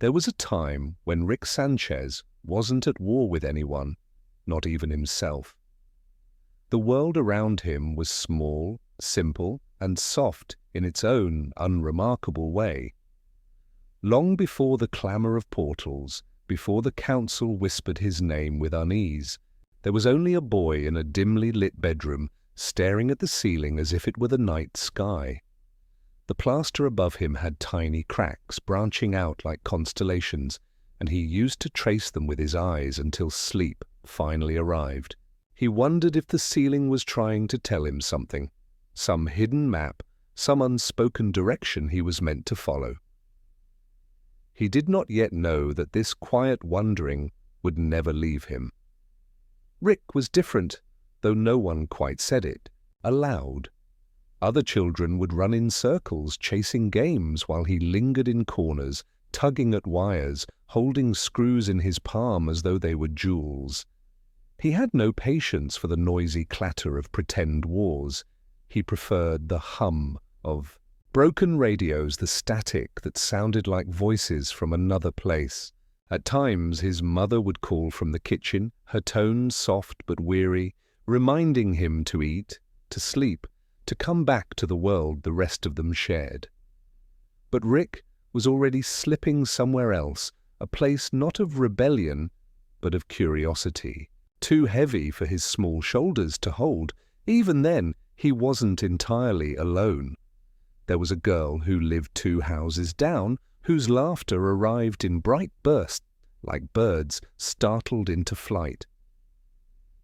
There was a time when Rick Sanchez wasn't at war with anyone, not even himself. The world around him was small, simple, and soft in its own unremarkable way. Long before the clamor of portals, before the council whispered his name with unease, there was only a boy in a dimly lit bedroom, staring at the ceiling as if it were the night sky. The plaster above him had tiny cracks branching out like constellations, and he used to trace them with his eyes until sleep finally arrived. He wondered if the ceiling was trying to tell him something, some hidden map, some unspoken direction he was meant to follow. He did not yet know that this quiet wondering would never leave him. Rick was different, though no one quite said it aloud. Other children would run in circles chasing games while he lingered in corners, tugging at wires, holding screws in his palm as though they were jewels. He had no patience for the noisy clatter of pretend wars. He preferred the hum of broken radios, the static that sounded like voices from another place. At times his mother would call from the kitchen, her tone soft but weary, reminding him to eat, to sleep, to come back to the world the rest of them shared. But Rick was already slipping somewhere else, a place not of rebellion, but of curiosity, too heavy for his small shoulders to hold. Even then, he wasn't entirely alone. There was a girl who lived 2 houses down, whose laughter arrived in bright bursts, like birds startled into flight.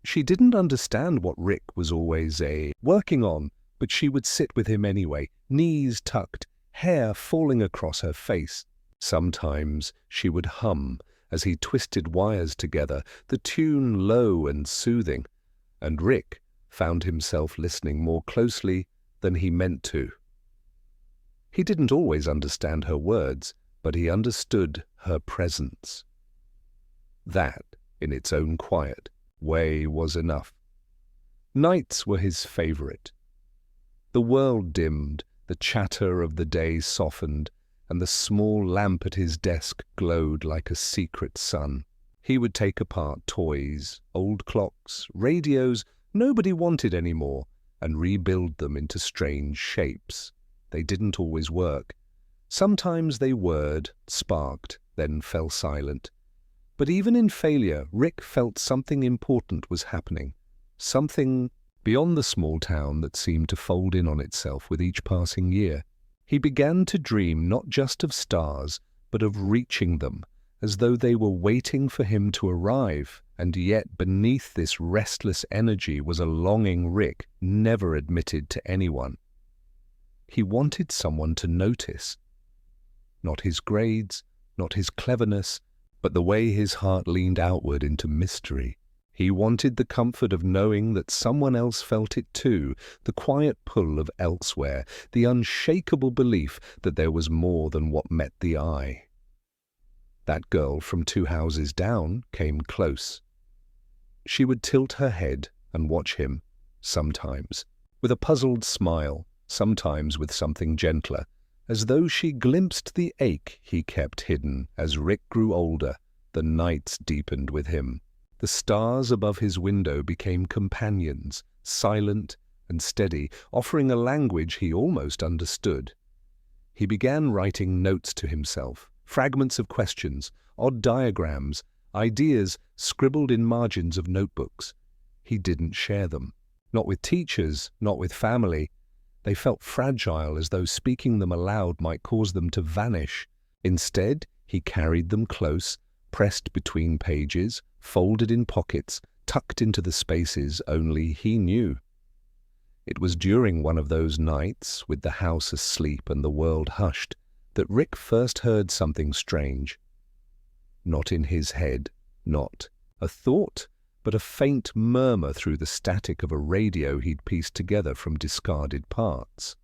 She didn't understand what Rick was always working on, but she would sit with him anyway, knees tucked, hair falling across her face. Sometimes she would hum as he twisted wires together, the tune low and soothing, and Rick found himself listening more closely than he meant to. He didn't always understand her words, but he understood her presence. That, in its own quiet way, was enough. Nights were his favorite. The world dimmed, the chatter of the day softened, and the small lamp at his desk glowed like a secret sun. He would take apart toys, old clocks, radios nobody wanted anymore, and rebuild them into strange shapes. They didn't always work. Sometimes they whirred, sparked, then fell silent. But even in failure, Rick felt something important was happening, something beyond the small town that seemed to fold in on itself with each passing year. He began to dream not just of stars, but of reaching them, as though they were waiting for him to arrive, and yet beneath this restless energy was a longing Rick never admitted to anyone. He wanted someone to notice. Not his grades, not his cleverness, but the way his heart leaned outward into mystery. He wanted the comfort of knowing that someone else felt it too, the quiet pull of elsewhere, the unshakable belief that there was more than what met the eye. That girl from 2 houses down came close. She would tilt her head and watch him, sometimes with a puzzled smile, sometimes with something gentler, as though she glimpsed the ache he kept hidden. As Rick grew older, the nights deepened with him. The stars above his window became companions, silent and steady, offering a language he almost understood. He began writing notes to himself, fragments of questions, odd diagrams, ideas scribbled in margins of notebooks. He didn't share them. Not with teachers, not with family. They felt fragile, as though speaking them aloud might cause them to vanish. Instead, he carried them close, pressed between pages, folded in pockets, tucked into the spaces only he knew. It was during one of those nights, with the house asleep and the world hushed, that Rick first heard something strange. Not in his head, not a thought, but a faint murmur through the static of a radio he'd pieced together from discarded parts.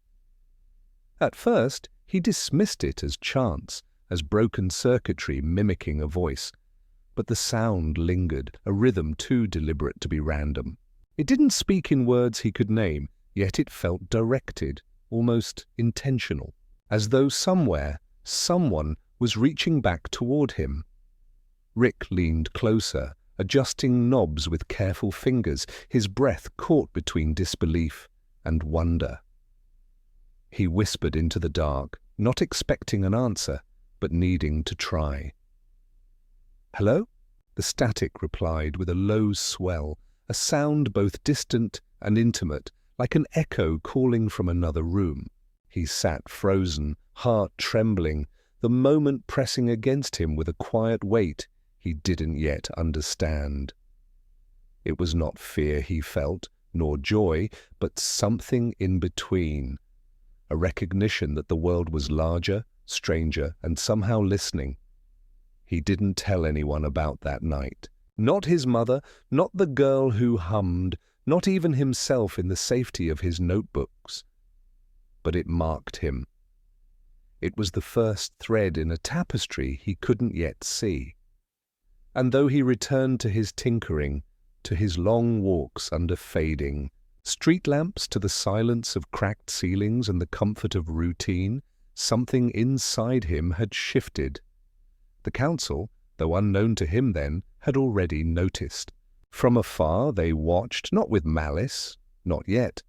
At first, he dismissed it as chance, as broken circuitry mimicking a voice. But the sound lingered, a rhythm too deliberate to be random. It didn't speak in words he could name, yet it felt directed, almost intentional, as though somewhere, someone was reaching back toward him. Rick leaned closer, adjusting knobs with careful fingers, his breath caught between disbelief and wonder. He whispered into the dark, not expecting an answer, but needing to try. "Hello?" The static replied with a low swell, a sound both distant and intimate, like an echo calling from another room. He sat frozen, heart trembling, the moment pressing against him with a quiet weight he didn't yet understand. It was not fear he felt, nor joy, but something in between, a recognition that the world was larger, stranger, and somehow listening. He didn't tell anyone about that night. Not his mother, not the girl who hummed, not even himself in the safety of his notebooks. But it marked him. It was the first thread in a tapestry he couldn't yet see. And though he returned to his tinkering, to his long walks under fading street lamps, to the silence of cracked ceilings and the comfort of routine, something inside him had shifted. The council, though unknown to him then, had already noticed. From afar they watched, not with malice, not yet,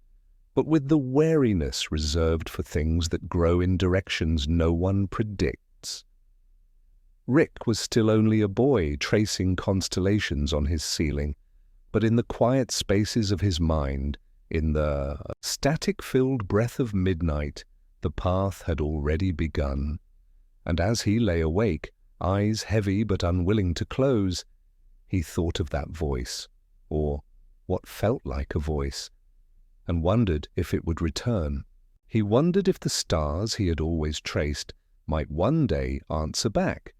but with the wariness reserved for things that grow in directions no one predicts. Rick was still only a boy tracing constellations on his ceiling, but in the quiet spaces of his mind, in the static-filled breath of midnight, the path had already begun. And as he lay awake, eyes heavy but unwilling to close, he thought of that voice, or what felt like a voice, and wondered if it would return. He wondered if the stars he had always traced might one day answer back,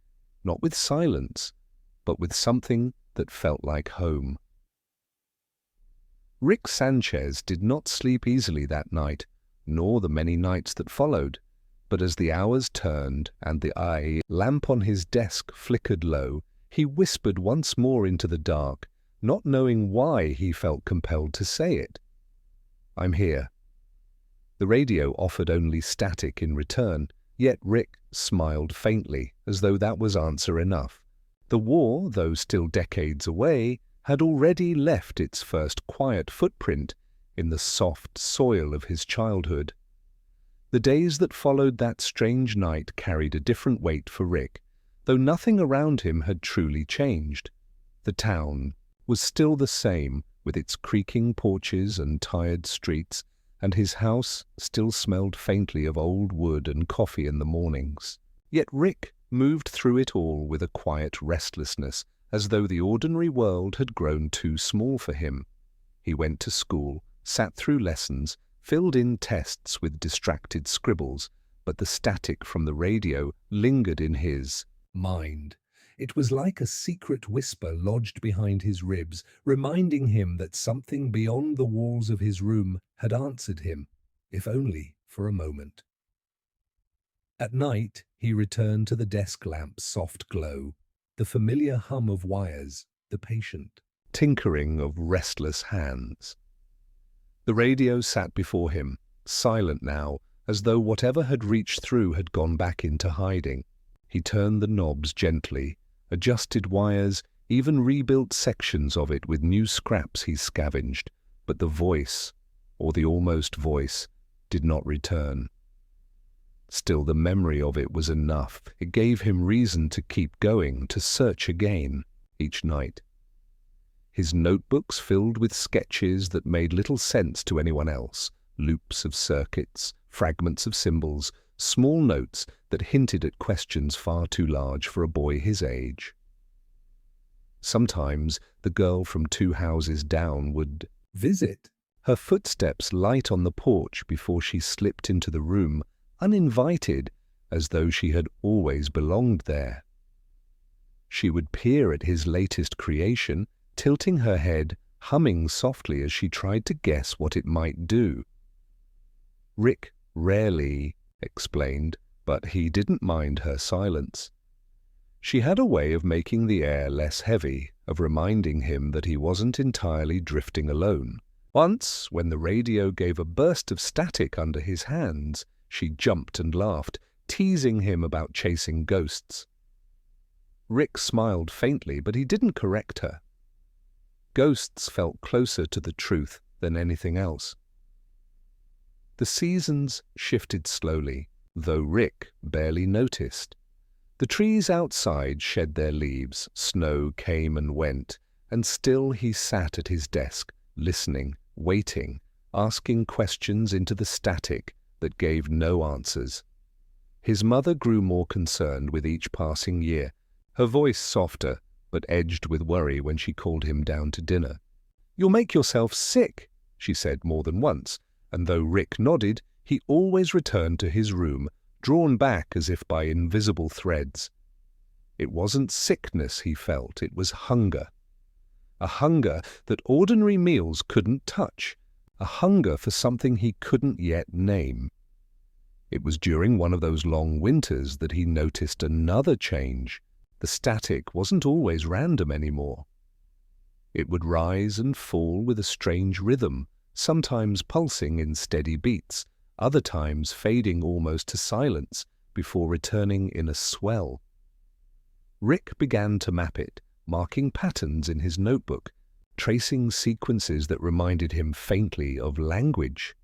not with silence, but with something that felt like home. Rick Sanchez did not sleep easily that night, nor the many nights that followed, but as the hours turned and the lamp on his desk flickered low, he whispered once more into the dark, not knowing why he felt compelled to say it. "I'm here." The radio offered only static in return, yet Rick smiled faintly, as though that was answer enough. The war, though still decades away, had already left its first quiet footprint in the soft soil of his childhood. The days that followed that strange night carried a different weight for Rick, though nothing around him had truly changed. The town was still the same, with its creaking porches and tired streets, and his house still smelled faintly of old wood and coffee in the mornings. Yet Rick moved through it all with a quiet restlessness, as though the ordinary world had grown too small for him. He went to school, sat through lessons, filled in tests with distracted scribbles, but the static from the radio lingered in his mind. It was like a secret whisper lodged behind his ribs, reminding him that something beyond the walls of his room had answered him, if only for a moment. At night, he returned to the desk lamp's soft glow, the familiar hum of wires, the patient tinkering of restless hands. The radio sat before him, silent now, as though whatever had reached through had gone back into hiding. He turned the knobs gently, adjusted wires, even rebuilt sections of it with new scraps he scavenged, but the voice, or the almost voice, did not return. Still, the memory of it was enough. It gave him reason to keep going, to search again, each night. His notebooks filled with sketches that made little sense to anyone else, loops of circuits, fragments of symbols, small notes that hinted at questions far too large for a boy his age. Sometimes the girl from 2 houses down would visit, her footsteps light on the porch before she slipped into the room, uninvited, as though she had always belonged there. She would peer at his latest creation, tilting her head, humming softly as she tried to guess what it might do. Rick rarely explained, but he didn't mind her silence. She had a way of making the air less heavy, of reminding him that he wasn't entirely drifting alone. Once, when the radio gave a burst of static under his hands, she jumped and laughed, teasing him about chasing ghosts. Rick smiled faintly, but he didn't correct her. Ghosts felt closer to the truth than anything else. The seasons shifted slowly, though Rick barely noticed. The trees outside shed their leaves, snow came and went, and still he sat at his desk, listening, waiting, asking questions into the static that gave no answers. His mother grew more concerned with each passing year, her voice softer but edged with worry when she called him down to dinner. "You'll make yourself sick," she said more than once, and though Rick nodded, he always returned to his room, drawn back as if by invisible threads. It wasn't sickness he felt, it was hunger. A hunger that ordinary meals couldn't touch, a hunger for something he couldn't yet name. It was during one of those long winters that he noticed another change. The static wasn't always random anymore. It would rise and fall with a strange rhythm, sometimes pulsing in steady beats, other times fading almost to silence before returning in a swell. Rick began to map it, marking patterns in his notebook, tracing sequences that reminded him faintly of language.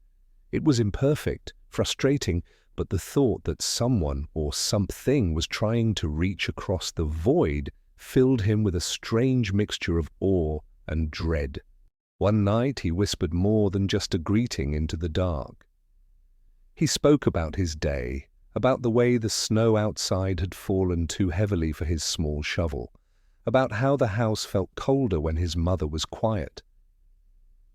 It was imperfect, frustrating, but the thought that someone or something was trying to reach across the void filled him with a strange mixture of awe and dread. One night he whispered more than just a greeting into the dark. He spoke about his day, about the way the snow outside had fallen too heavily for his small shovel, about how the house felt colder when his mother was quiet.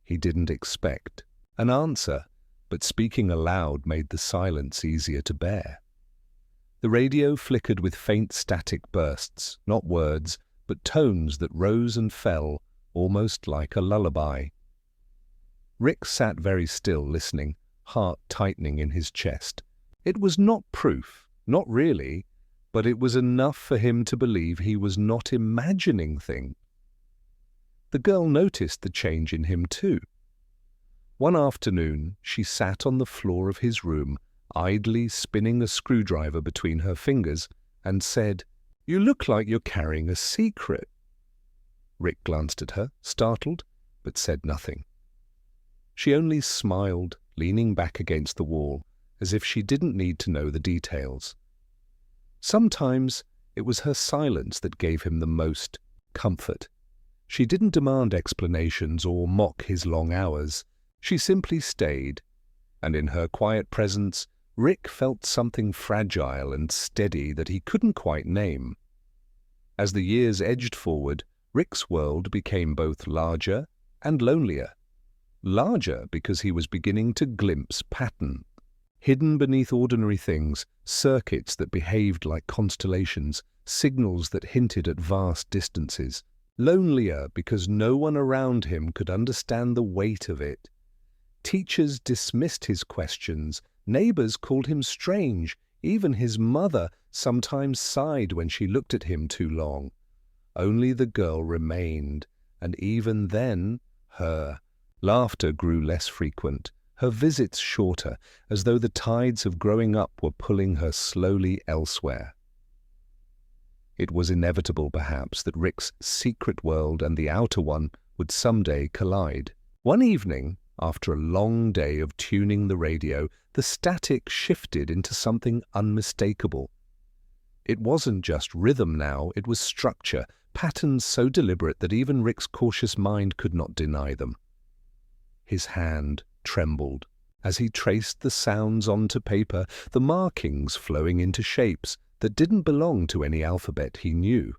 He didn't expect an answer, but speaking aloud made the silence easier to bear. The radio flickered with faint static bursts, not words, but tones that rose and fell, almost like a lullaby. Rick sat very still listening, heart tightening in his chest. It was not proof, not really, but it was enough for him to believe he was not imagining things. The girl noticed the change in him too. One afternoon, she sat on the floor of his room, idly spinning a screwdriver between her fingers, and said, "You look like you're carrying a secret." Rick glanced at her, startled, but said nothing. She only smiled, leaning back against the wall, as if she didn't need to know the details. Sometimes it was her silence that gave him the most comfort. She didn't demand explanations or mock his long hours. She simply stayed, and in her quiet presence, Rick felt something fragile and steady that he couldn't quite name. As the years edged forward, Rick's world became both larger and lonelier. Larger because he was beginning to glimpse pattern. Hidden beneath ordinary things, circuits that behaved like constellations, signals that hinted at vast distances. Lonelier because no one around him could understand the weight of it. Teachers dismissed his questions, neighbors called him strange, even his mother sometimes sighed when she looked at him too long. Only the girl remained, and even then, her laughter grew less frequent, her visits shorter, as though the tides of growing up were pulling her slowly elsewhere. It was inevitable, perhaps, that Rick's secret world and the outer one would someday collide. One evening, after a long day of tuning the radio, the static shifted into something unmistakable. It wasn't just rhythm now, it was structure, patterns so deliberate that even Rick's cautious mind could not deny them. His hand trembled as he traced the sounds onto paper, the markings flowing into shapes that didn't belong to any alphabet he knew.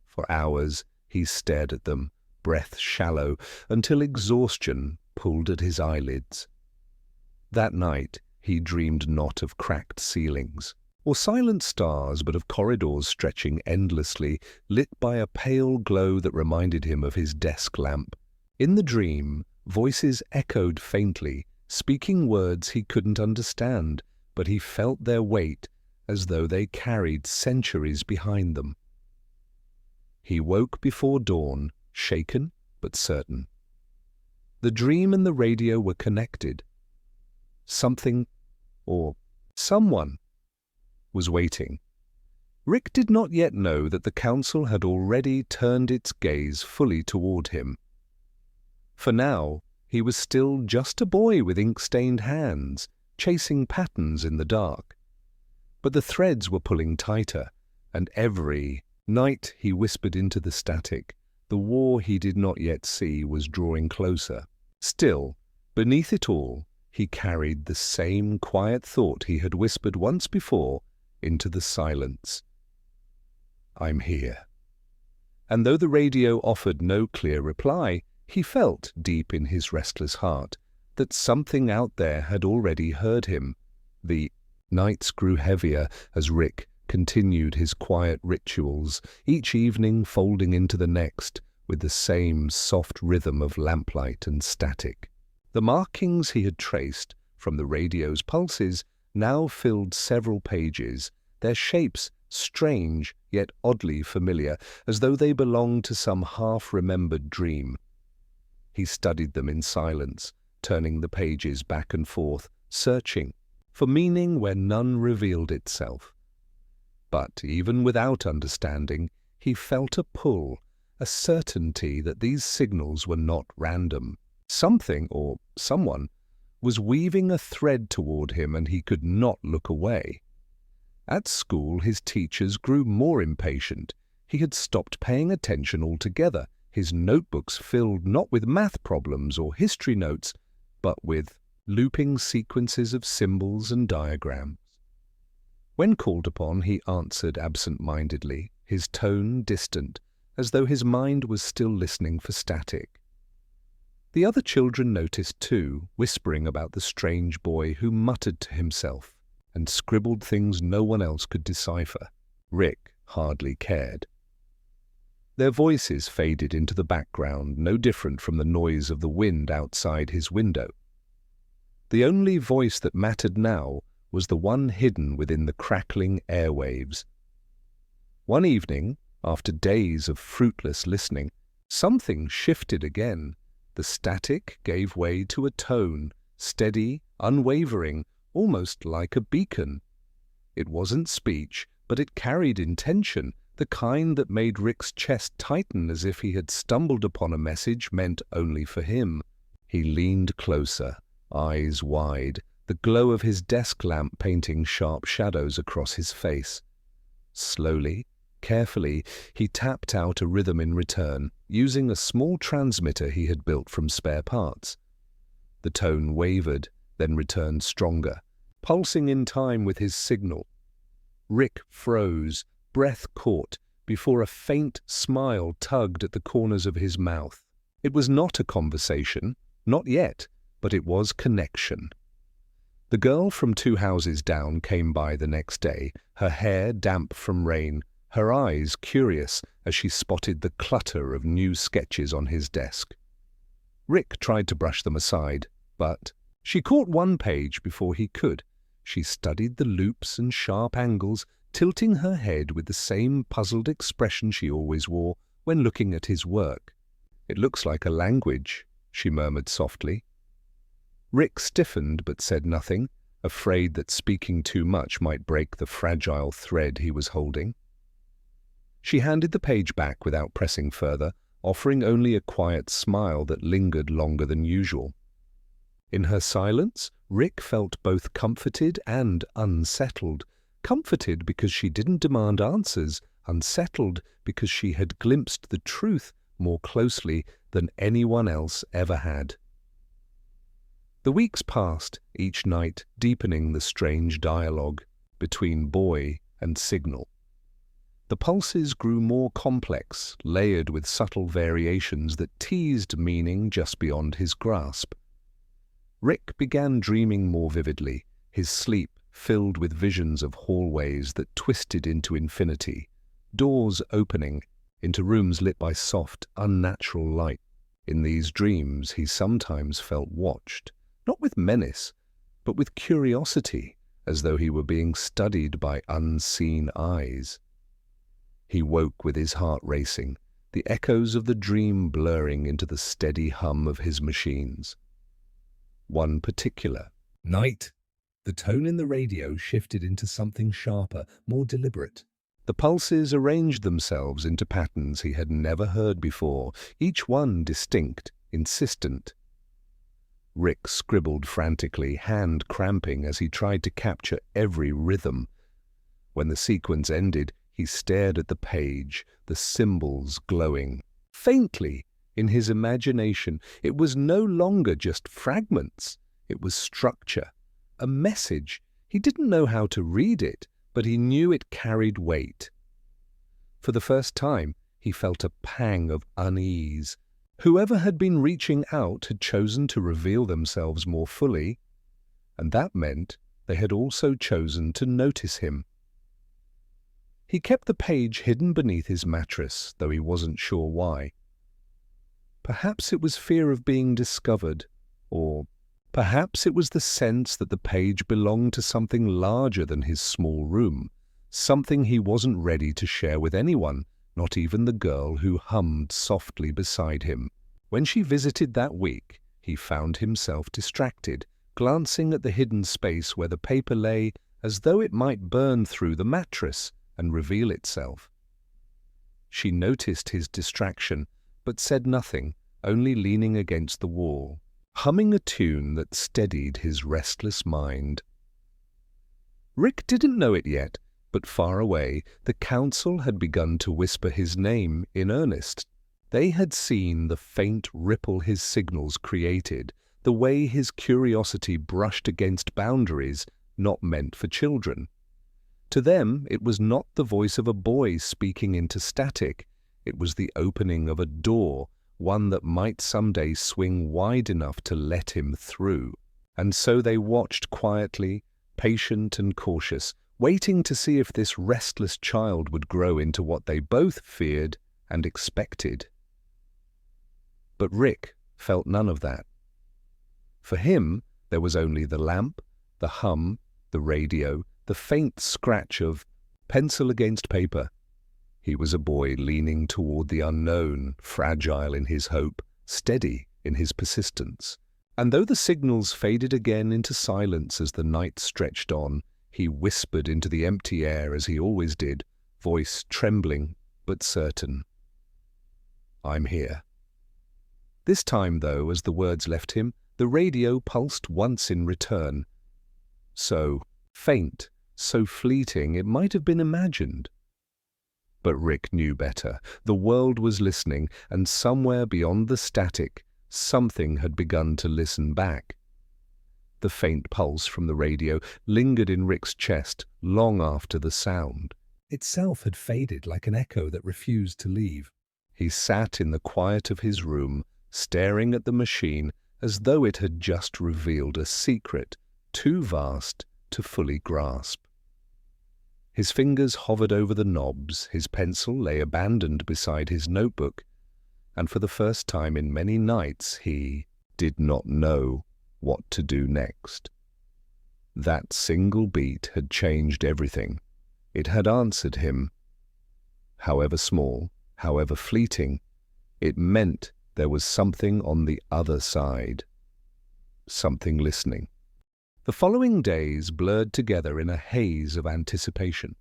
For hours he stared at them, breath shallow, until exhaustion pulled at his eyelids. That night he dreamed not of cracked ceilings, or silent stars, but of corridors stretching endlessly, lit by a pale glow that reminded him of his desk lamp. In the dream, voices echoed faintly, speaking words he couldn't understand, but he felt their weight as though they carried centuries behind them. He woke before dawn, shaken but certain. The dream and the radio were connected. Something, or someone, was waiting. Rick did not yet know that the council had already turned its gaze fully toward him. For now, he was still just a boy with ink-stained hands, chasing patterns in the dark. But the threads were pulling tighter, and every night he whispered into the static, the war he did not yet see was drawing closer. Still, beneath it all, he carried the same quiet thought he had whispered once before into the silence. I'm here. And though the radio offered no clear reply, he felt deep in his restless heart that something out there had already heard him. The nights grew heavier as Rick continued his quiet rituals, each evening folding into the next with the same soft rhythm of lamplight and static. The markings he had traced from the radio's pulses now filled several pages, their shapes strange yet oddly familiar, as though they belonged to some half-remembered dream. He studied them in silence, turning the pages back and forth, searching for meaning where none revealed itself. But even without understanding, he felt a pull, a certainty that these signals were not random. Something, or someone, was weaving a thread toward him, and he could not look away. At school, his teachers grew more impatient. He had stopped paying attention altogether, his notebooks filled not with math problems or history notes, but with looping sequences of symbols and diagrams. When called upon, he answered absent-mindedly, his tone distant, as though his mind was still listening for static. The other children noticed too, whispering about the strange boy who muttered to himself and scribbled things no one else could decipher. Rick hardly cared. Their voices faded into the background, no different from the noise of the wind outside his window. The only voice that mattered now was the one hidden within the crackling airwaves. One evening, after days of fruitless listening, something shifted again. The static gave way to a tone, steady, unwavering, almost like a beacon. It wasn't speech, but it carried intention, the kind that made Rick's chest tighten as if he had stumbled upon a message meant only for him. He leaned closer, eyes wide, the glow of his desk lamp painting sharp shadows across his face. Slowly, carefully, he tapped out a rhythm in return, using a small transmitter he had built from spare parts. The tone wavered, then returned stronger, pulsing in time with his signal. Rick froze, breath caught, before a faint smile tugged at the corners of his mouth. It was not a conversation, not yet, but it was connection. The girl from 2 houses down came by the next day, her hair damp from rain, her eyes curious as she spotted the clutter of new sketches on his desk. Rick tried to brush them aside, but she caught one page before he could. She studied the loops and sharp angles, tilting her head with the same puzzled expression she always wore when looking at his work. "It looks like a language," she murmured softly. Rick stiffened but said nothing, afraid that speaking too much might break the fragile thread he was holding. She handed the page back without pressing further, offering only a quiet smile that lingered longer than usual. In her silence, Rick felt both comforted and unsettled. Comforted because she didn't demand answers, unsettled because she had glimpsed the truth more closely than anyone else ever had. The weeks passed, each night deepening the strange dialogue between boy and signal. The pulses grew more complex, layered with subtle variations that teased meaning just beyond his grasp. Rick began dreaming more vividly, his sleep filled with visions of hallways that twisted into infinity, doors opening into rooms lit by soft, unnatural light. In these dreams he sometimes felt watched, not with menace, but with curiosity, as though he were being studied by unseen eyes. He woke with his heart racing, the echoes of the dream blurring into the steady hum of his machines. One particular night, The tone in the radio shifted into something sharper, more deliberate. The pulses arranged themselves into patterns he had never heard before, each one distinct, insistent. Rick scribbled frantically, hand cramping as he tried to capture every rhythm. When the sequence ended, he stared at the page, the symbols glowing. Faintly, in his imagination, it was no longer just fragments. It was structure, a message. He didn't know how to read it, but he knew it carried weight. For the first time, he felt a pang of unease. Whoever had been reaching out had chosen to reveal themselves more fully, and that meant they had also chosen to notice him. He kept the page hidden beneath his mattress, though he wasn't sure why. Perhaps it was fear of being discovered, or perhaps it was the sense that the page belonged to something larger than his small room, something he wasn't ready to share with anyone, not even the girl who hummed softly beside him. When she visited that week, he found himself distracted, glancing at the hidden space where the paper lay as though it might burn through the mattress and reveal itself. She noticed his distraction, but said nothing, only leaning against the wall, humming a tune that steadied his restless mind. Rick didn't know it yet, but far away, the council had begun to whisper his name in earnest. They had seen the faint ripple his signals created, the way his curiosity brushed against boundaries not meant for children. To them, it was not the voice of a boy speaking into static. It was the opening of a door, one that might someday swing wide enough to let him through. And so they watched quietly, patient and cautious, waiting to see if this restless child would grow into what they both feared and expected. But Rick felt none of that. For him, there was only the lamp, the hum, the radio, the faint scratch of pencil against paper. He was a boy leaning toward the unknown, fragile in his hope, steady in his persistence. And though the signals faded again into silence as the night stretched on, he whispered into the empty air as he always did, voice trembling but certain. "I'm here." This time, though, as the words left him, the radio pulsed once in return. So faint, so fleeting, it might have been imagined. But Rick knew better. The world was listening, and somewhere beyond the static, something had begun to listen back. The faint pulse from the radio lingered in Rick's chest long after the sound itself had faded like an echo that refused to leave. He sat in the quiet of his room, staring at the machine as though it had just revealed a secret too vast to fully grasp. His fingers hovered over the knobs, his pencil lay abandoned beside his notebook, and for the first time in many nights he did not know what to do next. That single beat had changed everything. It had answered him. However small, however fleeting, it meant there was something on the other side, something listening. The following days blurred together in a haze of anticipation.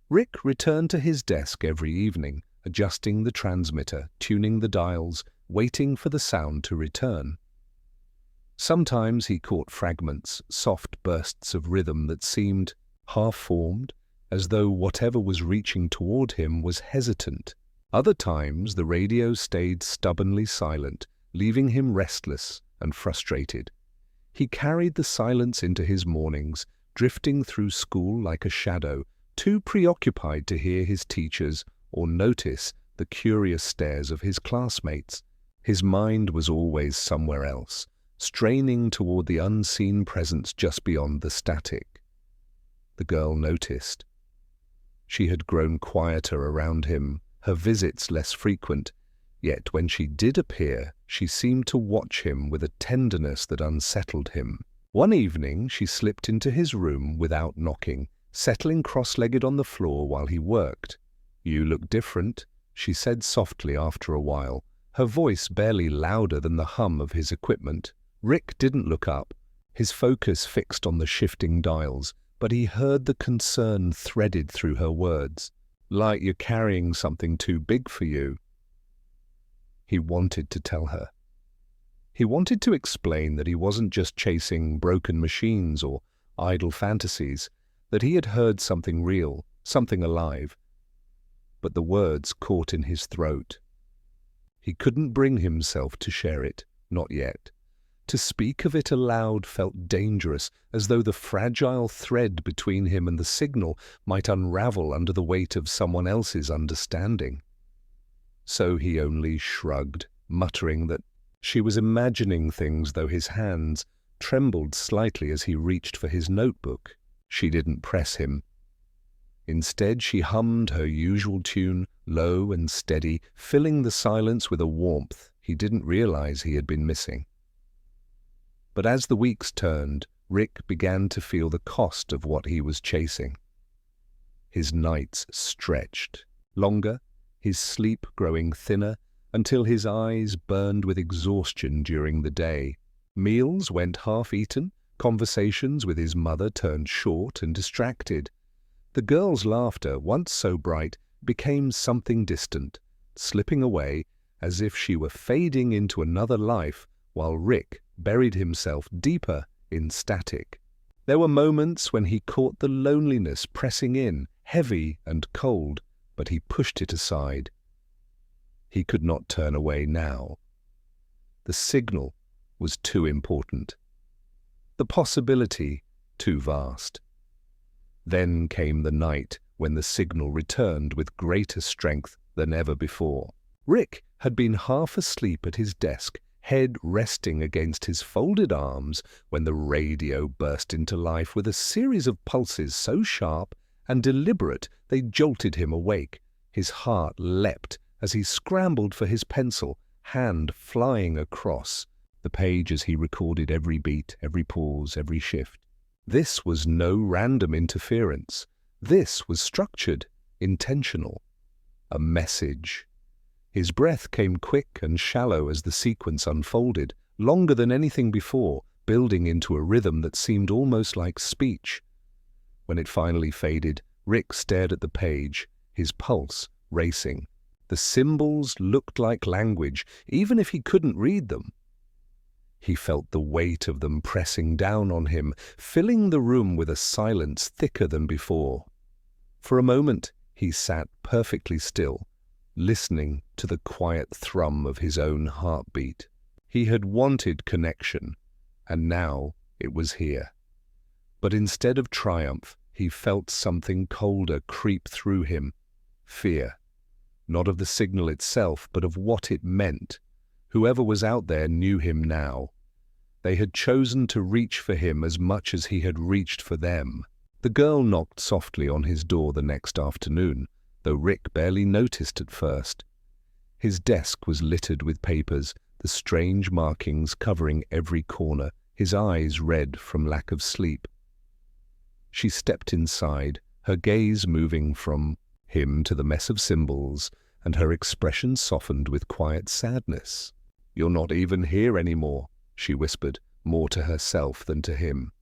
Rick returned to his desk every evening, adjusting the transmitter, tuning the dials, waiting for the sound to return. Sometimes he caught fragments, soft bursts of rhythm that seemed half-formed, as though whatever was reaching toward him was hesitant. Other times the radio stayed stubbornly silent, leaving him restless and frustrated. He carried the silence into his mornings, drifting through school like a shadow, too preoccupied to hear his teachers or notice the curious stares of his classmates. His mind was always somewhere else, straining toward the unseen presence just beyond the static. The girl noticed. She had grown quieter around him, her visits less frequent, yet when she did appear, she seemed to watch him with a tenderness that unsettled him. One evening, she slipped into his room without knocking, settling cross-legged on the floor while he worked. "You look different," she said softly after a while, her voice barely louder than the hum of his equipment. Rick didn't look up. his focus fixed on the shifting dials, but he heard the concern threaded through her words. Like you're carrying something too big for you. He wanted to tell her. He wanted to explain that he wasn't just chasing broken machines or idle fantasies, that he had heard something real, something alive. But the words caught in his throat. He couldn't bring himself to share it, not yet. To speak of it aloud felt dangerous, as though the fragile thread between him and the signal might unravel under the weight of someone else's understanding. So he only shrugged, muttering that she was imagining things, though his hands trembled slightly as he reached for his notebook. She didn't press him. Instead, she hummed her usual tune, low and steady, filling the silence with a warmth he didn't realize he had been missing. But as the weeks turned, Rick began to feel the cost of what he was chasing. His nights stretched longer, his sleep growing thinner, until his eyes burned with exhaustion during the day. Meals went half-eaten, conversations with his mother turned short and distracted. The girl's laughter, once so bright, became something distant, slipping away as if she were fading into another life, while Rick buried himself deeper in static. There were moments when he caught the loneliness pressing in, heavy and cold, but he pushed it aside. He could not turn away now. The signal was too important. The possibility too vast. Then came the night when the signal returned with greater strength than ever before. Rick had been half asleep at his desk, head resting against his folded arms, when the radio burst into life with a series of pulses so sharp and deliberate they jolted him awake. His heart leapt as he scrambled for his pencil, hand flying across the page as he recorded every beat, every pause, every shift. This was no random interference. This was structured, intentional. A message. His breath came quick and shallow as the sequence unfolded, longer than anything before, building into a rhythm that seemed almost like speech. When it finally faded, Rick stared at the page, his pulse racing. The symbols looked like language, even if he couldn't read them. He felt the weight of them pressing down on him, filling the room with a silence thicker than before. For a moment, he sat perfectly still, listening to the quiet thrum of his own heartbeat. He had wanted connection, and now it was here. But instead of triumph, he felt something colder creep through him. Fear. Not of the signal itself, but of what it meant. Whoever was out there knew him now. They had chosen to reach for him as much as he had reached for them. The girl knocked softly on his door the next afternoon, though Rick barely noticed at first. His desk was littered with papers, the strange markings covering every corner, his eyes red from lack of sleep. She stepped inside, her gaze moving from him to the mess of symbols, and her expression softened with quiet sadness. "You're not even here anymore," she whispered, more to herself than to him.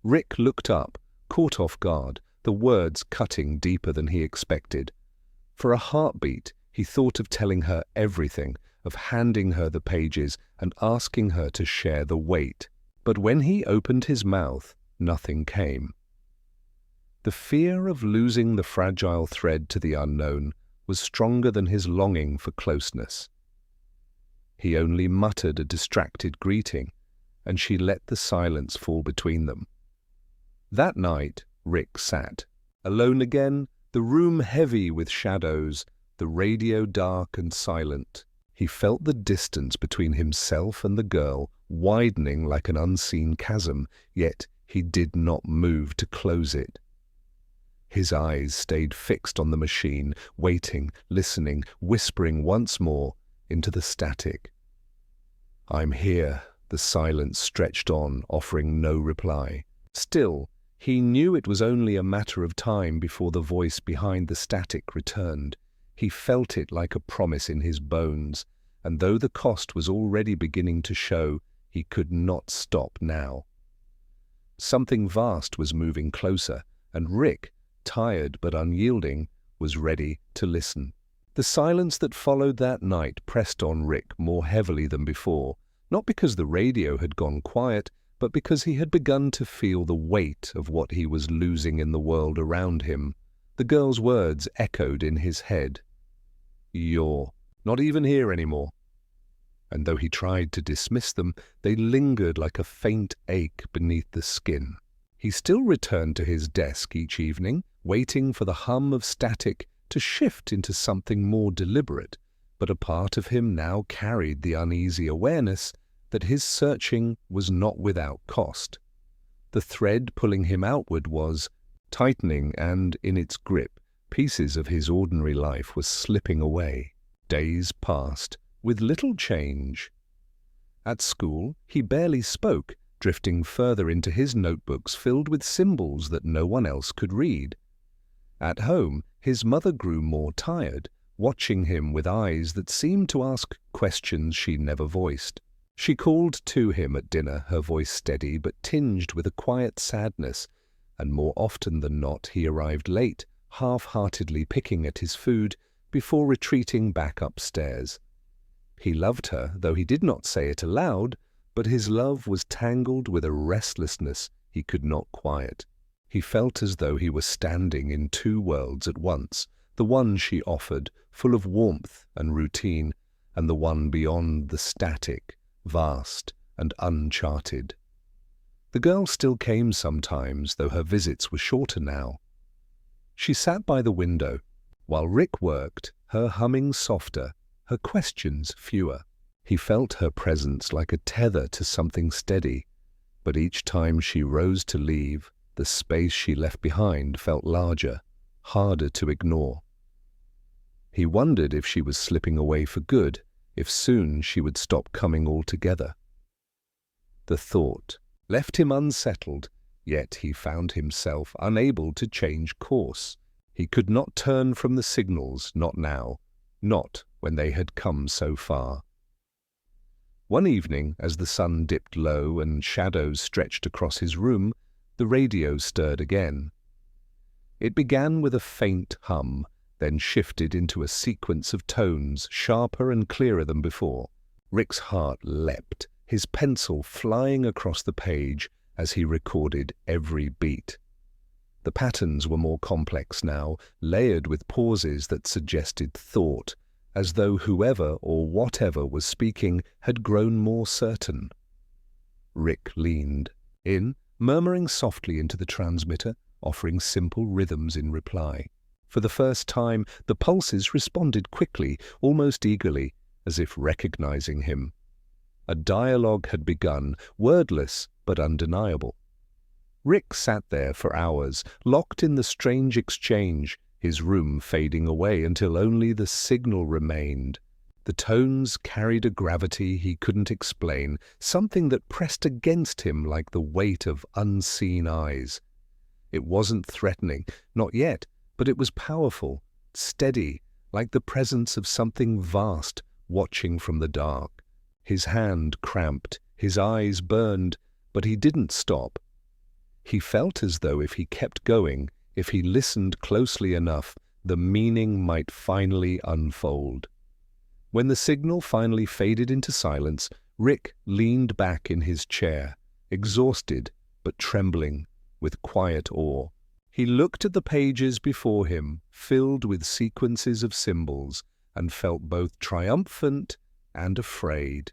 Rick looked up, caught off guard, the words cutting deeper than he expected. For a heartbeat, he thought of telling her everything, of handing her the pages and asking her to share the weight. But when he opened his mouth, nothing came. The fear of losing the fragile thread to the unknown was stronger than his longing for closeness. He only muttered a distracted greeting, and she let the silence fall between them. That night, Rick sat, alone again, the room heavy with shadows, the radio dark and silent. He felt the distance between himself and the girl widening like an unseen chasm, yet he did not move to close it. His eyes stayed fixed on the machine, waiting, listening, whispering once more into the static. "I'm here," the silence stretched on, offering no reply. Still, he knew it was only a matter of time before the voice behind the static returned. He felt it like a promise in his bones, and though the cost was already beginning to show, He could not stop now. Something vast was moving closer, and Rick, tired but unyielding, was ready to listen. The silence that followed that night pressed on Rick more heavily than before, not because the radio had gone quiet, but because he had begun to feel the weight of what he was losing in the world around him. The girl's words echoed in his head. "You're not even here anymore." And though he tried to dismiss them, they lingered like a faint ache beneath the skin. He still returned to his desk each evening, waiting for the hum of static to shift into something more deliberate, but a part of him now carried the uneasy awareness that his searching was not without cost. The thread pulling him outward was tightening, and in its grip, pieces of his ordinary life were slipping away. Days passed, with little change. At school, he barely spoke, drifting further into his notebooks filled with symbols that no one else could read. At home, his mother grew more tired, watching him with eyes that seemed to ask questions she never voiced. She called to him at dinner, her voice steady but tinged with a quiet sadness, and more often than not he arrived late, half-heartedly picking at his food before retreating back upstairs. He loved her, though he did not say it aloud, but his love was tangled with a restlessness he could not quiet. He felt as though he were standing in two worlds at once, the one she offered, full of warmth and routine, and the one beyond, the static, vast and uncharted. The girl still came sometimes, though her visits were shorter now. She sat by the window. While Rick worked, her humming softer, her questions fewer. He felt her presence like a tether to something steady, but each time she rose to leave, the space she left behind felt larger, harder to ignore. He wondered if she was slipping away for good, if soon she would stop coming altogether. The thought left him unsettled, yet he found himself unable to change course. He could not turn from the signals, not now, not when they had come so far. One evening, as the sun dipped low and shadows stretched across his room, the radio stirred again. It began with a faint hum, then shifted into a sequence of tones sharper and clearer than before. Rick's heart leapt, his pencil flying across the page as he recorded every beat. The patterns were more complex now, layered with pauses that suggested thought, as though whoever or whatever was speaking had grown more certain. Rick leaned in, murmuring softly into the transmitter, offering simple rhythms in reply. For the first time, the pulses responded quickly, almost eagerly, as if recognizing him. A dialogue had begun, wordless but undeniable. Rick sat there for hours, locked in the strange exchange, his room fading away until only the signal remained. The tones carried a gravity he couldn't explain, something that pressed against him like the weight of unseen eyes. It wasn't threatening, not yet, but it was powerful, steady, like the presence of something vast watching from the dark. His hand cramped, his eyes burned, but he didn't stop. He felt as though if he kept going, if he listened closely enough, the meaning might finally unfold. When the signal finally faded into silence, Rick leaned back in his chair, exhausted but trembling with quiet awe. He looked at the pages before him, filled with sequences of symbols, and felt both triumphant and afraid.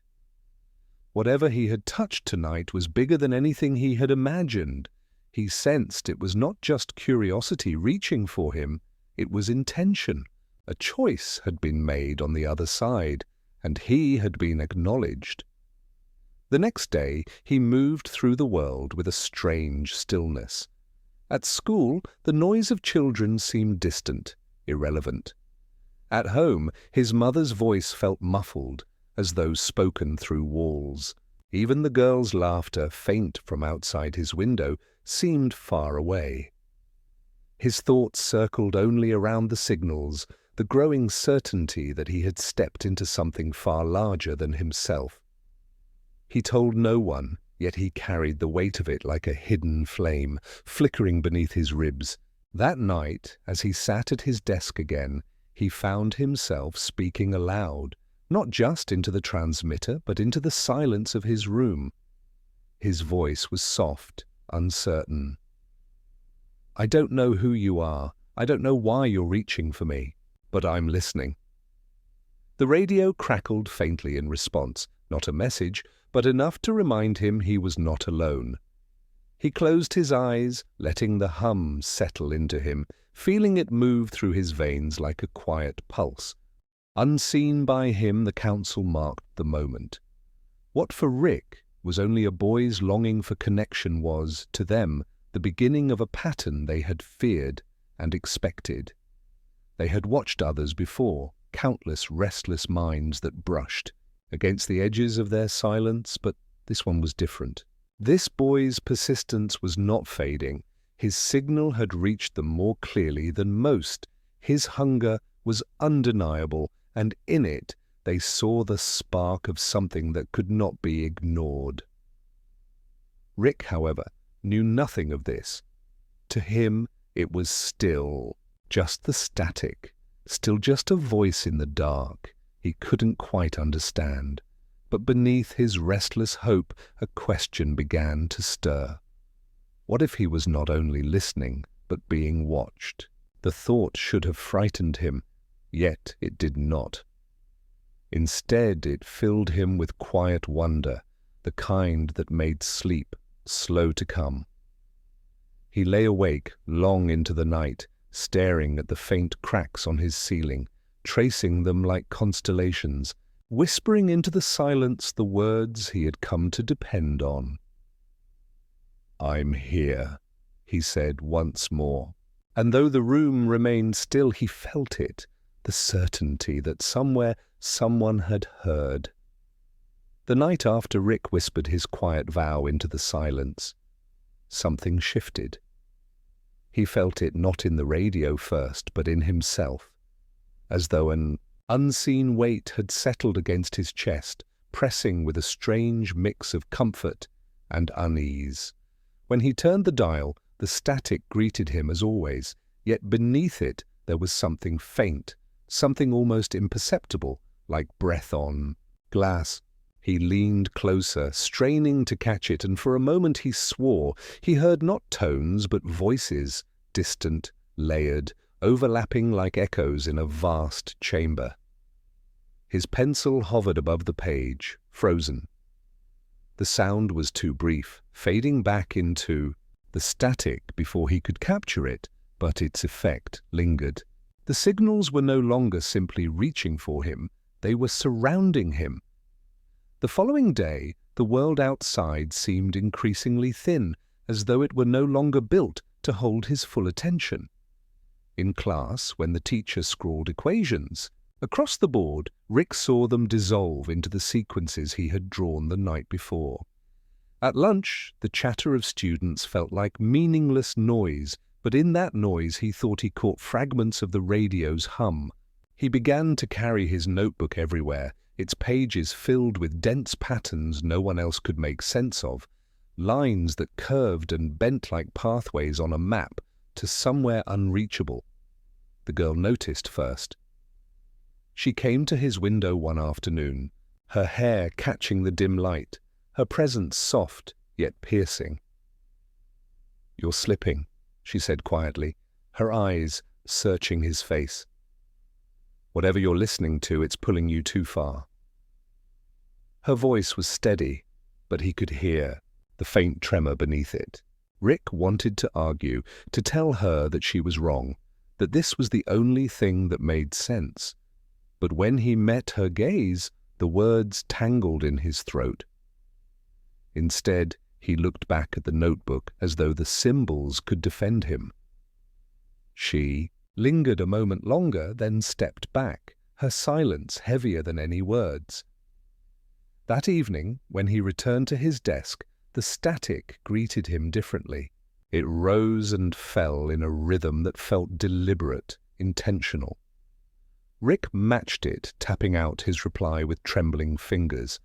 Whatever he had touched tonight was bigger than anything he had imagined. He sensed it was not just curiosity reaching for him, it was intention. A choice had been made on the other side, and he had been acknowledged. The next day he moved through the world with a strange stillness. At school, the noise of children seemed distant, irrelevant. At home, his mother's voice felt muffled, as though spoken through walls. Even the girl's laughter, faint from outside his window, seemed far away. His thoughts circled only around the signals, the growing certainty that he had stepped into something far larger than himself. He told no one, yet he carried the weight of it like a hidden flame, flickering beneath his ribs. That night, as he sat at his desk again, he found himself speaking aloud, not just into the transmitter, but into the silence of his room. His voice was soft, uncertain. "I don't know who you are. I don't know why you're reaching for me, but I'm listening." The radio crackled faintly in response, not a message, but enough to remind him he was not alone. He closed his eyes, letting the hum settle into him, feeling it move through his veins like a quiet pulse. Unseen by him, the council marked the moment. What for Rick was only a boy's longing for connection was, to them, the beginning of a pattern they had feared and expected. They had watched others before, countless restless minds that brushed against the edges of their silence, but this one was different. This boy's persistence was not fading. His signal had reached them more clearly than most. His hunger was undeniable, and in it they saw the spark of something that could not be ignored. Rick, however, knew nothing of this. To him, it was still just the static, still just a voice in the dark he couldn't quite understand. But beneath his restless hope, a question began to stir. What if he was not only listening, but being watched? The thought should have frightened him, yet it did not. Instead, it filled him with quiet wonder, the kind that made sleep slow to come. He lay awake long into the night, staring at the faint cracks on his ceiling, tracing them like constellations, whispering into the silence the words he had come to depend on. "I'm here," he said once more. And though the room remained still, he felt it, the certainty that somewhere someone had heard. The night after Rick whispered his quiet vow into the silence, something shifted. He felt it not in the radio first, but in himself, as though an unseen weight had settled against his chest, pressing with a strange mix of comfort and unease. When he turned the dial, the static greeted him as always, yet beneath it there was something faint, something almost imperceptible, like breath on glass. He leaned closer, straining to catch it, and for a moment he swore. He heard not tones, but voices, distant, layered, overlapping like echoes in a vast chamber. His pencil hovered above the page, frozen. The sound was too brief, fading back into the static before he could capture it, but its effect lingered. The signals were no longer simply reaching for him, they were surrounding him. The following day, the world outside seemed increasingly thin, as though it were no longer built to hold his full attention. In class, when the teacher scrawled equations, across the board, Rick saw them dissolve into the sequences he had drawn the night before. At lunch, the chatter of students felt like meaningless noise, but in that noise he thought he caught fragments of the radio's hum. He began to carry his notebook everywhere, its pages filled with dense patterns no one else could make sense of, lines that curved and bent like pathways on a map to somewhere unreachable. The girl noticed first. She came to his window one afternoon, her hair catching the dim light, her presence soft yet piercing. "You're slipping," she said quietly, her eyes searching his face. "Whatever you're listening to, it's pulling you too far." Her voice was steady, but he could hear the faint tremor beneath it. Rick wanted to argue, to tell her that she was wrong, that this was the only thing that made sense. But when he met her gaze, the words tangled in his throat. Instead, he looked back at the notebook as though the symbols could defend him. She lingered a moment longer, then stepped back, her silence heavier than any words. That evening, when he returned to his desk, the static greeted him differently. It rose and fell in a rhythm that felt deliberate, intentional. Rick matched it, tapping out his reply with trembling fingers.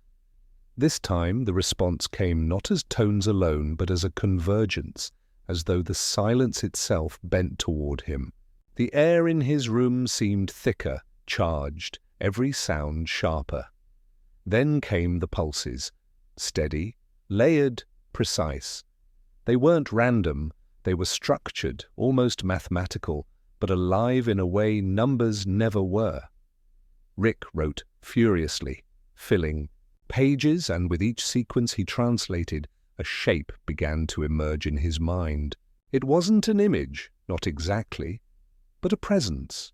This time the response came not as tones alone, but as a convergence, as though the silence itself bent toward him. The air in his room seemed thicker, charged, every sound sharper. Then came the pulses, steady, layered, precise. They weren't random, they were structured, almost mathematical, but alive in a way numbers never were. Rick wrote furiously, filling pages, and with each sequence he translated, a shape began to emerge in his mind. It wasn't an image, not exactly, but a presence,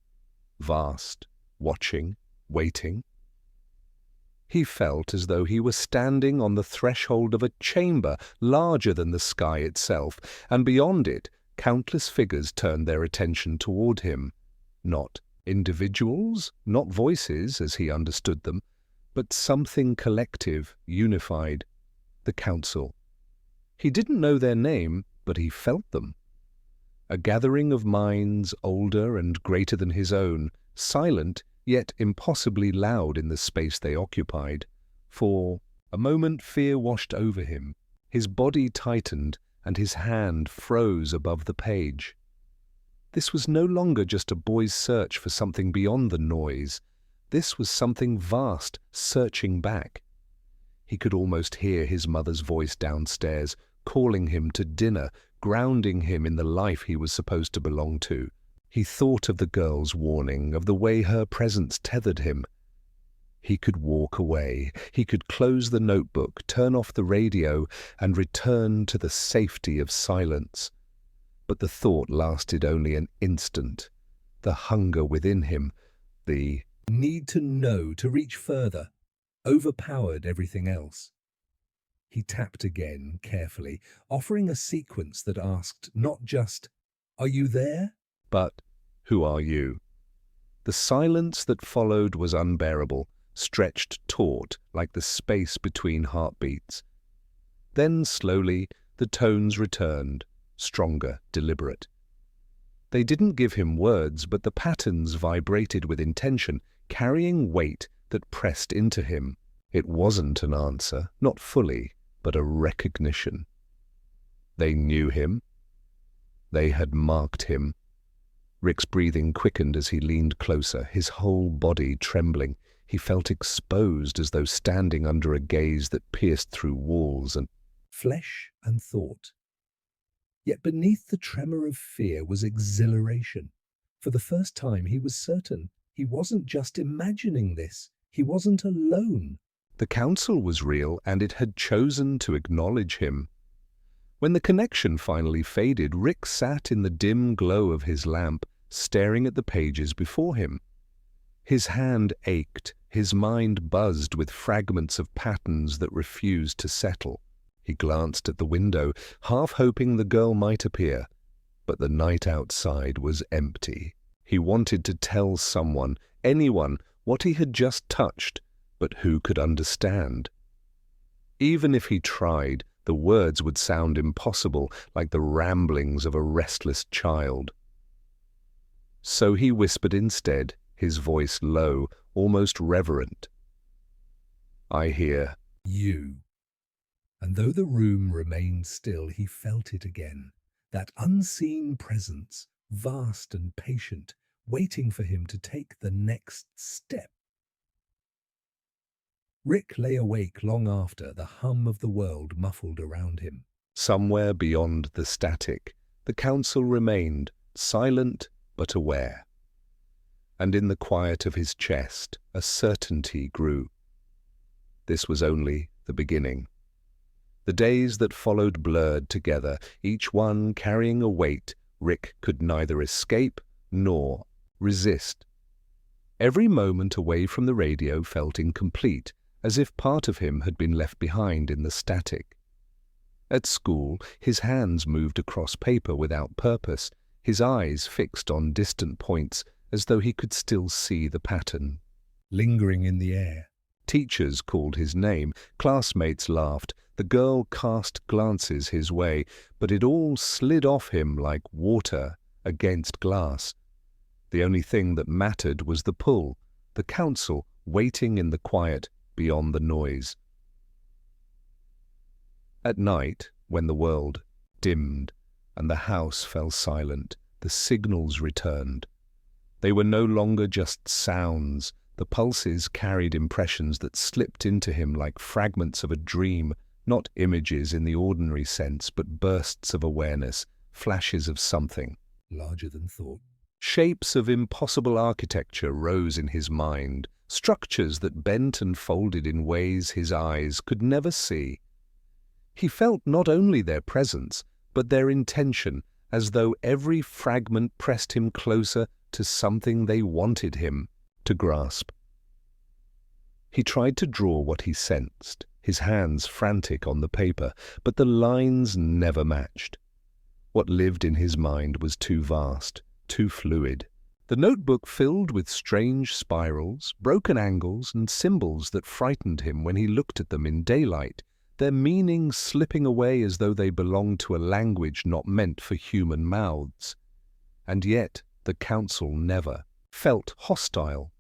vast, watching, waiting. He felt as though he were standing on the threshold of a chamber larger than the sky itself, and beyond it, countless figures turned their attention toward him. Not individuals, not voices as he understood them, but something collective, unified, the council. He didn't know their name, but he felt them. A gathering of minds older and greater than his own, silent, yet impossibly loud in the space they occupied. For a moment fear washed over him, his body tightened, and his hand froze above the page. This was no longer just a boy's search for something beyond the noise. This was something vast, searching back. He could almost hear his mother's voice downstairs, calling him to dinner, grounding him in the life he was supposed to belong to. He thought of the girl's warning, of the way her presence tethered him. He could walk away. He could close the notebook, turn off the radio, and return to the safety of silence. But the thought lasted only an instant. The hunger within him, the need to know, to reach further, overpowered everything else. He tapped again, carefully, offering a sequence that asked not just, "Are you there?" but, "Who are you?" The silence that followed was unbearable, stretched taut like the space between heartbeats. Then, slowly, the tones returned, stronger, deliberate. They didn't give him words, but the patterns vibrated with intention, carrying weight that pressed into him. It wasn't an answer, not fully, but a recognition. They knew him. They had marked him. Rick's breathing quickened as he leaned closer, his whole body trembling. He felt exposed, as though standing under a gaze that pierced through walls and flesh and thought. Yet beneath the tremor of fear was exhilaration. For the first time he was certain he wasn't just imagining this. He wasn't alone. The council was real, and it had chosen to acknowledge him. When the connection finally faded, Rick sat in the dim glow of his lamp, staring at the pages before him. His hand ached, his mind buzzed with fragments of patterns that refused to settle. He glanced at the window, half hoping the girl might appear, but the night outside was empty. He wanted to tell someone, anyone, what he had just touched, but who could understand? Even if he tried, the words would sound impossible, like the ramblings of a restless child. So he whispered instead, his voice low, almost reverent. "I hear you." And though the room remained still, he felt it again, that unseen presence, vast and patient, waiting for him to take the next step. Rick lay awake long after, the hum of the world muffled around him. Somewhere beyond the static, the council remained, silent but aware. And in the quiet of his chest, a certainty grew. This was only the beginning. The days that followed blurred together, each one carrying a weight Rick could neither escape nor resist. Every moment away from the radio felt incomplete, as if part of him had been left behind in the static. At school, his hands moved across paper without purpose, his eyes fixed on distant points, as though he could still see the pattern, lingering in the air. Teachers called his name, classmates laughed, the girl cast glances his way, but it all slid off him like water against glass. The only thing that mattered was the pull, the council waiting in the quiet beyond the noise. At night, when the world dimmed and the house fell silent, the signals returned. They were no longer just sounds. The pulses carried impressions that slipped into him like fragments of a dream, not images in the ordinary sense, but bursts of awareness, flashes of something larger than thought. Shapes of impossible architecture rose in his mind, structures that bent and folded in ways his eyes could never see. He felt not only their presence, but their intention, as though every fragment pressed him closer to something they wanted him to grasp. He tried to draw what he sensed, his hands frantic on the paper, but the lines never matched. What lived in his mind was too vast, too fluid. The notebook filled with strange spirals, broken angles, and symbols that frightened him when he looked at them in daylight, their meaning slipping away as though they belonged to a language not meant for human mouths. And yet the council never felt hostile.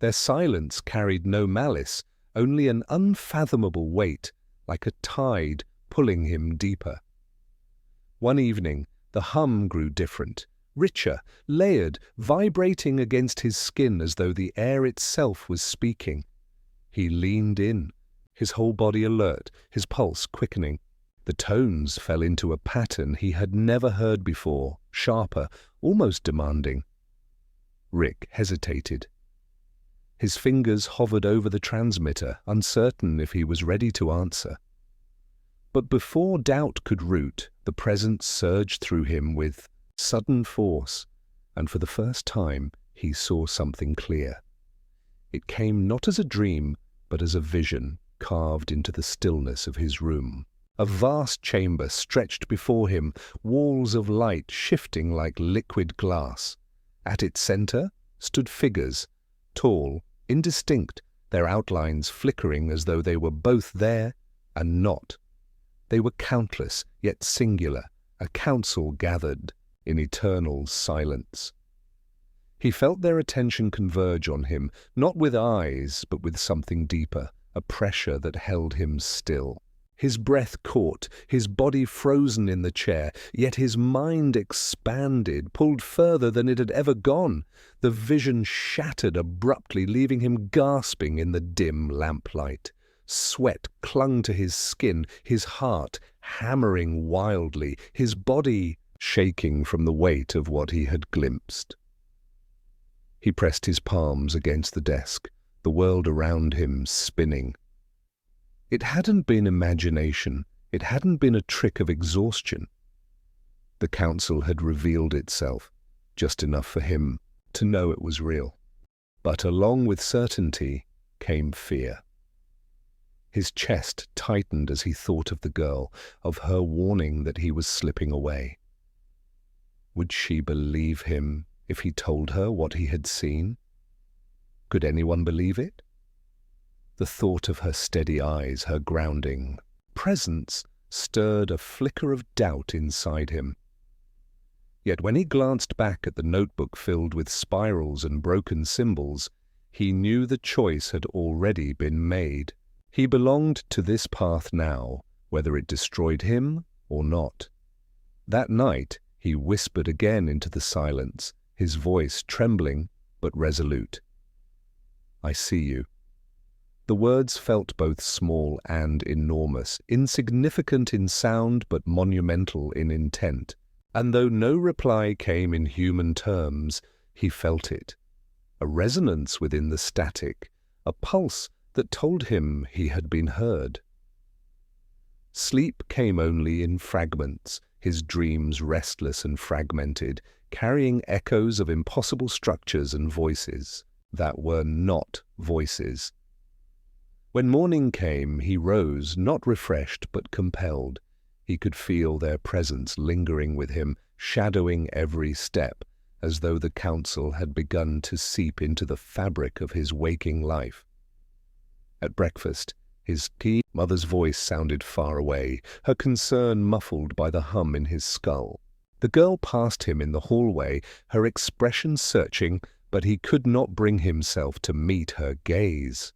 Their silence carried no malice, only an unfathomable weight, like a tide pulling him deeper. One evening, the hum grew different, richer, layered, vibrating against his skin as though the air itself was speaking. He leaned in, his whole body alert, his pulse quickening. The tones fell into a pattern he had never heard before, sharper, almost demanding. Rick hesitated. His fingers hovered over the transmitter, uncertain if he was ready to answer. But before doubt could root, the presence surged through him with sudden force, and for the first time he saw something clear. It came not as a dream, but as a vision carved into the stillness of his room. A vast chamber stretched before him, walls of light shifting like liquid glass. At its center stood figures, tall, indistinct, their outlines flickering as though they were both there and not. They were countless, yet singular, a council gathered in eternal silence. He felt their attention converge on him, not with eyes, but with something deeper, a pressure that held him still. His breath caught, his body frozen in the chair, yet his mind expanded, pulled further than it had ever gone. The vision shattered abruptly, leaving him gasping in the dim lamplight. Sweat clung to his skin, his heart hammering wildly, his body shaking from the weight of what he had glimpsed. He pressed his palms against the desk, the world around him spinning. It hadn't been imagination, it hadn't been a trick of exhaustion. The council had revealed itself, just enough for him to know it was real. But along with certainty came fear. His chest tightened as he thought of the girl, of her warning that he was slipping away. Would she believe him if he told her what he had seen? Could anyone believe it? The thought of her steady eyes, her grounding presence, stirred a flicker of doubt inside him. Yet when he glanced back at the notebook filled with spirals and broken symbols, he knew the choice had already been made. He belonged to this path now, whether it destroyed him or not. That night he whispered again into the silence, his voice trembling but resolute. "I see you." The words felt both small and enormous, insignificant in sound but monumental in intent. And though no reply came in human terms, he felt it. A resonance within the static, a pulse that told him he had been heard. Sleep came only in fragments, his dreams restless and fragmented, carrying echoes of impossible structures and voices that were not voices. When morning came, he rose, not refreshed but compelled. He could feel their presence lingering with him, shadowing every step, as though the council had begun to seep into the fabric of his waking life. At breakfast, his mother's voice sounded far away, her concern muffled by the hum in his skull. The girl passed him in the hallway, her expression searching, but he could not bring himself to meet her gaze.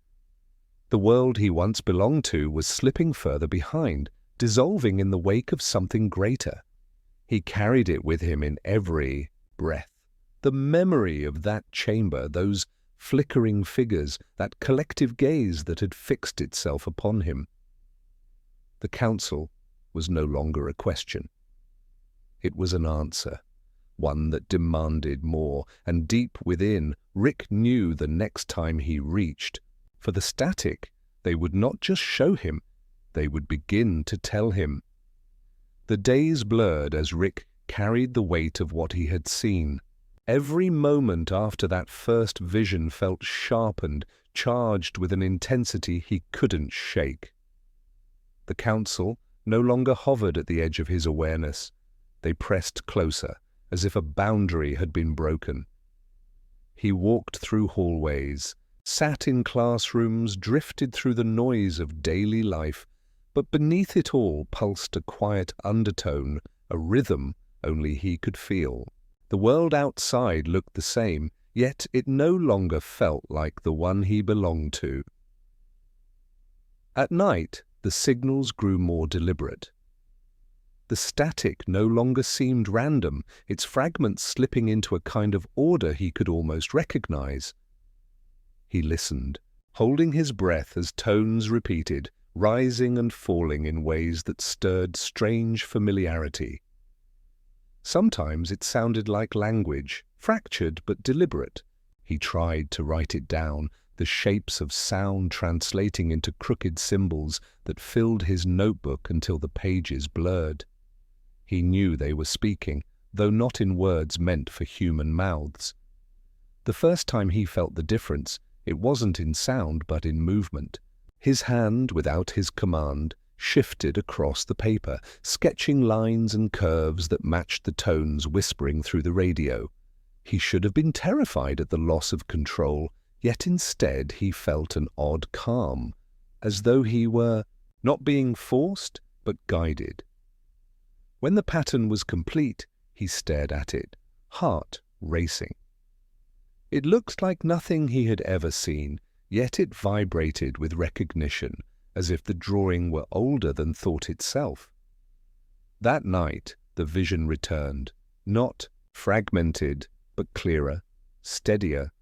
The world he once belonged to was slipping further behind, dissolving in the wake of something greater. He carried it with him in every breath. The memory of that chamber, those flickering figures, that collective gaze that had fixed itself upon him. The council was no longer a question. It was an answer, one that demanded more, and deep within, Rick knew the next time he reached, for the static, they would not just show him, they would begin to tell him. The days blurred as Rick carried the weight of what he had seen. Every moment after that first vision felt sharpened, charged with an intensity he couldn't shake. The council no longer hovered at the edge of his awareness. They pressed closer, as if a boundary had been broken. He walked through hallways, sat in classrooms, drifted through the noise of daily life, but beneath it all pulsed a quiet undertone, a rhythm only he could feel. The world outside looked the same, yet it no longer felt like the one he belonged to. At night, the signals grew more deliberate. The static no longer seemed random, its fragments slipping into a kind of order he could almost recognize. He listened, holding his breath as tones repeated, rising and falling in ways that stirred strange familiarity. Sometimes it sounded like language, fractured but deliberate. He tried to write it down, the shapes of sound translating into crooked symbols that filled his notebook until the pages blurred. He knew they were speaking, though not in words meant for human mouths. The first time he felt the difference, it wasn't in sound but in movement. His hand, without his command, shifted across the paper, sketching lines and curves that matched the tones whispering through the radio. He should have been terrified at the loss of control, yet instead he felt an odd calm, as though he were not being forced, but guided. When the pattern was complete, he stared at it, heart racing. It looked like nothing he had ever seen, yet it vibrated with recognition, as if the drawing were older than thought itself. That night, the vision returned, not fragmented, but clearer, steadier,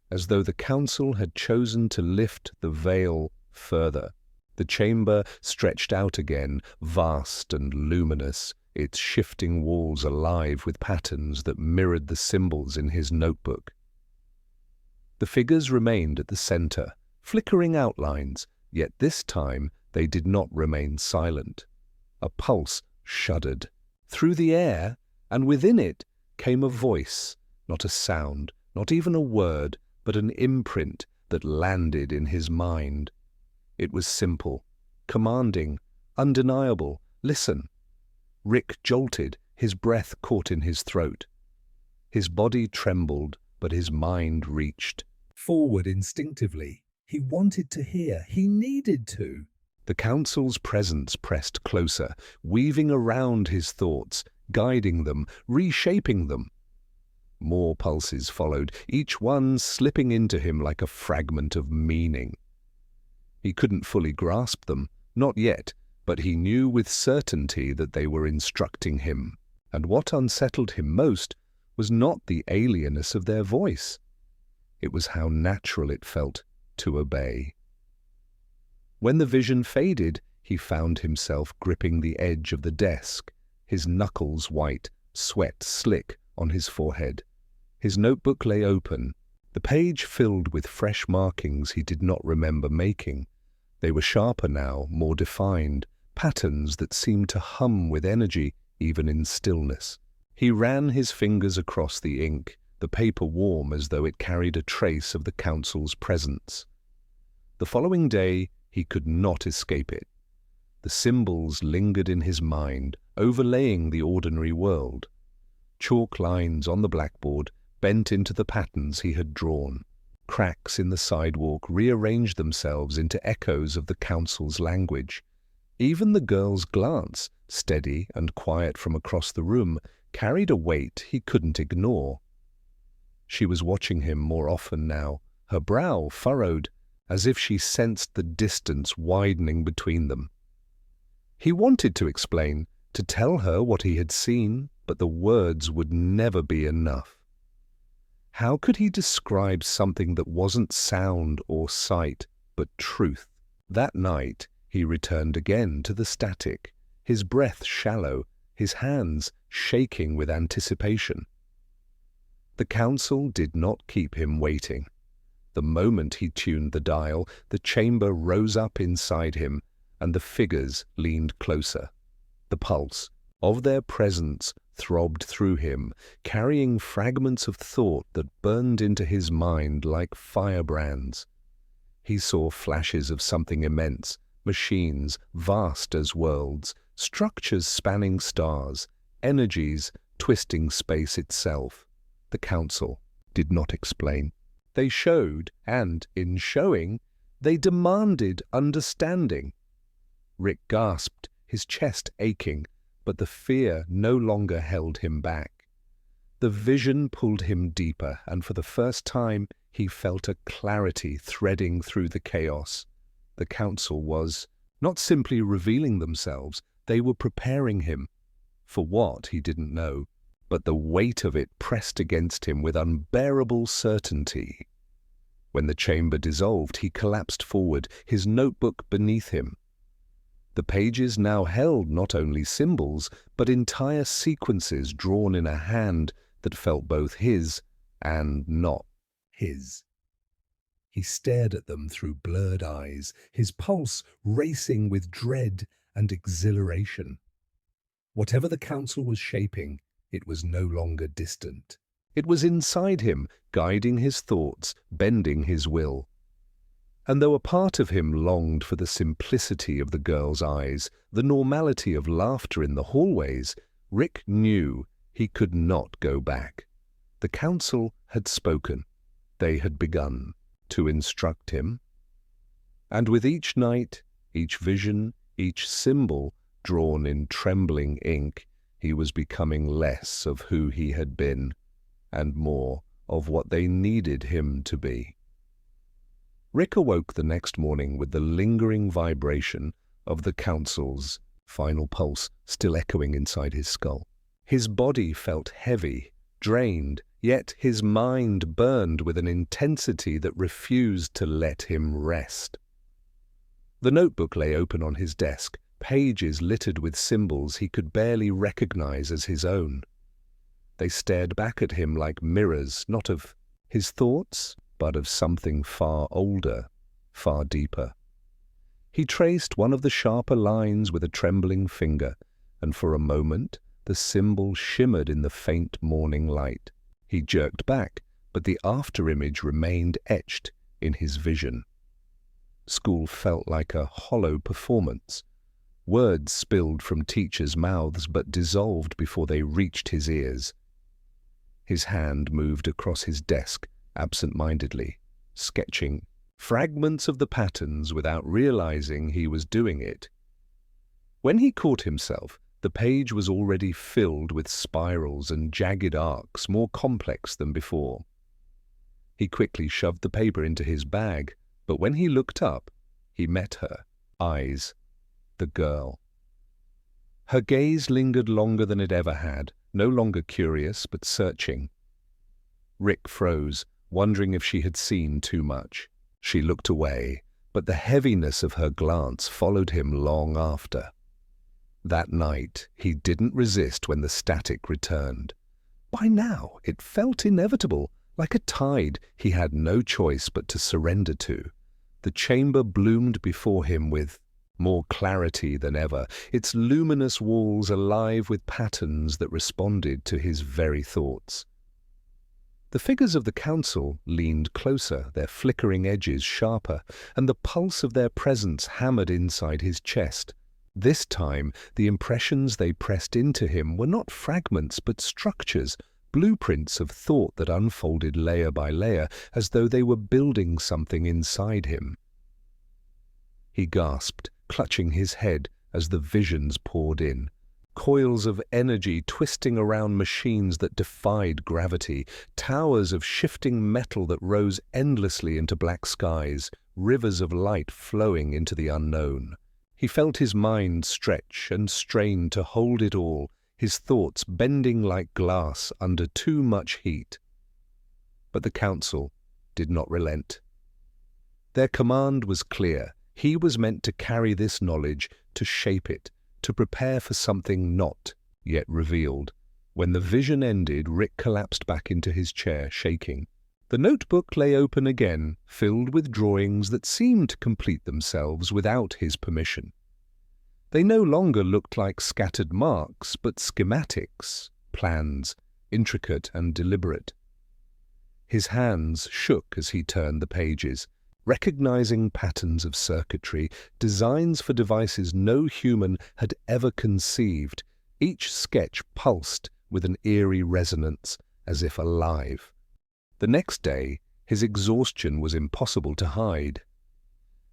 as though the council had chosen to lift the veil further. The chamber stretched out again, vast and luminous, its shifting walls alive with patterns that mirrored the symbols in his notebook. The figures remained at the center, flickering outlines, yet this time they did not remain silent. A pulse shuddered through the air, and within it came a voice, not a sound, not even a word, but an imprint that landed in his mind. It was simple, commanding, undeniable. Listen. Rick jolted, his breath caught in his throat. His body trembled, but his mind reached forward instinctively. He wanted to hear. He needed to. The council's presence pressed closer, weaving around his thoughts, guiding them, reshaping them. More pulses followed, each one slipping into him like a fragment of meaning. He couldn't fully grasp them, not yet, but he knew with certainty that they were instructing him. And what unsettled him most was not the alienness of their voice. It was how natural it felt to obey. When the vision faded, he found himself gripping the edge of the desk, his knuckles white, sweat slick on his forehead. His notebook lay open, the page filled with fresh markings he did not remember making. They were sharper now, more defined, patterns that seemed to hum with energy even in stillness. He ran his fingers across the ink, the paper warm as though it carried a trace of the council's presence. The following day, he could not escape it. The symbols lingered in his mind, overlaying the ordinary world. Chalk lines on the blackboard bent into the patterns he had drawn. Cracks in the sidewalk rearranged themselves into echoes of the council's language. Even the girl's glance, steady and quiet from across the room, carried a weight he couldn't ignore. She was watching him more often now, her brow furrowed, as if she sensed the distance widening between them. He wanted to explain, to tell her what he had seen, but the words would never be enough. How could he describe something that wasn't sound or sight, but truth? That night, he returned again to the static, his breath shallow, his hands shaking with anticipation. The council did not keep him waiting. The moment he tuned the dial, the chamber rose up inside him, and the figures leaned closer. The pulse of their presence throbbed through him, carrying fragments of thought that burned into his mind like firebrands. He saw flashes of something immense, machines vast as worlds, structures spanning stars, energies twisting space itself. The council did not explain. They showed, and in showing, they demanded understanding. Rick gasped, his chest aching, but the fear no longer held him back. The vision pulled him deeper, and for the first time he felt a clarity threading through the chaos. The council was not simply revealing themselves, they were preparing him. For what, he didn't know, but the weight of it pressed against him with unbearable certainty. When the chamber dissolved, he collapsed forward, his notebook beneath him. The pages now held not only symbols, but entire sequences drawn in a hand that felt both his and not his. He stared at them through blurred eyes, his pulse racing with dread and exhilaration. Whatever the council was shaping, it was no longer distant. It was inside him, guiding his thoughts, bending his will. And though a part of him longed for the simplicity of the girl's eyes, the normality of laughter in the hallways, Rick knew he could not go back. The council had spoken. They had begun to instruct him. And with each night, each vision, each symbol drawn in trembling ink, he was becoming less of who he had been, and more of what they needed him to be. Rick awoke the next morning with the lingering vibration of the council's final pulse still echoing inside his skull. His body felt heavy, drained, yet his mind burned with an intensity that refused to let him rest. The notebook lay open on his desk, pages littered with symbols he could barely recognize as his own. They stared back at him like mirrors, not of his thoughts, but of something far older, far deeper. He traced one of the sharper lines with a trembling finger, and for a moment the symbol shimmered in the faint morning light. He jerked back, but the afterimage remained etched in his vision. School felt like a hollow performance. Words spilled from teachers' mouths but dissolved before they reached his ears. His hand moved across his desk absent-mindedly, sketching fragments of the patterns without realizing he was doing it. When he caught himself, the page was already filled with spirals and jagged arcs more complex than before. He quickly shoved the paper into his bag, but when he looked up, he met her eyes, the girl. Her gaze lingered longer than it ever had, no longer curious but searching. Rick froze, wondering if she had seen too much. She looked away, but the heaviness of her glance followed him long after. That night, he didn't resist when the static returned. By now, it felt inevitable, like a tide he had no choice but to surrender to. The chamber bloomed before him with more clarity than ever, its luminous walls alive with patterns that responded to his very thoughts. The figures of the council leaned closer, their flickering edges sharper, and the pulse of their presence hammered inside his chest. This time, the impressions they pressed into him were not fragments but structures, blueprints of thought that unfolded layer by layer, as though they were building something inside him. He gasped, clutching his head as the visions poured in. Coils of energy twisting around machines that defied gravity, towers of shifting metal that rose endlessly into black skies, rivers of light flowing into the unknown. He felt his mind stretch and strain to hold it all, his thoughts bending like glass under too much heat. But the council did not relent. Their command was clear. He was meant to carry this knowledge, to shape it, to prepare for something not yet revealed. When the vision ended, Rick collapsed back into his chair, shaking. The notebook lay open again, filled with drawings that seemed to complete themselves without his permission. They no longer looked like scattered marks, but schematics, plans, intricate and deliberate. His hands shook as he turned the pages, recognizing patterns of circuitry, designs for devices no human had ever conceived. Each sketch pulsed with an eerie resonance, as if alive. The next day, his exhaustion was impossible to hide.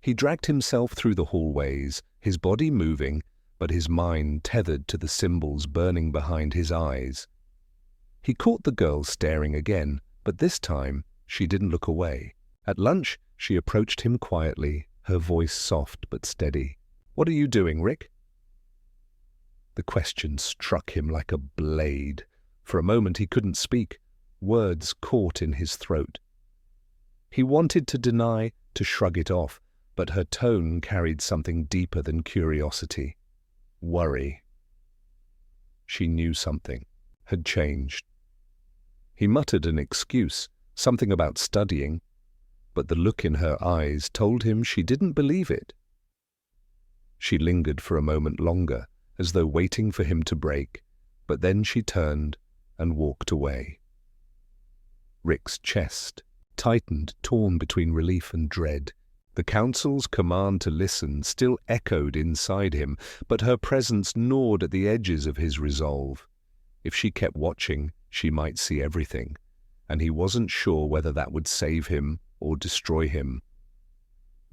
He dragged himself through the hallways, his body moving, but his mind tethered to the symbols burning behind his eyes. He caught the girl staring again, but this time she didn't look away. At lunch, she approached him quietly, her voice soft but steady. "What are you doing, Rick?" The question struck him like a blade. For a moment he couldn't speak. Words caught in his throat. He wanted to deny, to shrug it off, but her tone carried something deeper than curiosity. Worry. She knew something had changed. He muttered an excuse, something about studying, but the look in her eyes told him she didn't believe it. She lingered for a moment longer, as though waiting for him to break, but then she turned and walked away. Rick's chest tightened, torn between relief and dread. The council's command to listen still echoed inside him, but her presence gnawed at the edges of his resolve. If she kept watching, she might see everything, and he wasn't sure whether that would save him or destroy him.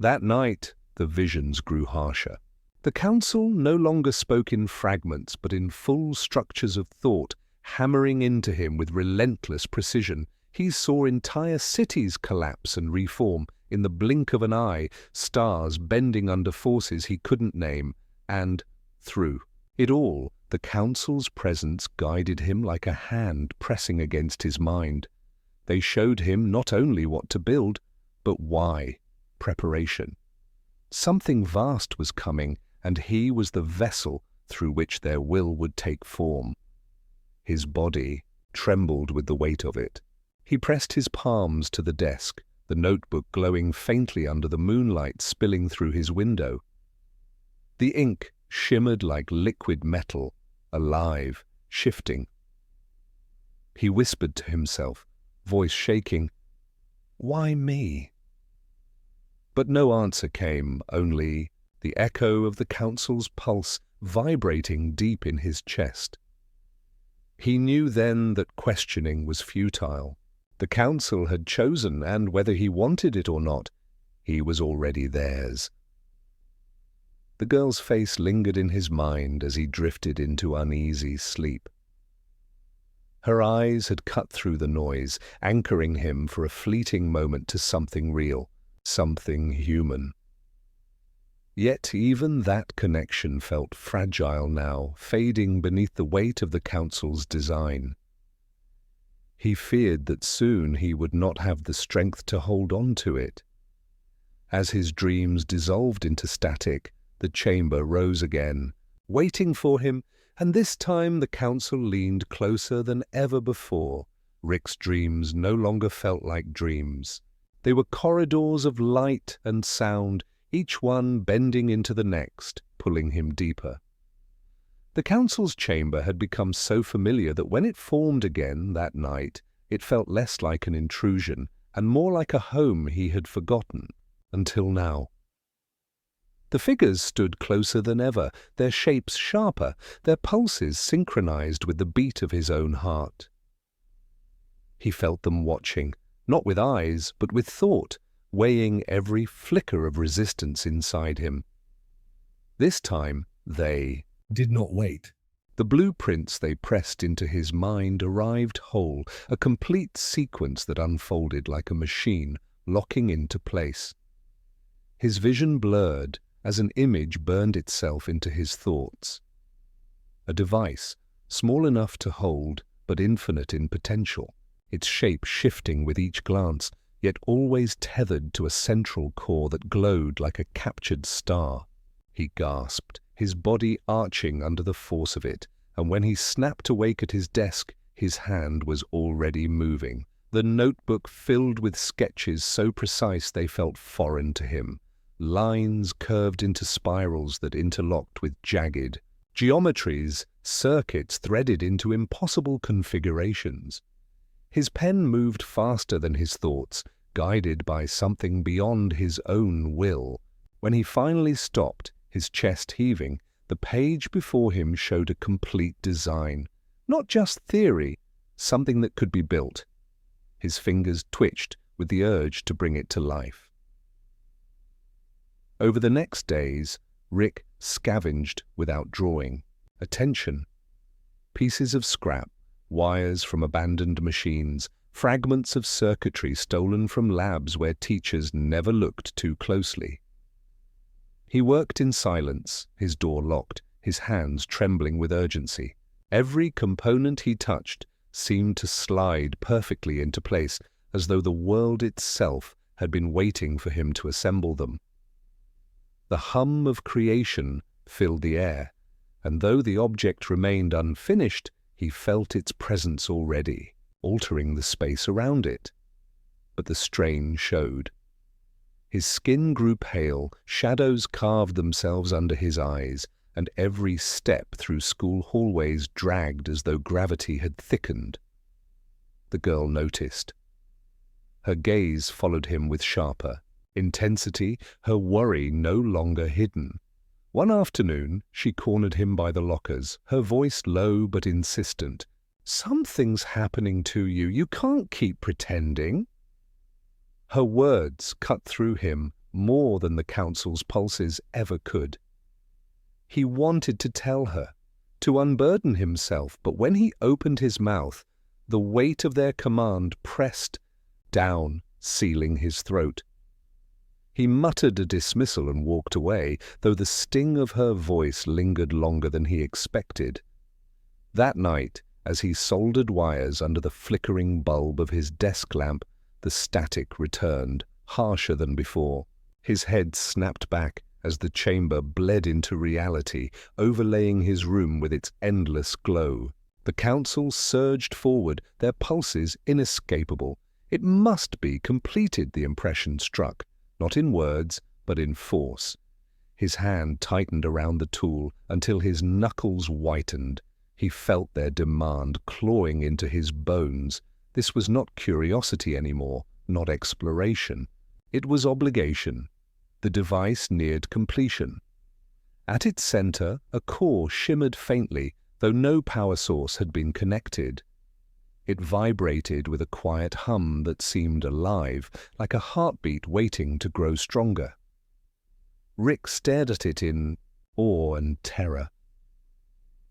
That night, the visions grew harsher. The council no longer spoke in fragments, but in full structures of thought, hammering into him with relentless precision. He saw entire cities collapse and reform in the blink of an eye, stars bending under forces he couldn't name, and, through it all, the council's presence guided him like a hand pressing against his mind. They showed him not only what to build, but why. Preparation. Something vast was coming, and he was the vessel through which their will would take form. His body trembled with the weight of it. He pressed his palms to the desk, the notebook glowing faintly under the moonlight spilling through his window. The ink shimmered like liquid metal, alive, shifting. He whispered to himself, voice shaking, "Why me?" But no answer came, only the echo of the council's pulse vibrating deep in his chest. He knew then that questioning was futile. The council had chosen, and whether he wanted it or not, he was already theirs. The girl's face lingered in his mind as he drifted into uneasy sleep. Her eyes had cut through the noise, anchoring him for a fleeting moment to something real, something human. Yet even that connection felt fragile now, fading beneath the weight of the council's design. He feared that soon he would not have the strength to hold on to it. As his dreams dissolved into static, the chamber rose again, waiting for him, and this time the council leaned closer than ever before. Rick's dreams no longer felt like dreams. They were corridors of light and sound, each one bending into the next, pulling him deeper. The council's chamber had become so familiar that when it formed again that night, it felt less like an intrusion and more like a home he had forgotten, until now. The figures stood closer than ever, their shapes sharper, their pulses synchronized with the beat of his own heart. He felt them watching, not with eyes, but with thought, weighing every flicker of resistance inside him. This time, they did not wait. The blueprints they pressed into his mind arrived whole, a complete sequence that unfolded like a machine, locking into place. His vision blurred, as an image burned itself into his thoughts. A device, small enough to hold, but infinite in potential, its shape shifting with each glance, yet always tethered to a central core that glowed like a captured star. He gasped, his body arching under the force of it, and when he snapped awake at his desk, his hand was already moving, the notebook filled with sketches so precise they felt foreign to him, lines curved into spirals that interlocked with jagged geometries, circuits threaded into impossible configurations. His pen moved faster than his thoughts, guided by something beyond his own will. When he finally stopped, his chest heaving, the page before him showed a complete design. Not just theory, something that could be built. His fingers twitched with the urge to bring it to life. Over the next days, Rick scavenged without drawing. Attention. Pieces of scrap, wires from abandoned machines, fragments of circuitry stolen from labs where teachers never looked too closely. He worked in silence, his door locked, his hands trembling with urgency. Every component he touched seemed to slide perfectly into place, as though the world itself had been waiting for him to assemble them. The hum of creation filled the air, and though the object remained unfinished, he felt its presence already, altering the space around it. But the strain showed. His skin grew pale, shadows carved themselves under his eyes, and every step through school hallways dragged as though gravity had thickened. The girl noticed. Her gaze followed him with sharper intensity, her worry no longer hidden. One afternoon, she cornered him by the lockers, her voice low but insistent. "Something's happening to you. You can't keep pretending." Her words cut through him more than the council's pulses ever could. He wanted to tell her, to unburden himself, but when he opened his mouth, the weight of their command pressed down, sealing his throat. He muttered a dismissal and walked away, though the sting of her voice lingered longer than he expected. That night, as he soldered wires under the flickering bulb of his desk lamp, the static returned, harsher than before. His head snapped back as the chamber bled into reality, overlaying his room with its endless glow. The council surged forward, their pulses inescapable. It must be completed, the impression struck, not in words, but in force. His hand tightened around the tool until his knuckles whitened. He felt their demand clawing into his bones. This was not curiosity anymore, not exploration. It was obligation. The device neared completion. At its center, a core shimmered faintly, though no power source had been connected. It vibrated with a quiet hum that seemed alive, like a heartbeat waiting to grow stronger. Rick stared at it in awe and terror.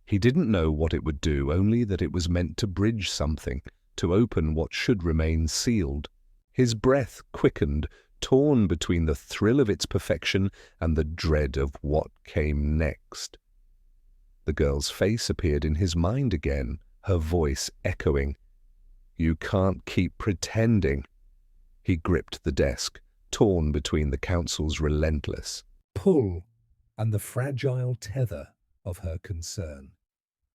He didn't know what it would do, only that it was meant to bridge something, to open what should remain sealed. His breath quickened, torn between the thrill of its perfection and the dread of what came next. The girl's face appeared in his mind again, her voice echoing. "You can't keep pretending." He gripped the desk, torn between the council's relentless pull and the fragile tether of her concern.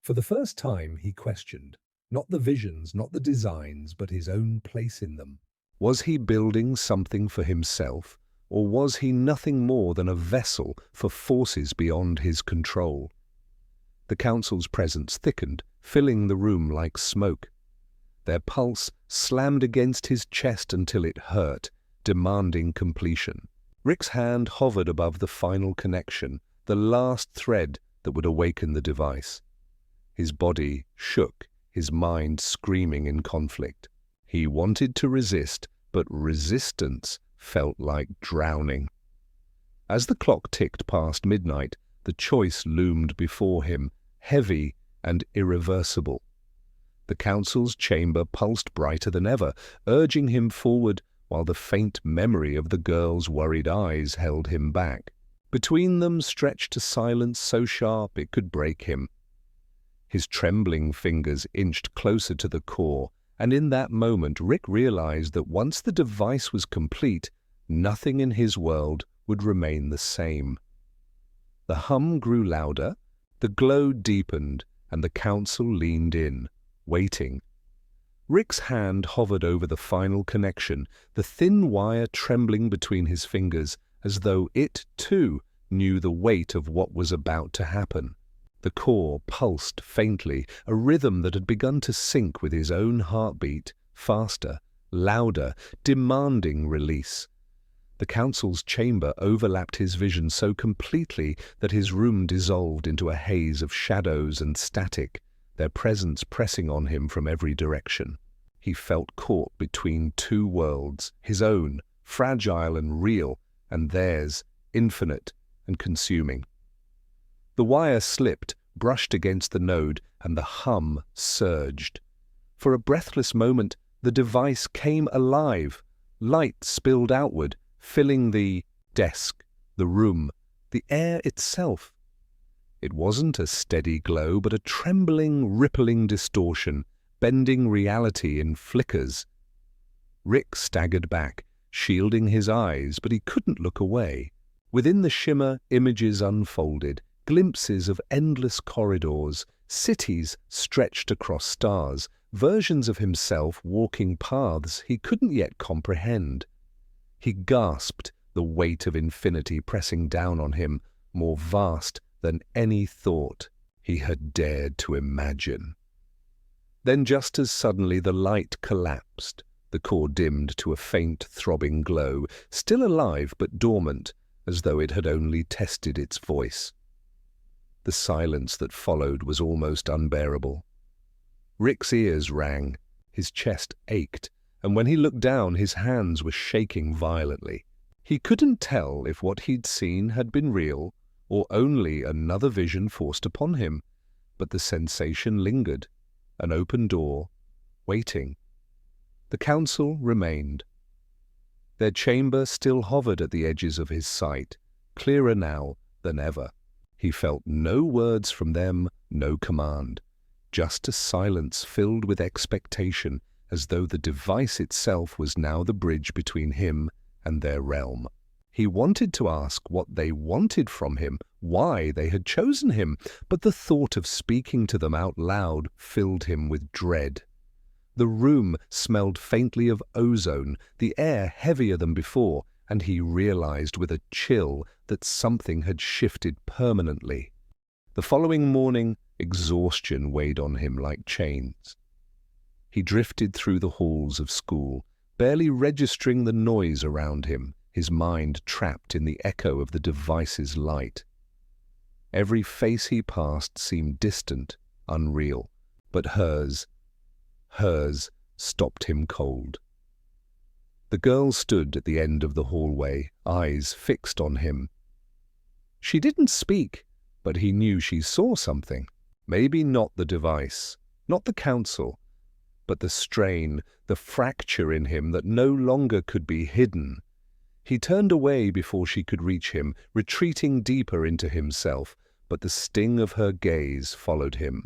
For the first time, he questioned, not the visions, not the designs, but his own place in them. Was he building something for himself, or was he nothing more than a vessel for forces beyond his control? The council's presence thickened, filling the room like smoke. Their pulse slammed against his chest until it hurt, demanding completion. Rick's hand hovered above the final connection, the last thread that would awaken the device. His body shook, his mind screaming in conflict. He wanted to resist, but resistance felt like drowning. As the clock ticked past midnight, the choice loomed before him, heavy and irreversible. The council's chamber pulsed brighter than ever, urging him forward, while the faint memory of the girl's worried eyes held him back. Between them stretched a silence so sharp it could break him. His trembling fingers inched closer to the core, and in that moment Rick realized that once the device was complete, nothing in his world would remain the same. The hum grew louder, the glow deepened, and the council leaned in, waiting. Rick's hand hovered over the final connection, the thin wire trembling between his fingers, as though it, too, knew the weight of what was about to happen. The core pulsed faintly, a rhythm that had begun to sync with his own heartbeat, faster, louder, demanding release. The council's chamber overlapped his vision so completely that his room dissolved into a haze of shadows and static, their presence pressing on him from every direction. He felt caught between two worlds, his own, fragile and real, and theirs, infinite and consuming. The wire slipped, brushed against the node, and the hum surged. For a breathless moment, the device came alive. Light spilled outward, filling the desk, the room, the air itself. It wasn't a steady glow, but a trembling, rippling distortion, bending reality in flickers. Rick staggered back, shielding his eyes, but he couldn't look away. Within the shimmer, images unfolded, glimpses of endless corridors, cities stretched across stars, versions of himself walking paths he couldn't yet comprehend. He gasped, the weight of infinity pressing down on him, more vast than any thought he had dared to imagine. Then just as suddenly the light collapsed, the core dimmed to a faint throbbing glow, still alive but dormant, as though it had only tested its voice. The silence that followed was almost unbearable. Rick's ears rang, his chest ached, and when he looked down his hands were shaking violently. He couldn't tell if what he'd seen had been real or only another vision forced upon him, but the sensation lingered, an open door, waiting. The council remained. Their chamber still hovered at the edges of his sight, clearer now than ever. He felt no words from them, no command, just a silence filled with expectation, as though the device itself was now the bridge between him and their realm. He wanted to ask what they wanted from him, why they had chosen him, but the thought of speaking to them out loud filled him with dread. The room smelled faintly of ozone, the air heavier than before, and he realized with a chill that something had shifted permanently. The following morning, exhaustion weighed on him like chains. He drifted through the halls of school, barely registering the noise around him, his mind trapped in the echo of the device's light. Every face he passed seemed distant, unreal, but hers stopped him cold. The girl stood at the end of the hallway, eyes fixed on him. She didn't speak, but he knew she saw something. Maybe not the device, not the council, but the strain, the fracture in him that no longer could be hidden. He turned away before she could reach him, retreating deeper into himself, but the sting of her gaze followed him.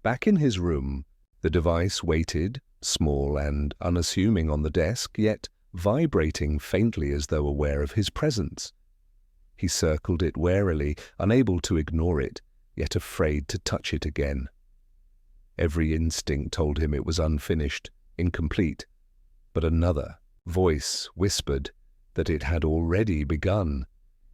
Back in his room, the device waited, small and unassuming on the desk, yet vibrating faintly as though aware of his presence. He circled it warily, unable to ignore it, yet afraid to touch it again. Every instinct told him it was unfinished, incomplete, but another voice whispered that it had already begun.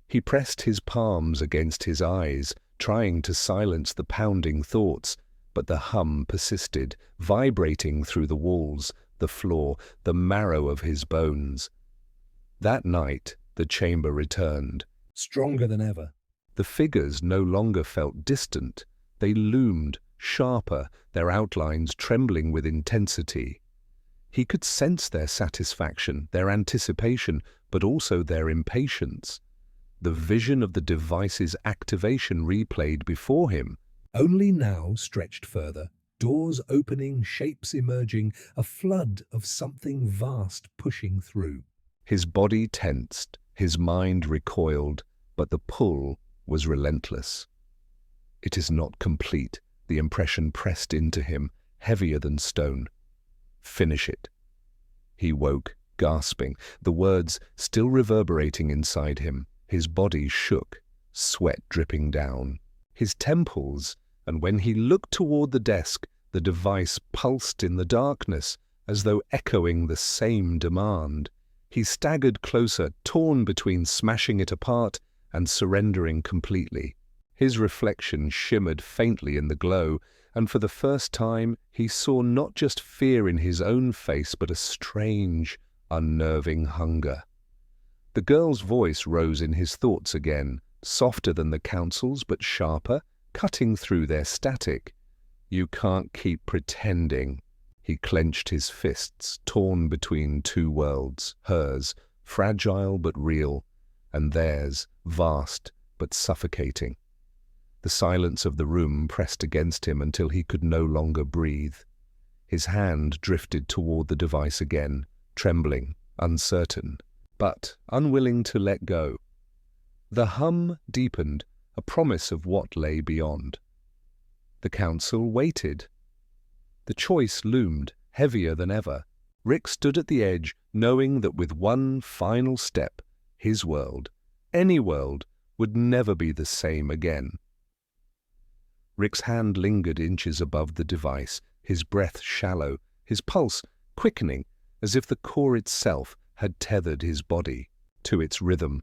He pressed his palms against his eyes, trying to silence the pounding thoughts, but the hum persisted, vibrating through the walls, the floor, the marrow of his bones. That night, the chamber returned, stronger than ever. The figures no longer felt distant. They loomed, sharper, their outlines trembling with intensity. He could sense their satisfaction, their anticipation, but also their impatience. The vision of the device's activation replayed before him, only now stretched further, doors opening, shapes emerging, a flood of something vast pushing through. His body tensed, his mind recoiled, but the pull was relentless. It is not complete, the impression pressed into him, heavier than stone. Finish it. He woke, gasping, the words still reverberating inside him. His body shook, sweat dripping down. His temples, and when he looked toward the desk, the device pulsed in the darkness, as though echoing the same demand. He staggered closer, torn between smashing it apart and surrendering completely. His reflection shimmered faintly in the glow, and for the first time he saw not just fear in his own face, but a strange, unnerving hunger. The girl's voice rose in his thoughts again, softer than the council's but sharper, cutting through their static. "You can't keep pretending." He clenched his fists, torn between two worlds, hers, fragile but real, and theirs, vast but suffocating. The silence of the room pressed against him until he could no longer breathe. His hand drifted toward the device again, trembling, uncertain, but unwilling to let go. The hum deepened, a promise of what lay beyond. The council waited. The choice loomed, heavier than ever. Rick stood at the edge, knowing that with one final step, his world, any world, would never be the same again. Rick's hand lingered inches above the device, his breath shallow, his pulse quickening, as if the core itself had tethered his body to its rhythm.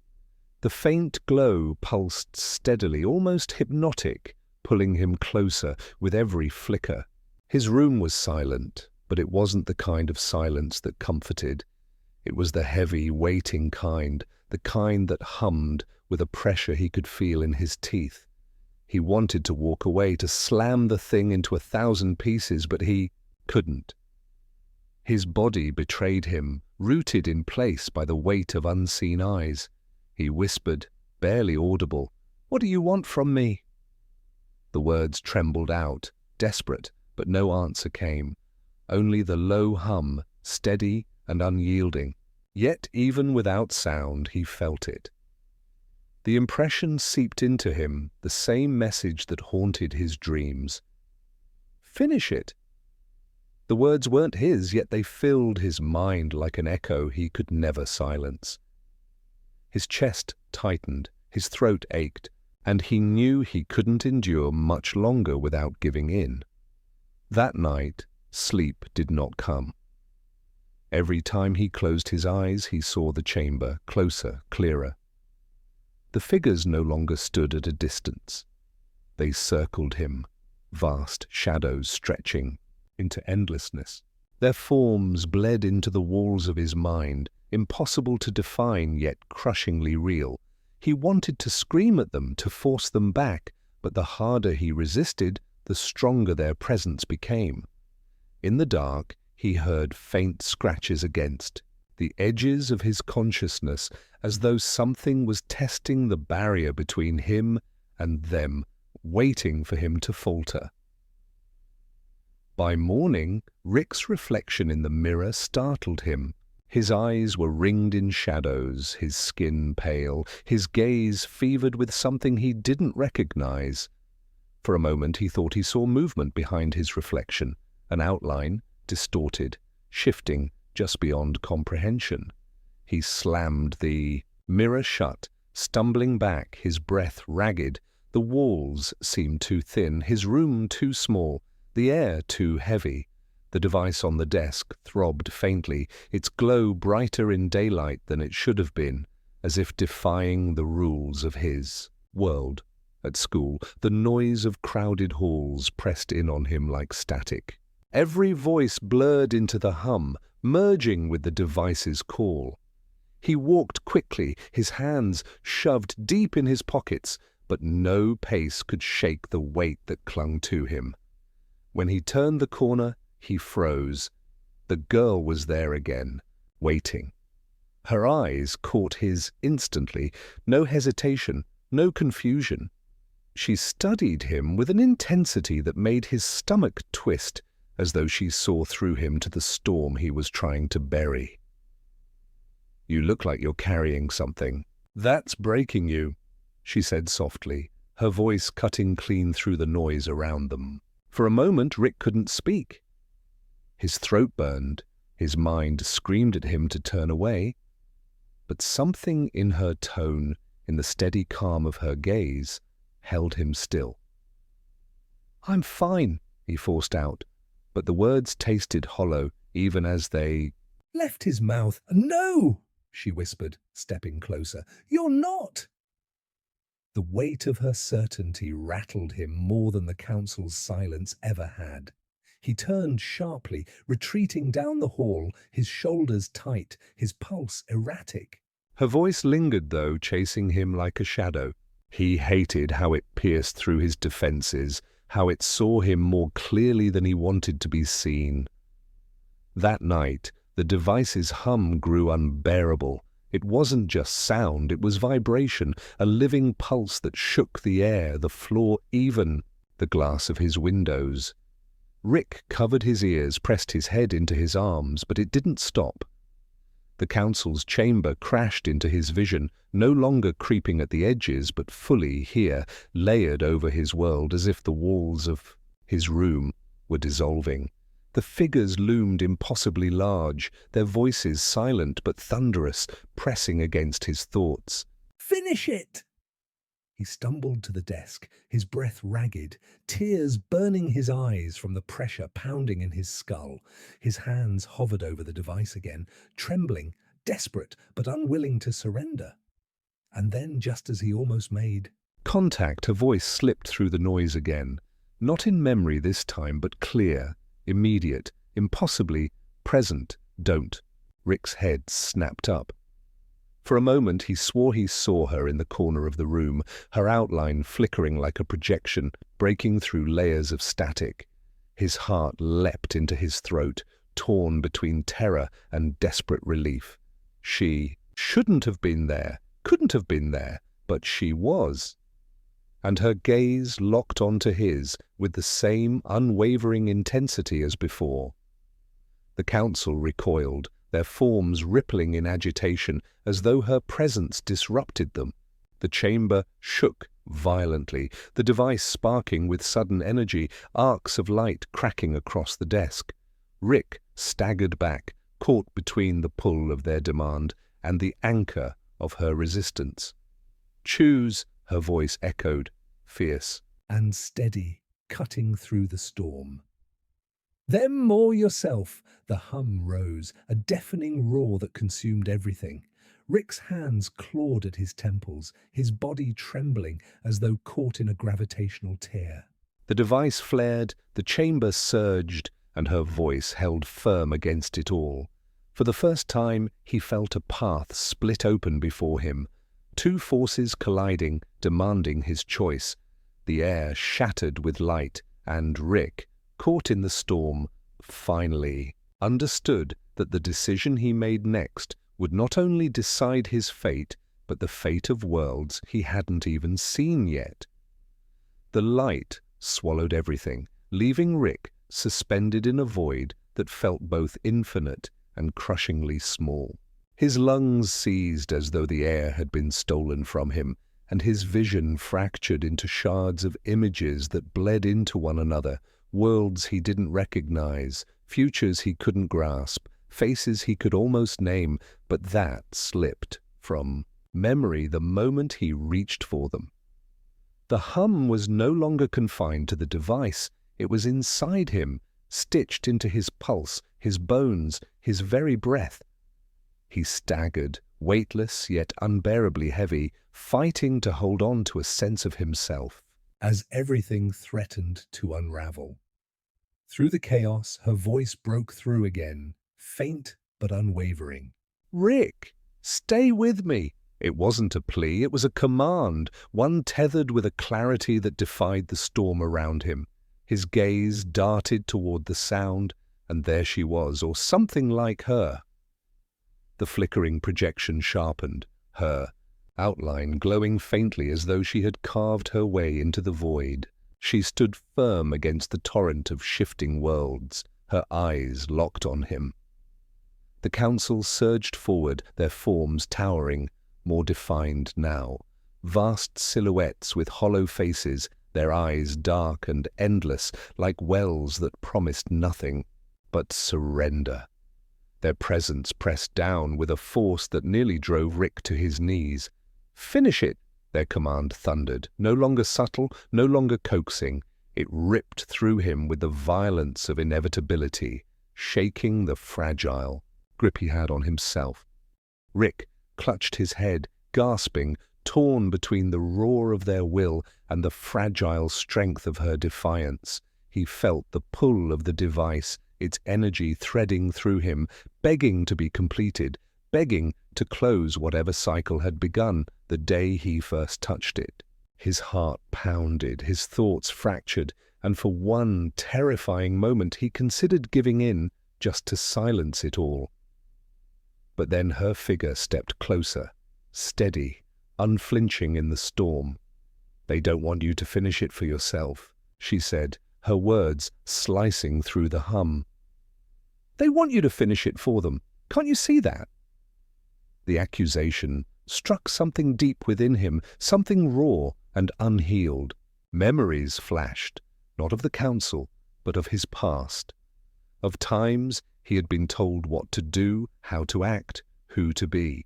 The faint glow pulsed steadily, almost hypnotic, pulling him closer with every flicker. His room was silent, but it wasn't the kind of silence that comforted. It was the heavy, waiting kind, the kind that hummed with a pressure he could feel in his teeth. He wanted to walk away, to slam the thing into 1,000 pieces, but he couldn't. His body betrayed him, rooted in place by the weight of unseen eyes. He whispered, barely audible, "What do you want from me?" The words trembled out, desperate, but no answer came. Only the low hum, steady and unyielding. Yet even without sound, he felt it. The impression seeped into him, the same message that haunted his dreams. Finish it. The words weren't his, yet they filled his mind like an echo he could never silence. His chest tightened, his throat ached, and he knew he couldn't endure much longer without giving in. That night, sleep did not come. Every time he closed his eyes, he saw the chamber, closer, clearer. The figures no longer stood at a distance. They circled him, vast shadows stretching into endlessness. Their forms bled into the walls of his mind, impossible to define yet crushingly real. He wanted to scream at them, to force them back, but the harder he resisted, the stronger their presence became. In the dark, he heard faint scratches against the edges of his consciousness, as though something was testing the barrier between him and them, waiting for him to falter. By morning, Rick's reflection in the mirror startled him. His eyes were ringed in shadows, his skin pale, his gaze fevered with something he didn't recognize. For a moment he thought he saw movement behind his reflection, an outline, distorted, shifting just beyond comprehension. He slammed the mirror shut, stumbling back, his breath ragged. The walls seemed too thin, his room too small, the air too heavy. The device on the desk throbbed faintly, its glow brighter in daylight than it should have been, as if defying the rules of his world. At school, the noise of crowded halls pressed in on him like static. Every voice blurred into the hum, merging with the device's call. He walked quickly, his hands shoved deep in his pockets, but no pace could shake the weight that clung to him. When he turned the corner, he froze. The girl was there again, waiting. Her eyes caught his instantly, no hesitation, no confusion. She studied him with an intensity that made his stomach twist, as though she saw through him to the storm he was trying to bury. "You look like you're carrying something. That's breaking you." she said softly, her voice cutting clean through the noise around them. For a moment, Rick couldn't speak. His throat burned, his mind screamed at him to turn away. But something in her tone, in the steady calm of her gaze, held him still. "I'm fine," he forced out, but the words tasted hollow even as they left his mouth. "No!" she whispered, stepping closer. "You're not!" The weight of her certainty rattled him more than the council's silence ever had. He turned sharply, retreating down the hall, his shoulders tight, his pulse erratic. Her voice lingered, though, chasing him like a shadow. He hated how it pierced through his defenses, how it saw him more clearly than he wanted to be seen. That night, the device's hum grew unbearable. It wasn't just sound, it was vibration, a living pulse that shook the air, the floor, even the glass of his windows. Rick covered his ears, pressed his head into his arms, but it didn't stop. The council's chamber crashed into his vision, no longer creeping at the edges, but fully here, layered over his world as if the walls of his room were dissolving. The figures loomed impossibly large, their voices silent but thunderous, pressing against his thoughts. "Finish it!" He stumbled to the desk, his breath ragged, tears burning his eyes from the pressure pounding in his skull. His hands hovered over the device again, trembling, desperate but unwilling to surrender. And then, just as he almost made contact, her voice slipped through the noise again. Not in memory this time, but clear, immediate, impossibly present. "Don't." Rick's head snapped up. For a moment he swore he saw her in the corner of the room, her outline flickering like a projection, breaking through layers of static. His heart leapt into his throat, torn between terror and desperate relief. She shouldn't have been there, couldn't have been there, but she was. And her gaze locked onto his with the same unwavering intensity as before. The council recoiled, their forms rippling in agitation as though her presence disrupted them. The chamber shook violently, the device sparking with sudden energy, arcs of light cracking across the desk. Rick staggered back, caught between the pull of their demand and the anchor of her resistance. "Choose," her voice echoed, fierce and steady, cutting through the storm. "Them or yourself." The hum rose, a deafening roar that consumed everything. Rick's hands clawed at his temples, his body trembling as though caught in a gravitational tear. The device flared, the chamber surged, and her voice held firm against it all. For the first time, he felt a path split open before him, two forces colliding, demanding his choice. The air shattered with light, and Rick, caught in the storm, finally understood that the decision he made next would not only decide his fate, but the fate of worlds he hadn't even seen yet. The light swallowed everything, leaving Rick suspended in a void that felt both infinite and crushingly small. His lungs seized as though the air had been stolen from him, and his vision fractured into shards of images that bled into one another, worlds he didn't recognize, futures he couldn't grasp, faces he could almost name, but that slipped from memory the moment he reached for them. The hum was no longer confined to the device, it was inside him, stitched into his pulse, his bones, his very breath. He staggered, weightless yet unbearably heavy, fighting to hold on to a sense of himself, as everything threatened to unravel. Through the chaos, her voice broke through again, faint but unwavering. "Rick, stay with me." It wasn't a plea, it was a command, one tethered with a clarity that defied the storm around him. His gaze darted toward the sound, and there she was, or something like her. The flickering projection sharpened, her outline glowing faintly as though she had carved her way into the void. She stood firm against the torrent of shifting worlds, her eyes locked on him. The council surged forward, their forms towering, more defined now. vast silhouettes with hollow faces, their eyes dark and endless, like wells that promised nothing but surrender. Their presence pressed down with a force that nearly drove Rick to his knees. "Finish it!" their command thundered, no longer subtle, no longer coaxing. It ripped through him with the violence of inevitability, shaking the fragile grip he had on himself. Rick clutched his head, gasping, torn between the roar of their will and the fragile strength of her defiance. He felt the pull of the device, its energy threading through him, begging to be completed, begging to close whatever cycle had begun the day he first touched it. His heart pounded, his thoughts fractured, and for one terrifying moment he considered giving in just to silence it all. But then her figure stepped closer, steady, unflinching in the storm. "They don't want you to finish it for yourself," she said, her words slicing through the hum. "They want you to finish it for them. Can't you see that?" The accusation struck something deep within him, something raw and unhealed. Memories flashed, not of the council, but of his past. Of times he had been told what to do, how to act, who to be.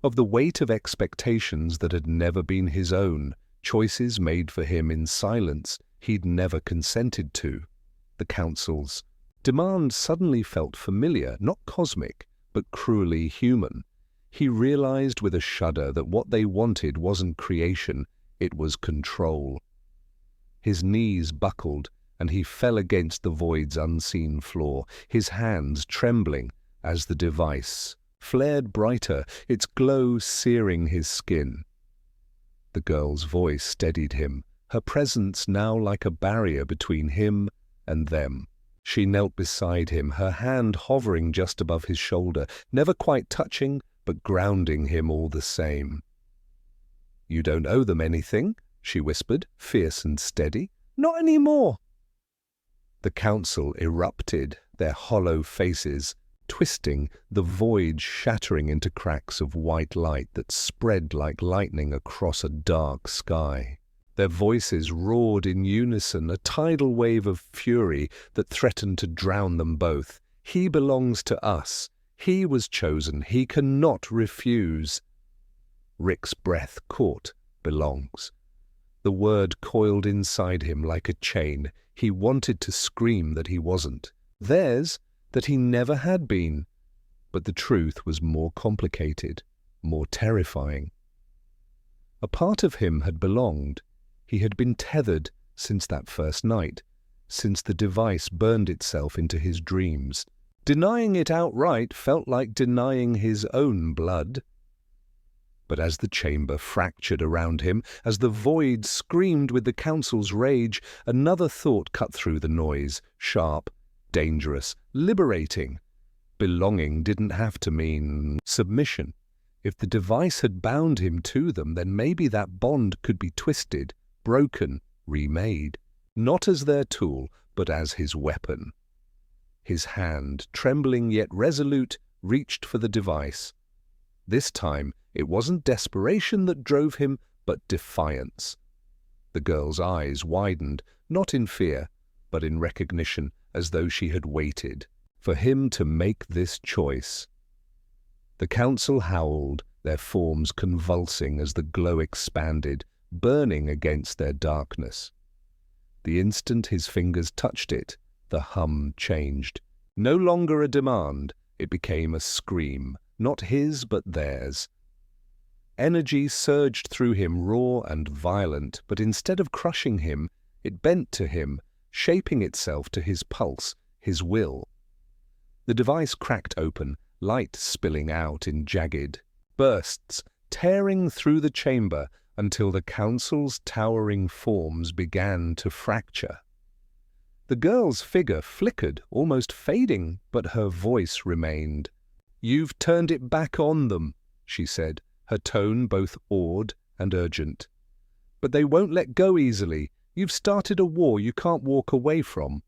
Of the weight of expectations that had never been his own, choices made for him in silence he'd never consented to. The council's demand suddenly felt familiar, not cosmic, but cruelly human. He realized with a shudder that what they wanted wasn't creation, it was control. His knees buckled, and he fell against the void's unseen floor, his hands trembling as the device flared brighter, its glow searing his skin. The girl's voice steadied him, her presence now like a barrier between him and them. She knelt beside him, her hand hovering just above his shoulder, never quite touching, but grounding him all the same. "You don't owe them anything," she whispered, fierce and steady. "Not any more." The council erupted, their hollow faces twisting, the void shattering into cracks of white light that spread like lightning across a dark sky. Their voices roared in unison, a tidal wave of fury that threatened to drown them both. "He belongs to us. He was chosen. He cannot refuse." Rick's breath caught "belongs." The word coiled inside him like a chain. He wanted to scream that he wasn't. Theirs, that he never had been. But the truth was more complicated, more terrifying. A part of him had belonged. He had been tethered since that first night, since the device burned itself into his dreams. Denying it outright felt like denying his own blood. But as the chamber fractured around him, as the void screamed with the council's rage, another thought cut through the noise, sharp, dangerous, liberating. Belonging didn't have to mean submission. If the device had bound him to them, then maybe that bond could be twisted, broken, remade, not as their tool, but as his weapon. His hand, trembling yet resolute, reached for the device. This time, it wasn't desperation that drove him, but defiance. The girl's eyes widened, not in fear, but in recognition, as though she had waited for him to make this choice. The council howled, their forms convulsing as the glow expanded, burning against their darkness. The instant his fingers touched it, the hum changed. No longer a demand, it became a scream, not his but theirs. Energy surged through him raw and violent, but instead of crushing him, it bent to him, shaping itself to his pulse, his will. The device cracked open, light spilling out in jagged bursts, tearing through the chamber until the council's towering forms began to fracture. The girl's figure flickered, almost fading, but her voice remained. "You've turned it back on them," she said, her tone both awed and urgent. "But they won't let go easily. You've started a war you can't walk away from."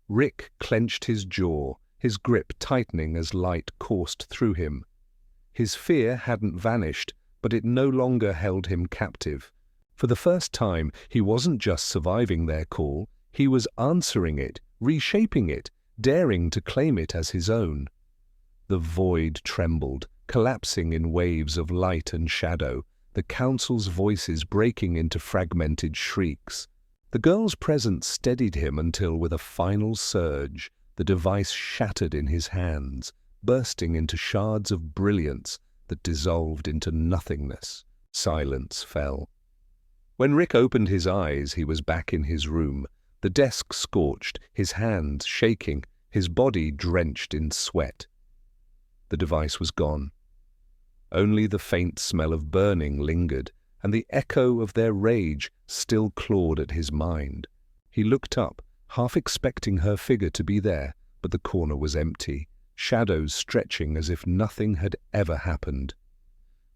Rick clenched his jaw, his grip tightening as light coursed through him. His fear hadn't vanished, but it no longer held him captive. For the first time, he wasn't just surviving their call, he was answering it, reshaping it, daring to claim it as his own. The void trembled, collapsing in waves of light and shadow, the council's voices breaking into fragmented shrieks. The girl's presence steadied him until, with a final surge, the device shattered in his hands, bursting into shards of brilliance that dissolved into nothingness. Silence fell. When Rick opened his eyes, he was back in his room, the desk scorched, his hands shaking, his body drenched in sweat. The device was gone. Only the faint smell of burning lingered, and the echo of their rage still clawed at his mind. He looked up, half expecting her figure to be there, but the corner was empty, shadows stretching as if nothing had ever happened.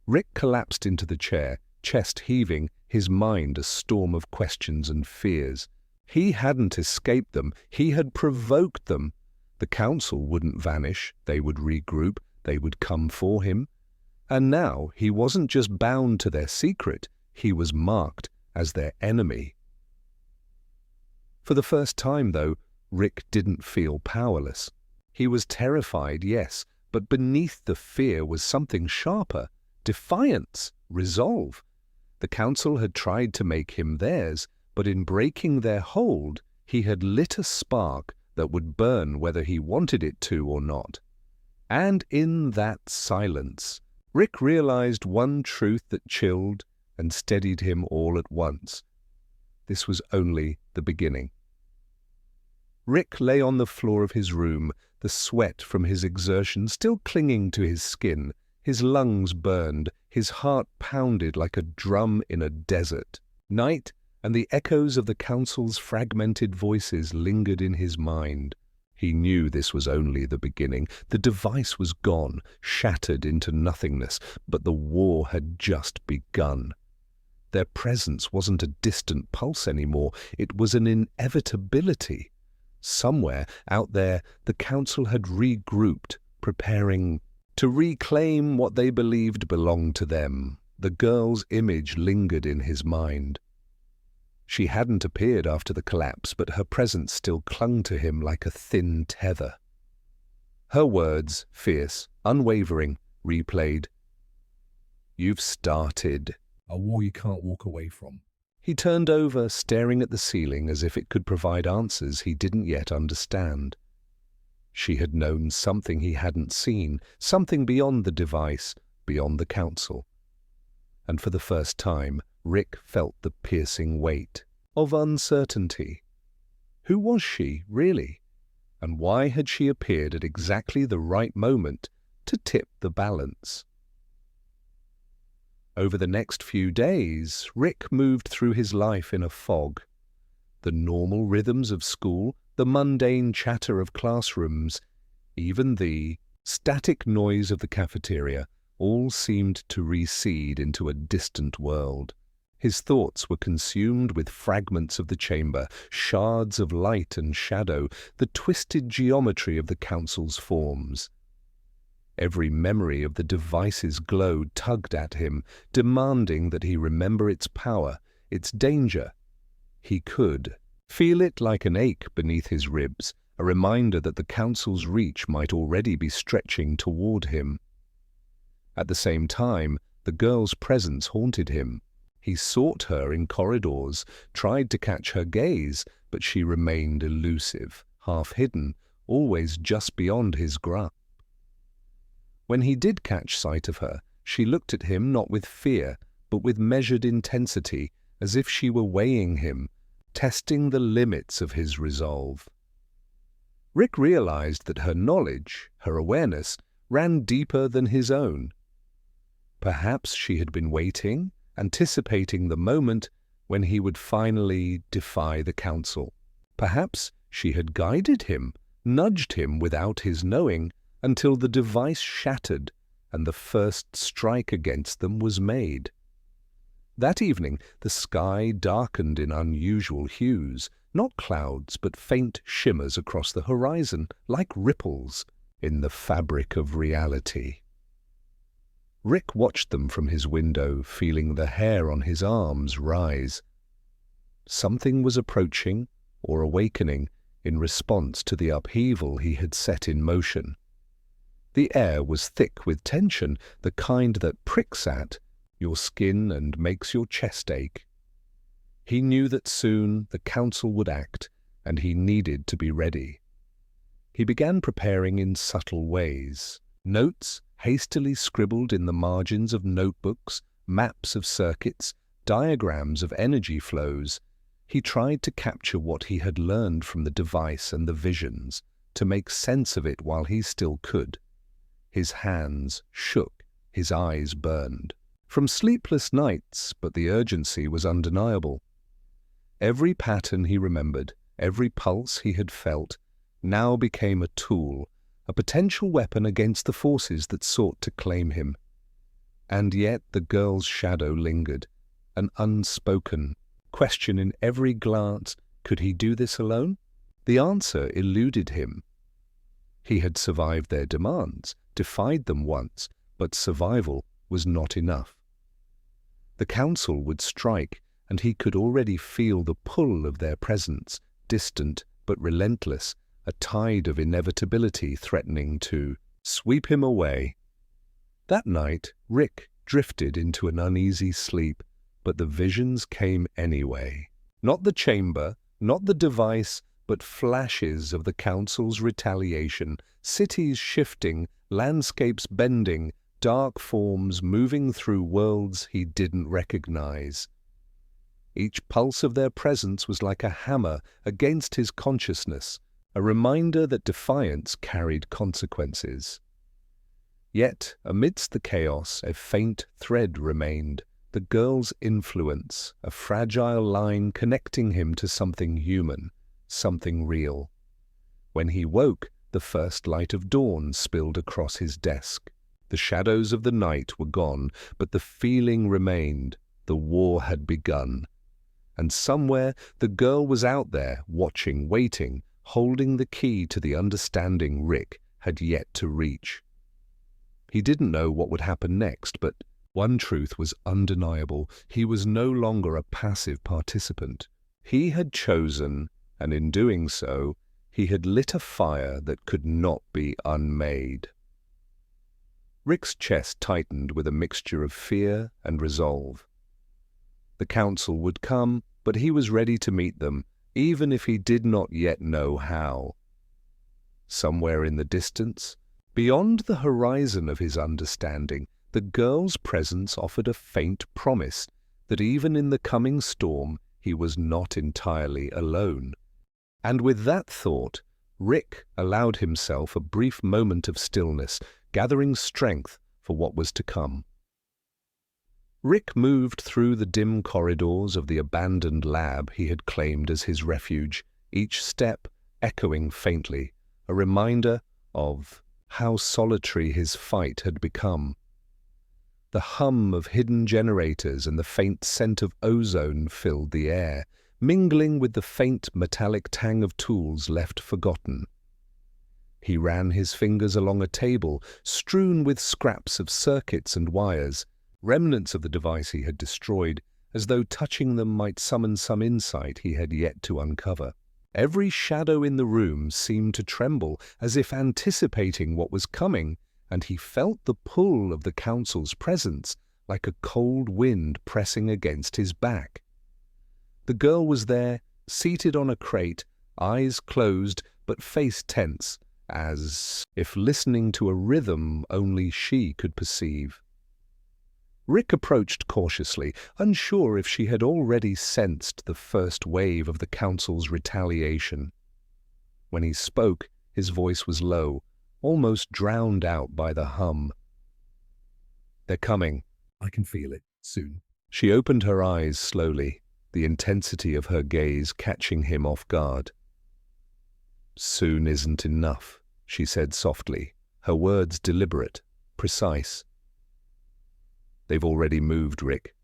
Rick collapsed into the chair, chest heaving, his mind a storm of questions and fears. He hadn't escaped them, he had provoked them. The council wouldn't vanish, they would regroup, they would come for him. And now he wasn't just bound to their secret, he was marked as their enemy. For the first time, though, Rick didn't feel powerless. He was terrified, yes, but beneath the fear was something sharper, defiance, resolve. The council had tried to make him theirs, but in breaking their hold, he had lit a spark that would burn whether he wanted it to or not. And in that silence, Rick realized one truth that chilled and steadied him all at once. This was only the beginning. Rick lay on the floor of his room, the sweat from his exertion still clinging to his skin. His lungs burned, his heart pounded like a drum in a desert. Night and the echoes of the council's fragmented voices lingered in his mind. He knew this was only the beginning. The device was gone, shattered into nothingness, but the war had just begun. Their presence wasn't a distant pulse anymore, it was an inevitability. Somewhere out there, the council had regrouped, preparing to reclaim what they believed belonged to them. The girl's image lingered in his mind. She hadn't appeared after the collapse, but her presence still clung to him like a thin tether. Her words, fierce, unwavering, replayed. "You've started a war you can't walk away from." He turned over, staring at the ceiling as if it could provide answers he didn't yet understand. She had known something he hadn't seen, something beyond the device, beyond the council. And for the first time, Rick felt the piercing weight of uncertainty. Who was she, really? And why had she appeared at exactly the right moment to tip the balance? Over the next few days, Rick moved through his life in a fog. The normal rhythms of school, the mundane chatter of classrooms, even the static noise of the cafeteria, all seemed to recede into a distant world. His thoughts were consumed with fragments of the chamber, shards of light and shadow, the twisted geometry of the council's forms. Every memory of the device's glow tugged at him, demanding that he remember its power, its danger. He could feel it like an ache beneath his ribs, a reminder that the council's reach might already be stretching toward him. At the same time, the girl's presence haunted him. He sought her in corridors, tried to catch her gaze, but she remained elusive, half-hidden, always just beyond his grasp. When he did catch sight of her, she looked at him not with fear, but with measured intensity, as if she were weighing him, testing the limits of his resolve. Rick realized that her knowledge, her awareness, ran deeper than his own. Perhaps she had been waiting, anticipating the moment when he would finally defy the council. Perhaps she had guided him, nudged him without his knowing, until the device shattered and the first strike against them was made. That evening, the sky darkened in unusual hues, not clouds but faint shimmers across the horizon, like ripples in the fabric of reality. Rick watched them from his window, feeling the hair on his arms rise. Something was approaching or awakening in response to the upheaval he had set in motion. The air was thick with tension, the kind that pricks at your skin and makes your chest ache. He knew that soon the council would act, and he needed to be ready. He began preparing in subtle ways. Notes hastily scribbled in the margins of notebooks, maps of circuits, diagrams of energy flows. He tried to capture what he had learned from the device and the visions, to make sense of it while he still could. His hands shook, his eyes burned. From sleepless nights, but the urgency was undeniable. Every pattern he remembered, every pulse he had felt, now became a tool, a potential weapon against the forces that sought to claim him. And yet the girl's shadow lingered, an unspoken question in every glance. Could he do this alone? The answer eluded him. He had survived their demands, defied them once, but survival was not enough. The council would strike, and he could already feel the pull of their presence, distant but relentless, a tide of inevitability threatening to sweep him away. That night, Rick drifted into an uneasy sleep, but the visions came anyway. Not the chamber, not the device, but flashes of the council's retaliation, cities shifting, landscapes bending, dark forms moving through worlds he didn't recognize. Each pulse of their presence was like a hammer against his consciousness, a reminder that defiance carried consequences. Yet, amidst the chaos, a faint thread remained, the girl's influence, a fragile line connecting him to something human, something real. When he woke, the first light of dawn spilled across his desk. The shadows of the night were gone, but the feeling remained. The war had begun. And somewhere the girl was out there, watching, waiting, holding the key to the understanding Rick had yet to reach. He didn't know what would happen next, but one truth was undeniable. He was no longer a passive participant. He had chosen, and in doing so, he had lit a fire that could not be unmade. Rick's chest tightened with a mixture of fear and resolve. The council would come, but he was ready to meet them, even if he did not yet know how. Somewhere in the distance, beyond the horizon of his understanding, the girl's presence offered a faint promise that even in the coming storm he was not entirely alone. And with that thought, Rick allowed himself a brief moment of stillness, gathering strength for what was to come. Rick moved through the dim corridors of the abandoned lab he had claimed as his refuge, each step echoing faintly, a reminder of how solitary his fight had become. The hum of hidden generators and the faint scent of ozone filled the air, mingling with the faint metallic tang of tools left forgotten. He ran his fingers along a table strewn with scraps of circuits and wires, remnants of the device he had destroyed, as though touching them might summon some insight he had yet to uncover. Every shadow in the room seemed to tremble, as if anticipating what was coming, and he felt the pull of the council's presence, like a cold wind pressing against his back. The girl was there, seated on a crate, eyes closed but face tense, as if listening to a rhythm only she could perceive. Rick approached cautiously, unsure if she had already sensed the first wave of the council's retaliation. When he spoke, his voice was low, almost drowned out by the hum. "They're coming. I can feel it, soon." She opened her eyes slowly, the intensity of her gaze catching him off guard. "Soon isn't enough," she said softly, her words deliberate, precise. "They've already moved, Rick.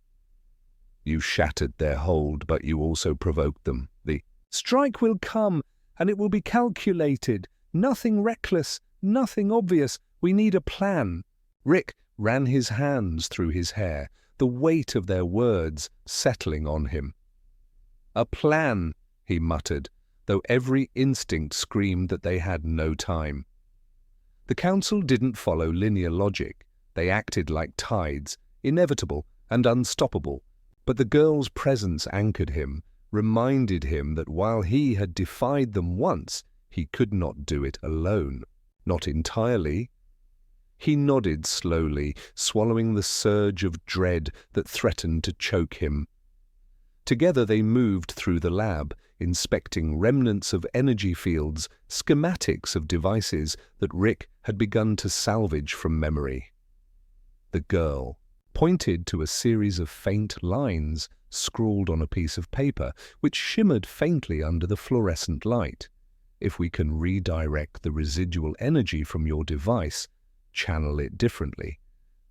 You shattered their hold, but you also provoked them. The strike will come, and it will be calculated. Nothing reckless, nothing obvious. We need a plan." Rick ran his hands through his hair, the weight of their words settling on him. "A plan," he muttered, though every instinct screamed that they had no time. The council didn't follow linear logic. They acted like tides, inevitable and unstoppable. But the girl's presence anchored him, reminded him that while he had defied them once, he could not do it alone. Not entirely. He nodded slowly, swallowing the surge of dread that threatened to choke him. Together they moved through the lab, inspecting remnants of energy fields, schematics of devices that Rick had begun to salvage from memory. The girl pointed to a series of faint lines scrawled on a piece of paper, which shimmered faintly under the fluorescent light. "If we can redirect the residual energy from your device, channel it differently,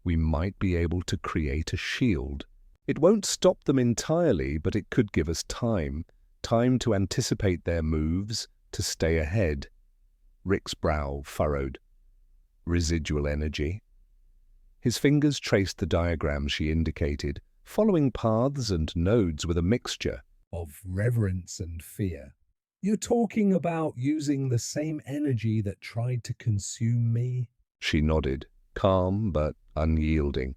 we might be able to create a shield. It won't stop them entirely, but it could give us time to anticipate their moves, to stay ahead." Rick's brow furrowed. Residual energy. His fingers traced the diagram she indicated, following paths and nodes with a mixture of reverence and fear. "You're talking about using the same energy that tried to consume me?" She nodded, calm but unyielding.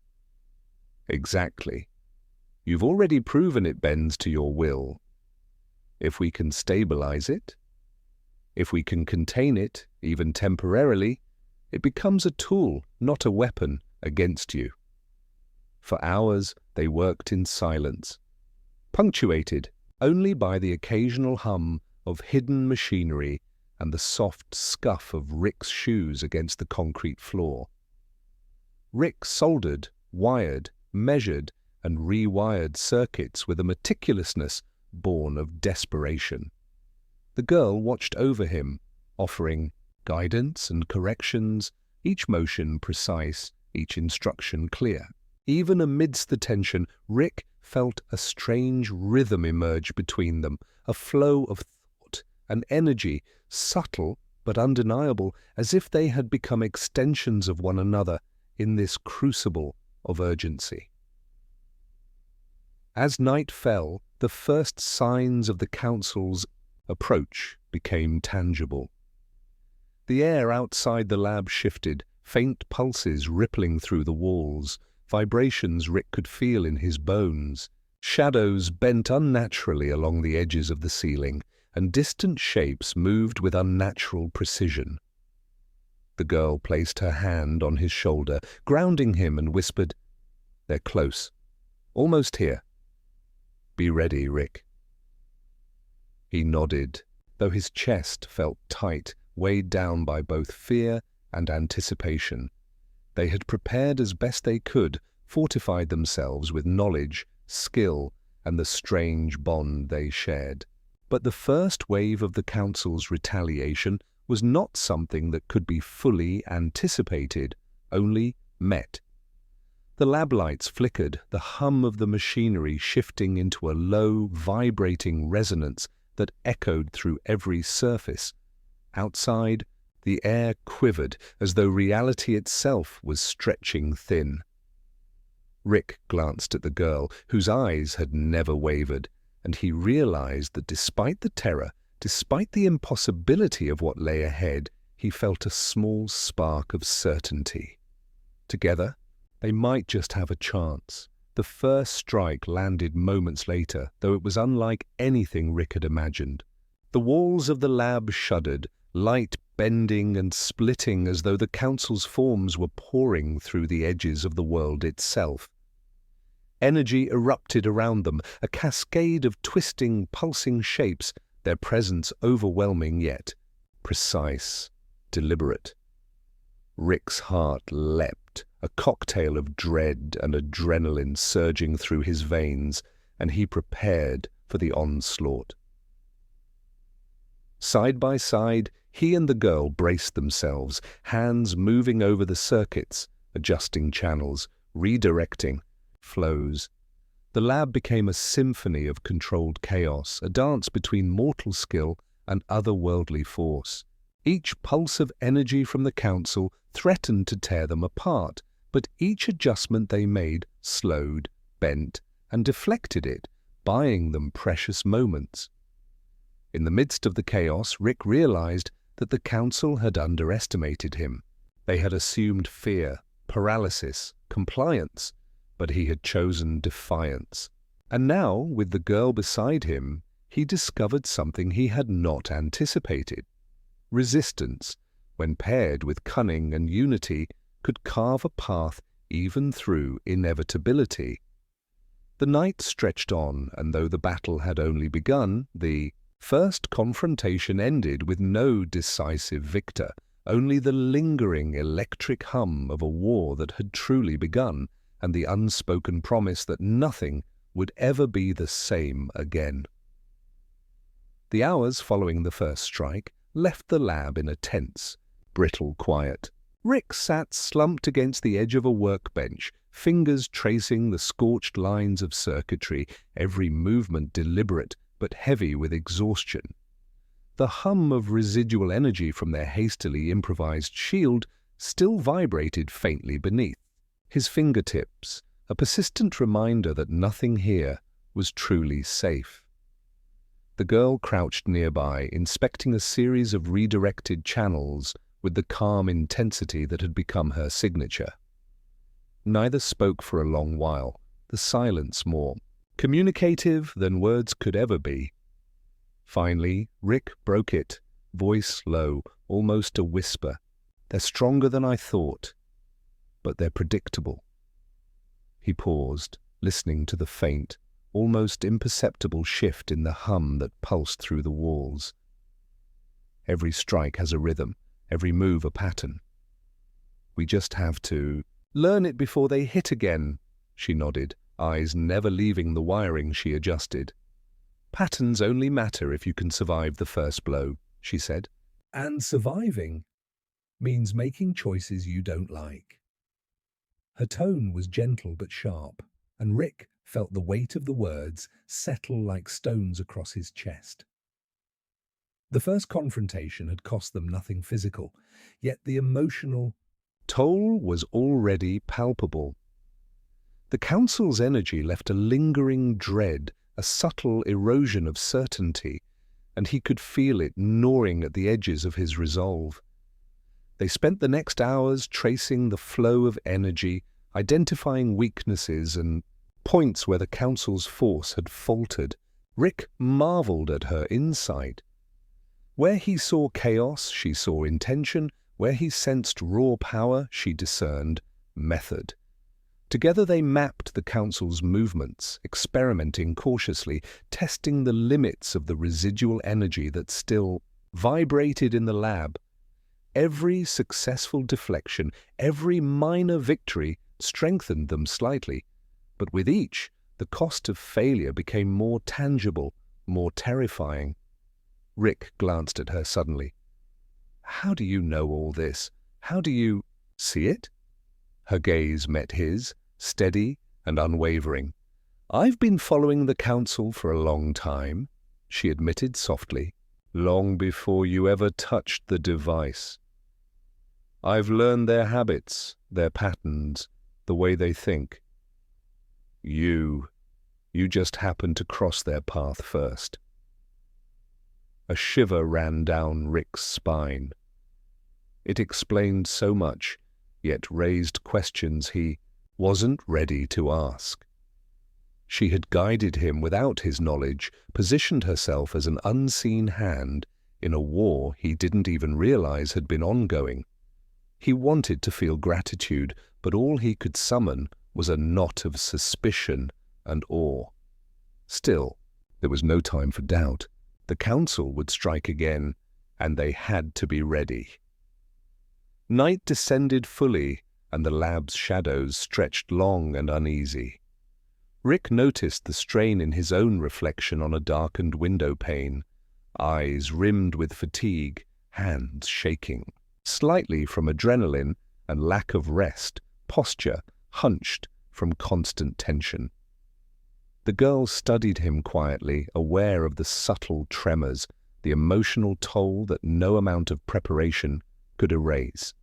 "Exactly. You've already proven it bends to your will. If we can stabilize it, if we can contain it, even temporarily, it becomes a tool, not a weapon, against you." For hours they worked in silence, punctuated only by the occasional hum of hidden machinery and the soft scuff of Rick's shoes against the concrete floor. Rick soldered, wired, measured, and rewired circuits with a meticulousness born of desperation. The girl watched over him, offering guidance and corrections, each motion precise, each instruction clear. Even amidst the tension, Rick felt a strange rhythm emerge between them, a flow of thought and energy, subtle but undeniable, as if they had become extensions of one another in this crucible of urgency. As night fell, the first signs of the council's approach became tangible. The air outside the lab shifted, faint pulses rippling through the walls, vibrations Rick could feel in his bones. Shadows bent unnaturally along the edges of the ceiling, and distant shapes moved with unnatural precision. The girl placed her hand on his shoulder, grounding him, and whispered, "They're close. Almost here. Be ready, Rick." He nodded, though his chest felt tight, weighed down by both fear and anticipation. They had prepared as best they could, fortified themselves with knowledge, skill, and the strange bond they shared. But the first wave of the council's retaliation was not something that could be fully anticipated, only met. The lab lights flickered, the hum of the machinery shifting into a low, vibrating resonance that echoed through every surface. Outside, the air quivered as though reality itself was stretching thin. Rick glanced at the girl, whose eyes had never wavered, and he realized that despite the terror, despite the impossibility of what lay ahead, he felt a small spark of certainty. Together, they might just have a chance. The first strike landed moments later, though it was unlike anything Rick had imagined. The walls of the lab shuddered, light bending and splitting as though the council's forms were pouring through the edges of the world itself. Energy erupted around them, a cascade of twisting, pulsing shapes, their presence overwhelming yet precise, deliberate. Rick's heart leapt, a cocktail of dread and adrenaline surging through his veins, and he prepared for the onslaught. Side by side, he and the girl braced themselves, hands moving over the circuits, adjusting channels, redirecting flows. The lab became a symphony of controlled chaos, a dance between mortal skill and otherworldly force. Each pulse of energy from the council threatened to tear them apart, but each adjustment they made slowed, bent, and deflected it, buying them precious moments. In the midst of the chaos, Rick realized that the council had underestimated him. They had assumed fear, paralysis, compliance, but he had chosen defiance. And now, with the girl beside him, he discovered something he had not anticipated. Resistance, when paired with cunning and unity, could carve a path even through inevitability. The night stretched on, and though the battle had only begun, the first confrontation ended with no decisive victor, only the lingering electric hum of a war that had truly begun, and the unspoken promise that nothing would ever be the same again. The hours following the first strike left the lab in a tense, brittle quiet. Rick sat slumped against the edge of a workbench, fingers tracing the scorched lines of circuitry, every movement deliberate but heavy with exhaustion. The hum of residual energy from their hastily improvised shield still vibrated faintly beneath. His fingertips, a persistent reminder that nothing here was truly safe. The girl crouched nearby, inspecting a series of redirected channels with the calm intensity that had become her signature. Neither spoke for a long while, the silence more communicative than words could ever be. Finally, Rick broke it, voice low, almost a whisper. "They're stronger than I thought, but they're predictable." He paused, listening to the faint, almost imperceptible shift in the hum that pulsed through the walls. Every strike has a rhythm, every move a pattern. We just have to learn it before they hit again, she nodded, eyes never leaving the wiring she adjusted. "Patterns only matter if you can survive the first blow," she said. "And surviving means making choices you don't like." Her tone was gentle but sharp, and Rick felt the weight of the words settle like stones across his chest. The first confrontation had cost them nothing physical, yet the emotional toll was already palpable. The council's energy left a lingering dread, a subtle erosion of certainty, and he could feel it gnawing at the edges of his resolve. They spent the next hours tracing the flow of energy, identifying weaknesses and points where the council's force had faltered. Rick marveled at her insight. Where he saw chaos, she saw intention. Where he sensed raw power, she discerned method. Together they mapped the council's movements, experimenting cautiously, testing the limits of the residual energy that still vibrated in the lab. Every successful deflection, every minor victory strengthened them slightly, but with each, the cost of failure became more tangible, more terrifying. Rick glanced at her suddenly. "How do you know all this? How do you see it?" Her gaze met his, steady and unwavering. "I've been following the council for a long time," she admitted softly. "Long before you ever touched the device. I've learned their habits, their patterns, the way they think. You just happened to cross their path first." A shiver ran down Rick's spine. It explained so much, yet raised questions he wasn't ready to ask. She had guided him without his knowledge, positioned herself as an unseen hand in a war he didn't even realize had been ongoing. He wanted to feel gratitude, but all he could summon was a knot of suspicion and awe. Still, there was no time for doubt. The council would strike again, and they had to be ready. Night descended fully, and the lab's shadows stretched long and uneasy. Rick noticed the strain in his own reflection on a darkened window pane, eyes rimmed with fatigue, hands shaking, slightly from adrenaline and lack of rest, posture hunched from constant tension. The girl studied him quietly, aware of the subtle tremors, the emotional toll that no amount of preparation could erase.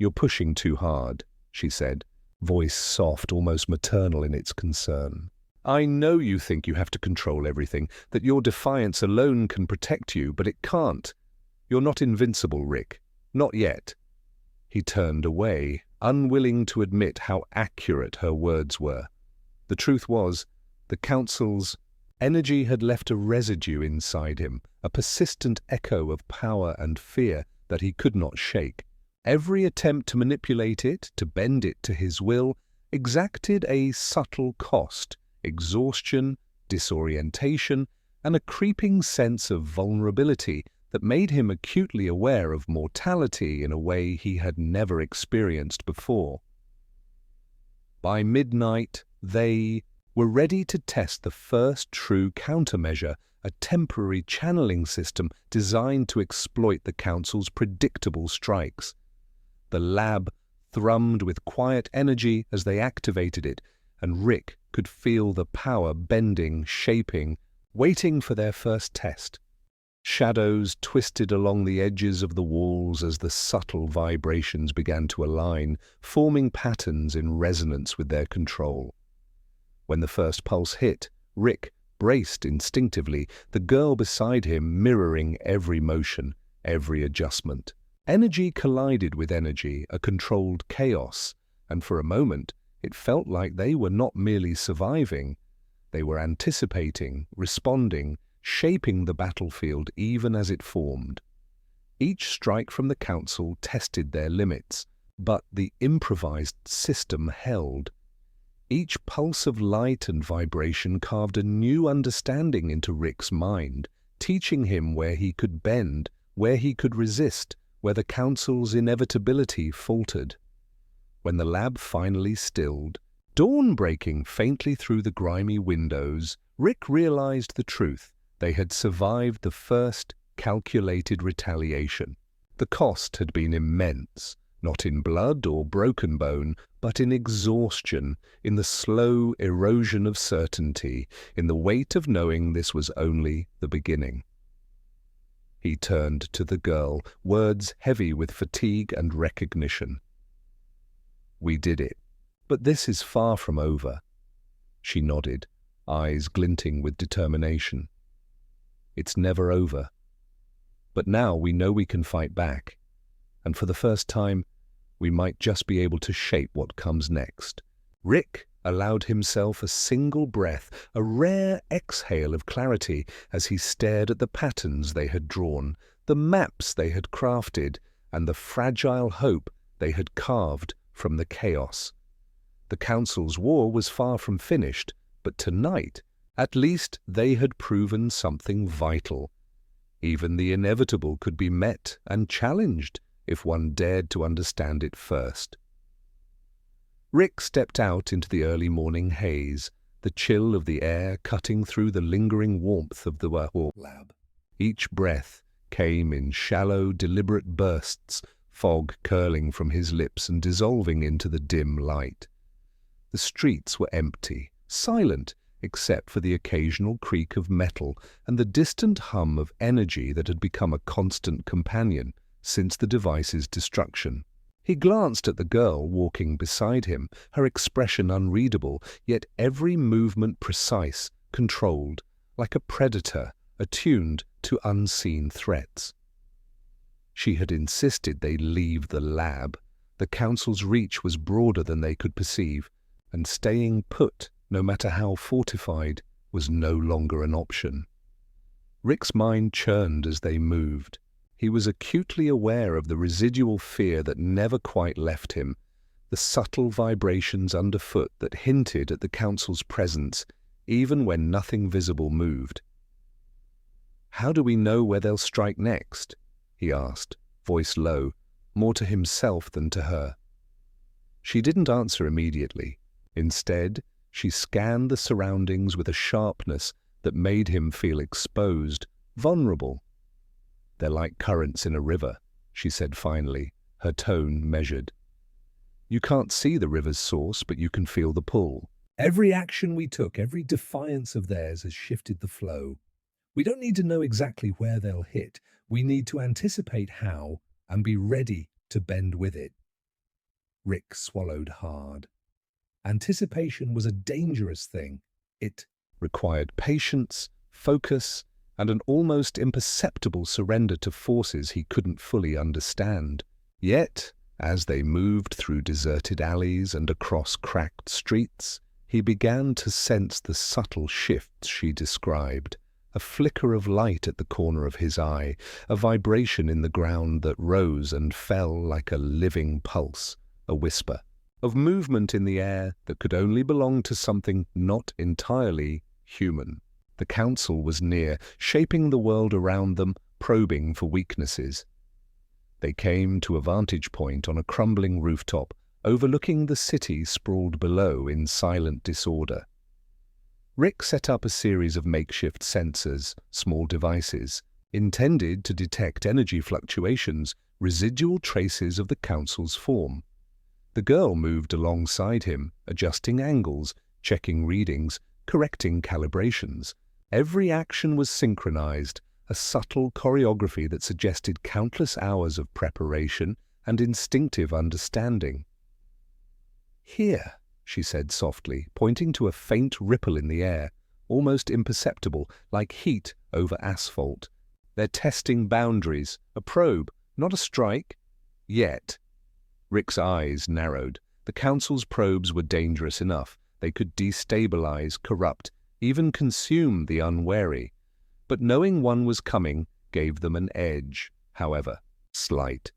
"You're pushing too hard," she said, voice soft, almost maternal in its concern. "I know you think you have to control everything, that your defiance alone can protect you, but it can't. You're not invincible, Rick. Not yet." He turned away, unwilling to admit how accurate her words were. The truth was, the Council's energy had left a residue inside him, a persistent echo of power and fear that he could not shake. Every attempt to manipulate it, to bend it to his will, exacted a subtle cost: exhaustion, disorientation, and a creeping sense of vulnerability that made him acutely aware of mortality in a way he had never experienced before. By midnight, they were ready to test the first true countermeasure, a temporary channeling system designed to exploit the Council's predictable strikes. The lab thrummed with quiet energy as they activated it, and Rick could feel the power bending, shaping, waiting for their first test. Shadows twisted along the edges of the walls as the subtle vibrations began to align, forming patterns in resonance with their control. When the first pulse hit, Rick braced instinctively, the girl beside him mirroring every motion, every adjustment. Energy collided with energy, a controlled chaos, and for a moment it felt like they were not merely surviving, they were anticipating, responding, shaping the battlefield even as it formed. Each strike from the Council tested their limits, but the improvised system held. Each pulse of light and vibration carved a new understanding into Rick's mind, teaching him where he could bend, where he could resist, where the Council's inevitability faltered. When the lab finally stilled, dawn breaking faintly through the grimy windows, Rick realized the truth. They had survived the first calculated retaliation. The cost had been immense, not in blood or broken bone, but in exhaustion, in the slow erosion of certainty, in the weight of knowing this was only the beginning. He turned to the girl, words heavy with fatigue and recognition. "We did it, but this is far from over." She nodded, eyes glinting with determination. "It's never over. But now we know we can fight back, and for the first time, we might just be able to shape what comes next." Rick allowed himself a single breath, a rare exhale of clarity as he stared at the patterns they had drawn, the maps they had crafted, and the fragile hope they had carved from the chaos. The Council's war was far from finished, but tonight, at least, they had proven something vital. Even the inevitable could be met and challenged if one dared to understand it first. Rick stepped out into the early morning haze, the chill of the air cutting through the lingering warmth of the lab. Each breath came in shallow, deliberate bursts, fog curling from his lips and dissolving into the dim light. The streets were empty, silent, except for the occasional creak of metal and the distant hum of energy that had become a constant companion since the device's destruction. He glanced at the girl walking beside him, her expression unreadable, yet every movement precise, controlled, like a predator attuned to unseen threats. She had insisted they leave the lab. The Council's reach was broader than they could perceive, and staying put, no matter how fortified, was no longer an option. Rick's mind churned as they moved. He was acutely aware of the residual fear that never quite left him, the subtle vibrations underfoot that hinted at the Council's presence, even when nothing visible moved. "How do we know where they'll strike next?" he asked, voice low, more to himself than to her. She didn't answer immediately. Instead, she scanned the surroundings with a sharpness that made him feel exposed, vulnerable. "They're like currents in a river," she said finally, her tone measured. "You can't see the river's source, but you can feel the pull. Every action we took, every defiance of theirs has shifted the flow. We don't need to know exactly where they'll hit. We need to anticipate how and be ready to bend with it." Rick swallowed hard. Anticipation was a dangerous thing. It required patience, focus, and an almost imperceptible surrender to forces he couldn't fully understand. Yet, as they moved through deserted alleys and across cracked streets, he began to sense the subtle shifts she described. A flicker of light at the corner of his eye, a vibration in the ground that rose and fell like a living pulse, a whisper of movement in the air that could only belong to something not entirely human. The council was near, shaping the world around them, probing for weaknesses. They came to a vantage point on a crumbling rooftop, overlooking the city sprawled below in silent disorder. Rick set up a series of makeshift sensors, small devices, intended to detect energy fluctuations, residual traces of the council's form. The girl moved alongside him, adjusting angles, checking readings, correcting calibrations. Every action was synchronized, a subtle choreography that suggested countless hours of preparation and instinctive understanding. "Here," she said softly, pointing to a faint ripple in the air, almost imperceptible, like heat over asphalt. "They're testing boundaries. A probe, not a strike. Yet." Rick's eyes narrowed. The Council's probes were dangerous enough. They could destabilize, corrupt, even consume the unwary. But knowing one was coming gave them an edge, however slight.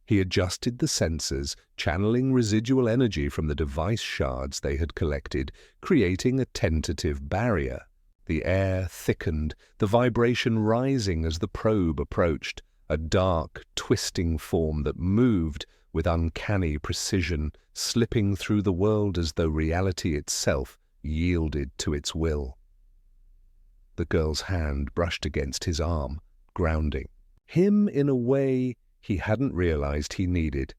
He adjusted the sensors, channeling residual energy from the device shards they had collected, creating a tentative barrier. The air thickened, the vibration rising as the probe approached, a dark, twisting form that moved with uncanny precision, slipping through the world as though reality itself yielded to its will. The girl's hand brushed against his arm, grounding him in a way he hadn't realized he needed.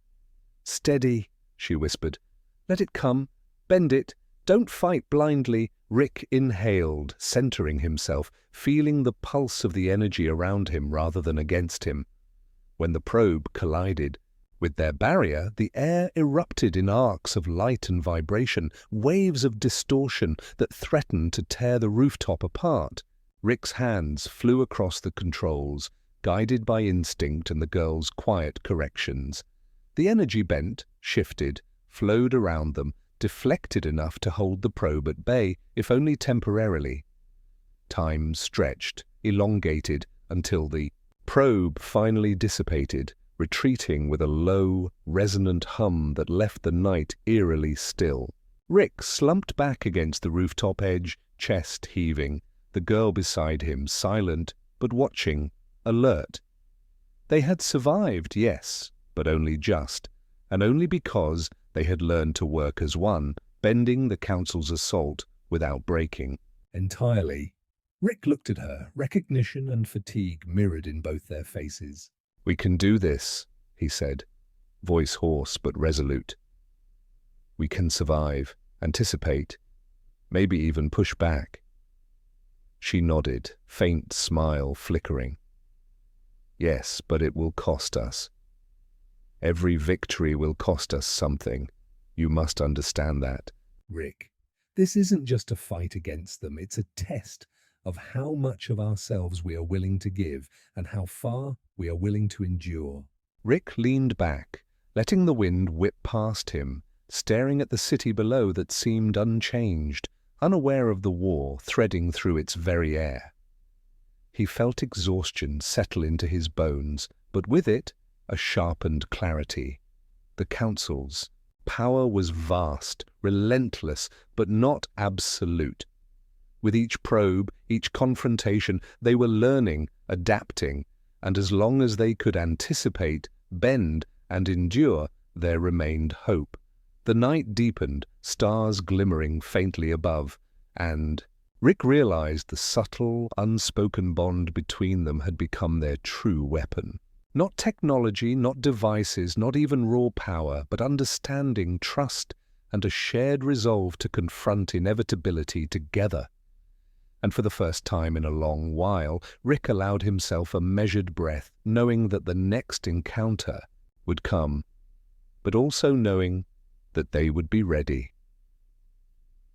"Steady," she whispered. "Let it come. Bend it. Don't fight blindly." Rick inhaled, centering himself, feeling the pulse of the energy around him rather than against him. When the probe collided with their barrier, the air erupted in arcs of light and vibration, waves of distortion that threatened to tear the rooftop apart. Rick's hands flew across the controls, guided by instinct and the girl's quiet corrections. The energy bent, shifted, flowed around them, deflected enough to hold the probe at bay, if only temporarily. Time stretched, elongated, until the probe finally dissipated, retreating with a low, resonant hum that left the night eerily still. Rick slumped back against the rooftop edge, chest heaving, the girl beside him silent but watching, alert. They had survived, yes, but only just, and only because they had learned to work as one, bending the Council's assault without breaking. Entirely. Rick looked at her, recognition and fatigue mirrored in both their faces. "We can do this," he said, voice hoarse but resolute. "We can survive, anticipate, maybe even push back." She nodded, faint smile flickering. "Yes, but it will cost us. Every victory will cost us something. You must understand that." "Rick, this isn't just a fight against them. It's a test of how much of ourselves we are willing to give and how far we are willing to endure." Rick leaned back, letting the wind whip past him, staring at the city below that seemed unchanged, unaware of the war threading through its very air. He felt exhaustion settle into his bones, but with it, a sharpened clarity. The Council's power was vast, relentless, but not absolute. With each probe, each confrontation, they were learning, adapting, and as long as they could anticipate, bend, and endure, there remained hope. The night deepened, stars glimmering faintly above, and Rick realized the subtle, unspoken bond between them had become their true weapon. Not technology, not devices, not even raw power, but understanding, trust, and a shared resolve to confront inevitability together. And for the first time in a long while, Rick allowed himself a measured breath, knowing that the next encounter would come. but also knowing that they would be ready.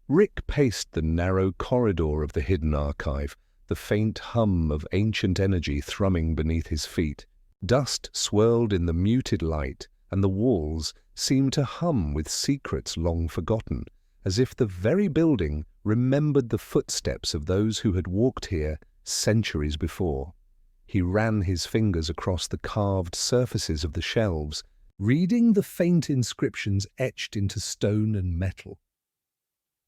Rick paced the narrow corridor of the hidden archive, the faint hum of ancient energy thrumming beneath his feet. Dust swirled in the muted light, and the walls seemed to hum with secrets long forgotten, as if the very building remembered the footsteps of those who had walked here centuries before. He ran his fingers across the carved surfaces of the shelves, reading the faint inscriptions etched into stone and metal.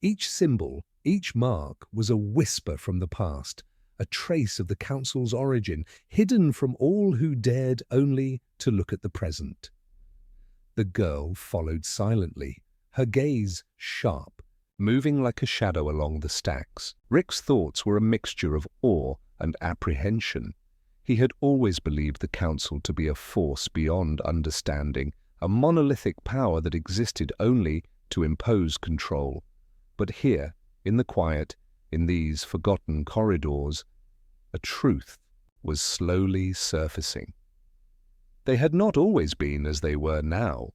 Each symbol, each mark, was a whisper from the past, a trace of the council's origin, hidden from all who dared only to look at the present. The girl followed silently, her gaze sharp, moving like a shadow along the stacks. Rick's thoughts were a mixture of awe and apprehension. He had always believed the council to be a force beyond understanding, a monolithic power that existed only to impose control. But here, in the quiet, in these forgotten corridors, a truth was slowly surfacing. They had not always been as they were now.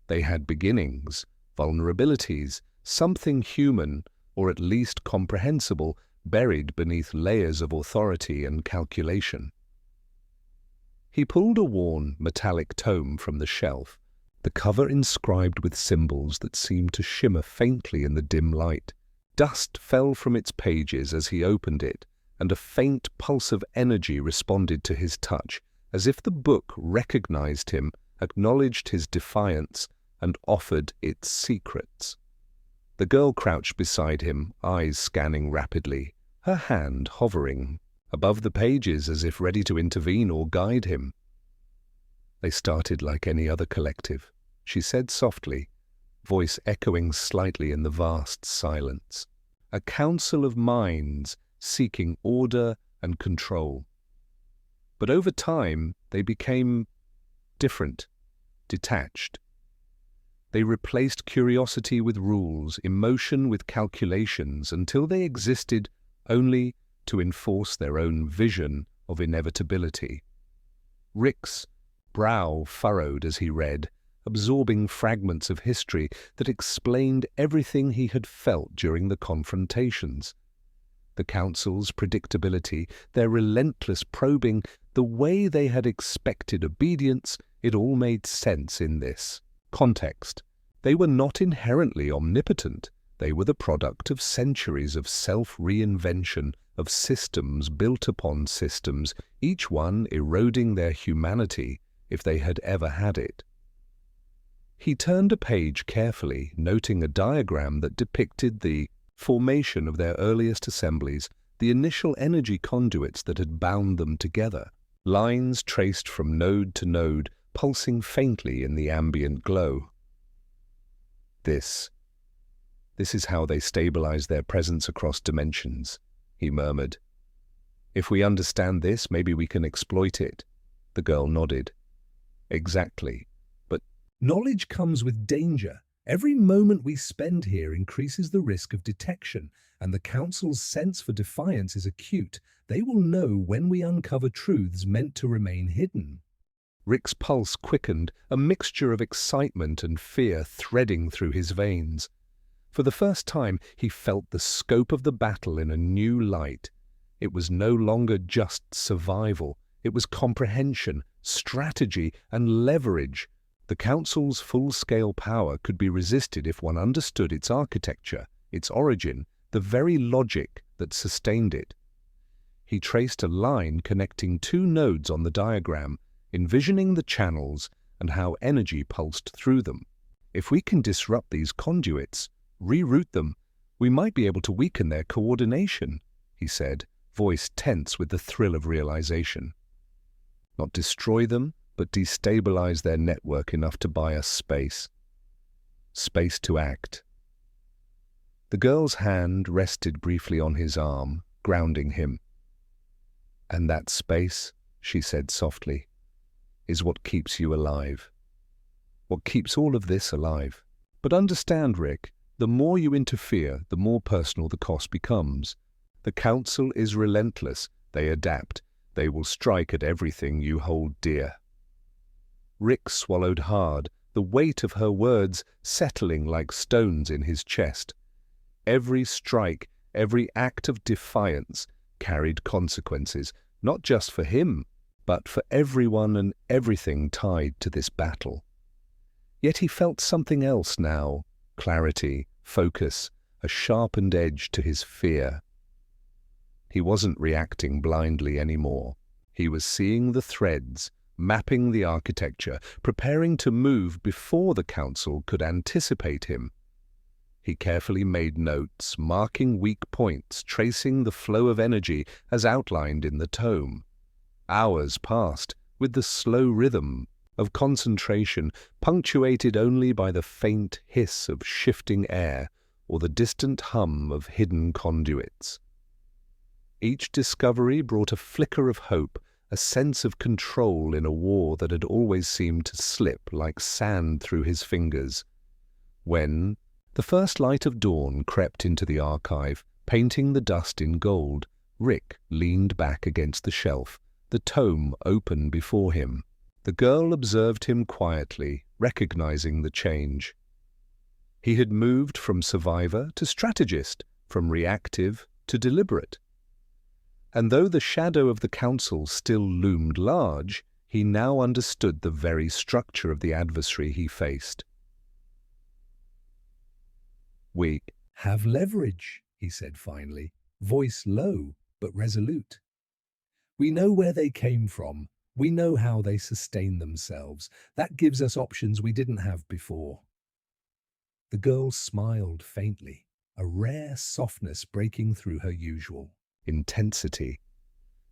They had beginnings, vulnerabilities, something human, or at least comprehensible, buried beneath layers of authority and calculation. He pulled a worn, metallic tome from the shelf, the cover inscribed with symbols that seemed to shimmer faintly in the dim light. Dust fell from its pages as he opened it, and a faint pulse of energy responded to his touch, as if the book recognized him, acknowledged his defiance, and offered its secrets. The girl crouched beside him, eyes scanning rapidly, her hand hovering above the pages as if ready to intervene or guide him. "They started like any other collective," she said softly, voice echoing slightly in the vast silence. "A council of minds seeking order and control. But over time, they became different, detached. They replaced curiosity with rules, emotion with calculations, until they existed only to enforce their own vision of inevitability." Rick's brow furrowed as he read, absorbing fragments of history that explained everything he had felt during the confrontations. The council's predictability, their relentless probing, the way they had expected obedience, it all made sense in this context. They were not inherently omnipotent. They were the product of centuries of self-reinvention, of systems built upon systems, each one eroding their humanity if they had ever had it. He turned a page carefully, noting a diagram that depicted the formation of their earliest assemblies, the initial energy conduits that had bound them together, lines traced from node to node, pulsing faintly in the ambient glow. This is how they stabilize their presence across dimensions," he murmured. "If we understand this, maybe we can exploit it." The girl nodded. "Exactly. But knowledge comes with danger. Every moment we spend here increases the risk of detection, and the Council's sense for defiance is acute. They will know when we uncover truths meant to remain hidden." Rick's pulse quickened, a mixture of excitement and fear threading through his veins. For the first time, he felt the scope of the battle in a new light. It was no longer just survival. It was comprehension, strategy, and leverage. The Council's full-scale power could be resisted if one understood its architecture, its origin, the very logic that sustained it. He traced a line connecting two nodes on the diagram, envisioning the channels and how energy pulsed through them. If we can disrupt these conduits, reroute them, we might be able to weaken their coordination, he said, voice tense with the thrill of realization. Not destroy them, but destabilize their network enough to buy us space. Space to act. The girl's hand rested briefly on his arm, grounding him. "And that space," she said softly, "is what keeps you alive. What keeps all of this alive. But understand, Rick, the more you interfere, the more personal the cost becomes. The Council is relentless. They adapt. They will strike at everything you hold dear." Rick swallowed hard, the weight of her words settling like stones in his chest. Every strike, every act of defiance carried consequences, not just for him, but for everyone and everything tied to this battle. Yet he felt something else now, clarity, focus, a sharpened edge to his fear. He wasn't reacting blindly anymore. He was seeing the threads, mapping the architecture, preparing to move before the council could anticipate him. He carefully made notes, marking weak points, tracing the flow of energy as outlined in the tome. Hours passed with the slow rhythm of concentration, punctuated only by the faint hiss of shifting air or the distant hum of hidden conduits. Each discovery brought a flicker of hope, a sense of control in a war that had always seemed to slip like sand through his fingers. When the first light of dawn crept into the archive, painting the dust in gold, Rick leaned back against the shelf, the tome open before him. The girl observed him quietly, recognizing the change. He had moved from survivor to strategist, from reactive to deliberate. And though the shadow of the council still loomed large, he now understood the very structure of the adversary he faced. "We have leverage," he said finally, voice low but resolute. "We know where they came from. We know how they sustain themselves. That gives us options we didn't have before." The girl smiled faintly, a rare softness breaking through her usual intensity.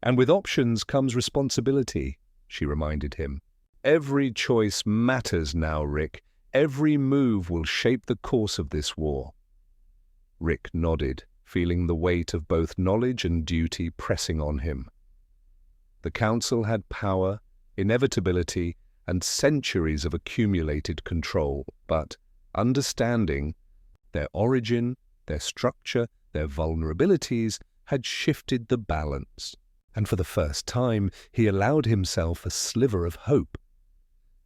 "And with options comes responsibility," she reminded him. "Every choice matters now, Rick. Every move will shape the course of this war." Rick nodded, feeling the weight of both knowledge and duty pressing on him. The council had power, inevitability, and centuries of accumulated control, but understanding their origin, their structure, their vulnerabilities had shifted the balance, and for the first time he allowed himself a sliver of hope.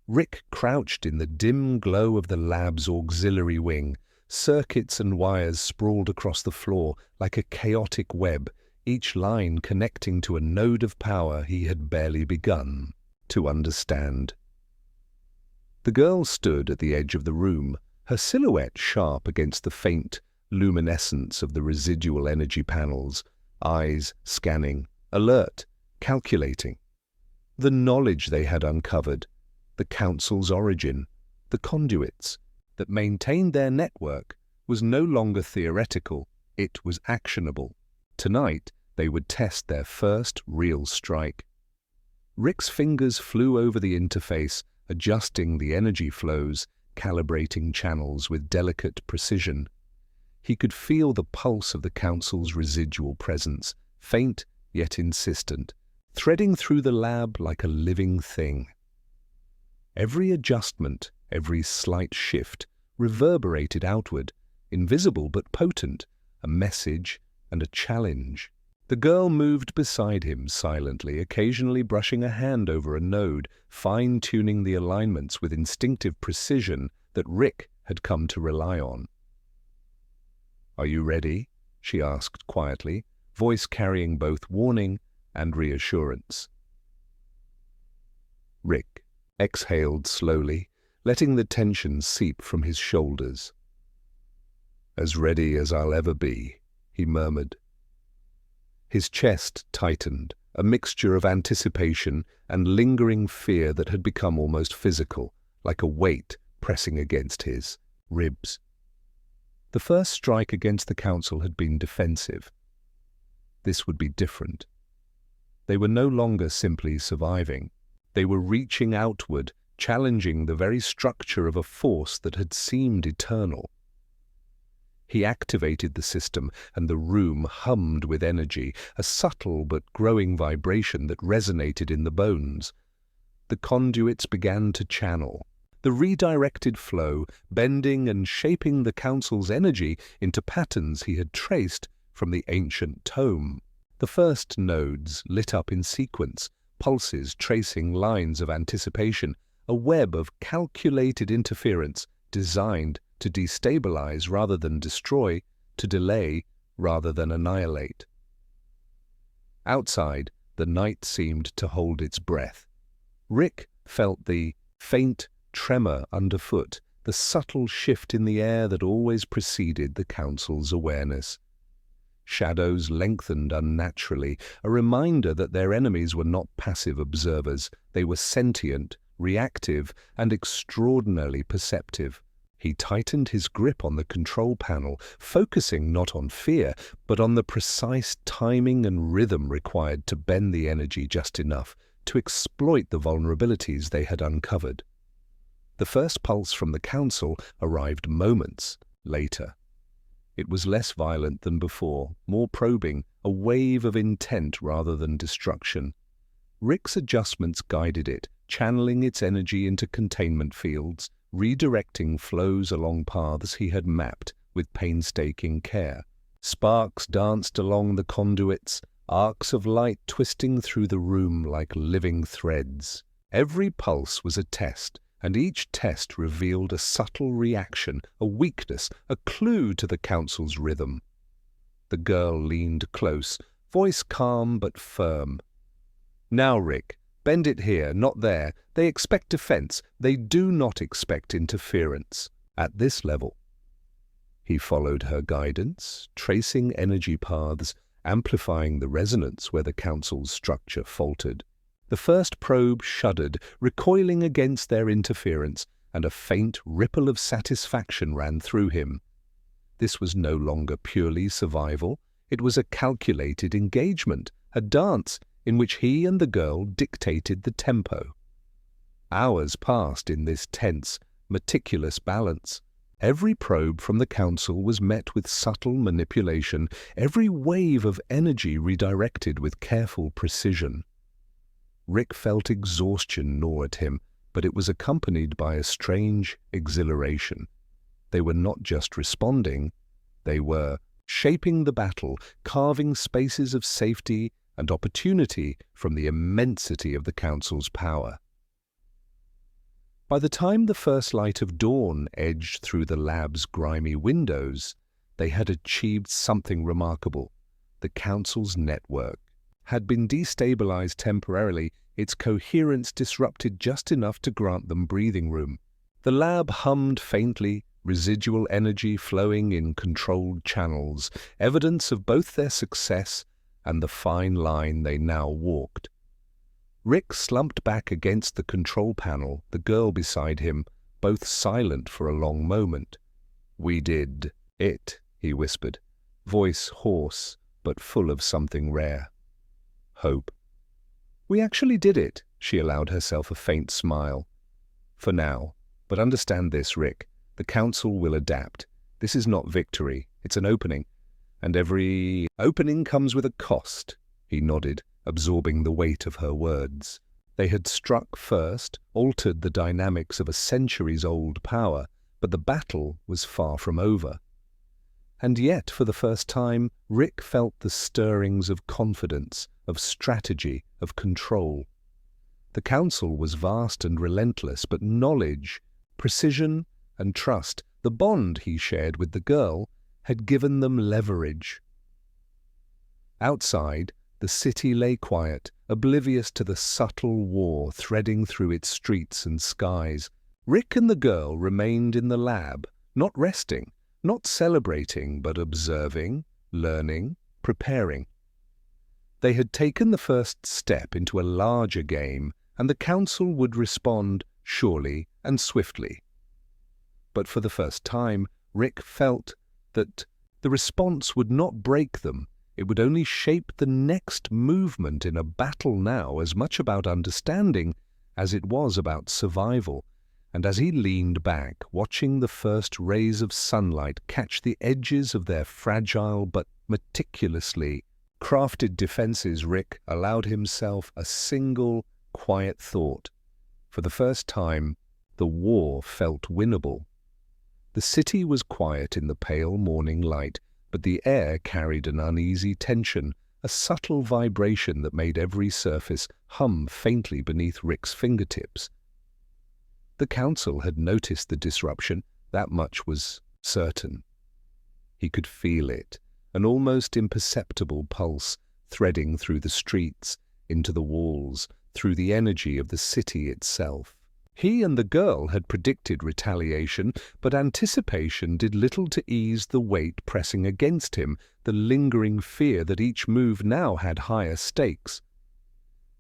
Rick crouched in the dim glow of the lab's auxiliary wing. Circuits and wires sprawled across the floor like a chaotic web, each line connecting to a node of power he had barely begun to understand. The girl stood at the edge of the room, her silhouette sharp against the faint luminescence of the residual energy panels, eyes scanning, alert, calculating. The knowledge they had uncovered, the council's origin, the conduits that maintained their network, was no longer theoretical, it was actionable. Tonight, they would test their first real strike. Rick's fingers flew over the interface, adjusting the energy flows, calibrating channels with delicate precision. He could feel the pulse of the council's residual presence, faint yet insistent, threading through the lab like a living thing. Every adjustment, every slight shift, reverberated outward, invisible but potent, a message and a challenge. The girl moved beside him silently, occasionally brushing a hand over a node, fine-tuning the alignments with instinctive precision that Rick had come to rely on. "Are you ready?" she asked quietly, voice carrying both warning and reassurance. Rick exhaled slowly, letting the tension seep from his shoulders. "As ready as I'll ever be," he murmured. His chest tightened, a mixture of anticipation and lingering fear that had become almost physical, like a weight pressing against his ribs. The first strike against the council had been defensive. This would be different. They were no longer simply surviving. They were reaching outward, challenging the very structure of a force that had seemed eternal. He activated the system, and the room hummed with energy, a subtle but growing vibration that resonated in the bones. The conduits began to channel, the redirected flow, bending and shaping the council's energy into patterns he had traced from the ancient tome. The first nodes lit up in sequence, pulses tracing lines of anticipation, a web of calculated interference designed to destabilize rather than destroy, to delay rather than annihilate. Outside, the night seemed to hold its breath. Rick felt the faint tremor underfoot, the subtle shift in the air that always preceded the council's awareness. Shadows lengthened unnaturally, a reminder that their enemies were not passive observers. They were sentient, reactive, and extraordinarily perceptive. He tightened his grip on the control panel, focusing not on fear, but on the precise timing and rhythm required to bend the energy just enough to exploit the vulnerabilities they had uncovered. The first pulse from the council arrived moments later. It was less violent than before, more probing, a wave of intent rather than destruction. Rick's adjustments guided it, channeling its energy into containment fields, redirecting flows along paths he had mapped with painstaking care. Sparks danced along the conduits, arcs of light twisting through the room like living threads. Every pulse was a test, and each test revealed a subtle reaction, a weakness, a clue to the council's rhythm. The girl leaned close, voice calm but firm. "Now, Rick, bend it here, not there. They expect defense. They do not expect interference at this level." He followed her guidance, tracing energy paths, amplifying the resonance where the council's structure faltered. The first probe shuddered, recoiling against their interference, and a faint ripple of satisfaction ran through him. This was no longer purely survival. It was a calculated engagement, a dance in which he and the girl dictated the tempo. Hours passed in this tense, meticulous balance. Every probe from the council was met with subtle manipulation, every wave of energy redirected with careful precision. Rick felt exhaustion gnaw at him, but it was accompanied by a strange exhilaration. They were not just responding, they were shaping the battle, carving spaces of safety and opportunity from the immensity of the council's power. By the time the first light of dawn edged through the lab's grimy windows, they had achieved something remarkable. The council's network had been destabilized temporarily, its coherence disrupted just enough to grant them breathing room. The lab hummed faintly, residual energy flowing in controlled channels, evidence of both their success and the fine line they now walked. Rick slumped back against the control panel, the girl beside him, both silent for a long moment. "We did it," he whispered, voice hoarse but full of something rare. Hope. "We actually did it," she allowed herself a faint smile. "For now. But understand this, Rick. The council will adapt. This is not victory. It's an opening. And every opening comes with a cost." He nodded, absorbing the weight of her words. They had struck first, altered the dynamics of a centuries-old power, but the battle was far from over. And yet, for the first time, Rick felt the stirrings of confidence, of strategy, of control. The council was vast and relentless, but knowledge, precision, and trust, the bond he shared with the girl, had given them leverage. Outside, the city lay quiet, oblivious to the subtle war threading through its streets and skies. Rick and the girl remained in the lab, not resting, not celebrating, but observing, learning, preparing. They had taken the first step into a larger game, and the council would respond surely and swiftly. But for the first time, Rick felt that the response would not break them. It would only shape the next movement in a battle now as much about understanding as it was about survival. And as he leaned back, watching the first rays of sunlight catch the edges of their fragile but meticulously crafted defenses, Rick allowed himself a single, quiet thought. For the first time, the war felt winnable. The city was quiet in the pale morning light, but the air carried an uneasy tension, a subtle vibration that made every surface hum faintly beneath Rick's fingertips. The council had noticed the disruption, that much was certain. He could feel it, an almost imperceptible pulse threading through the streets, into the walls, through the energy of the city itself. He and the girl had predicted retaliation, but anticipation did little to ease the weight pressing against him, the lingering fear that each move now had higher stakes.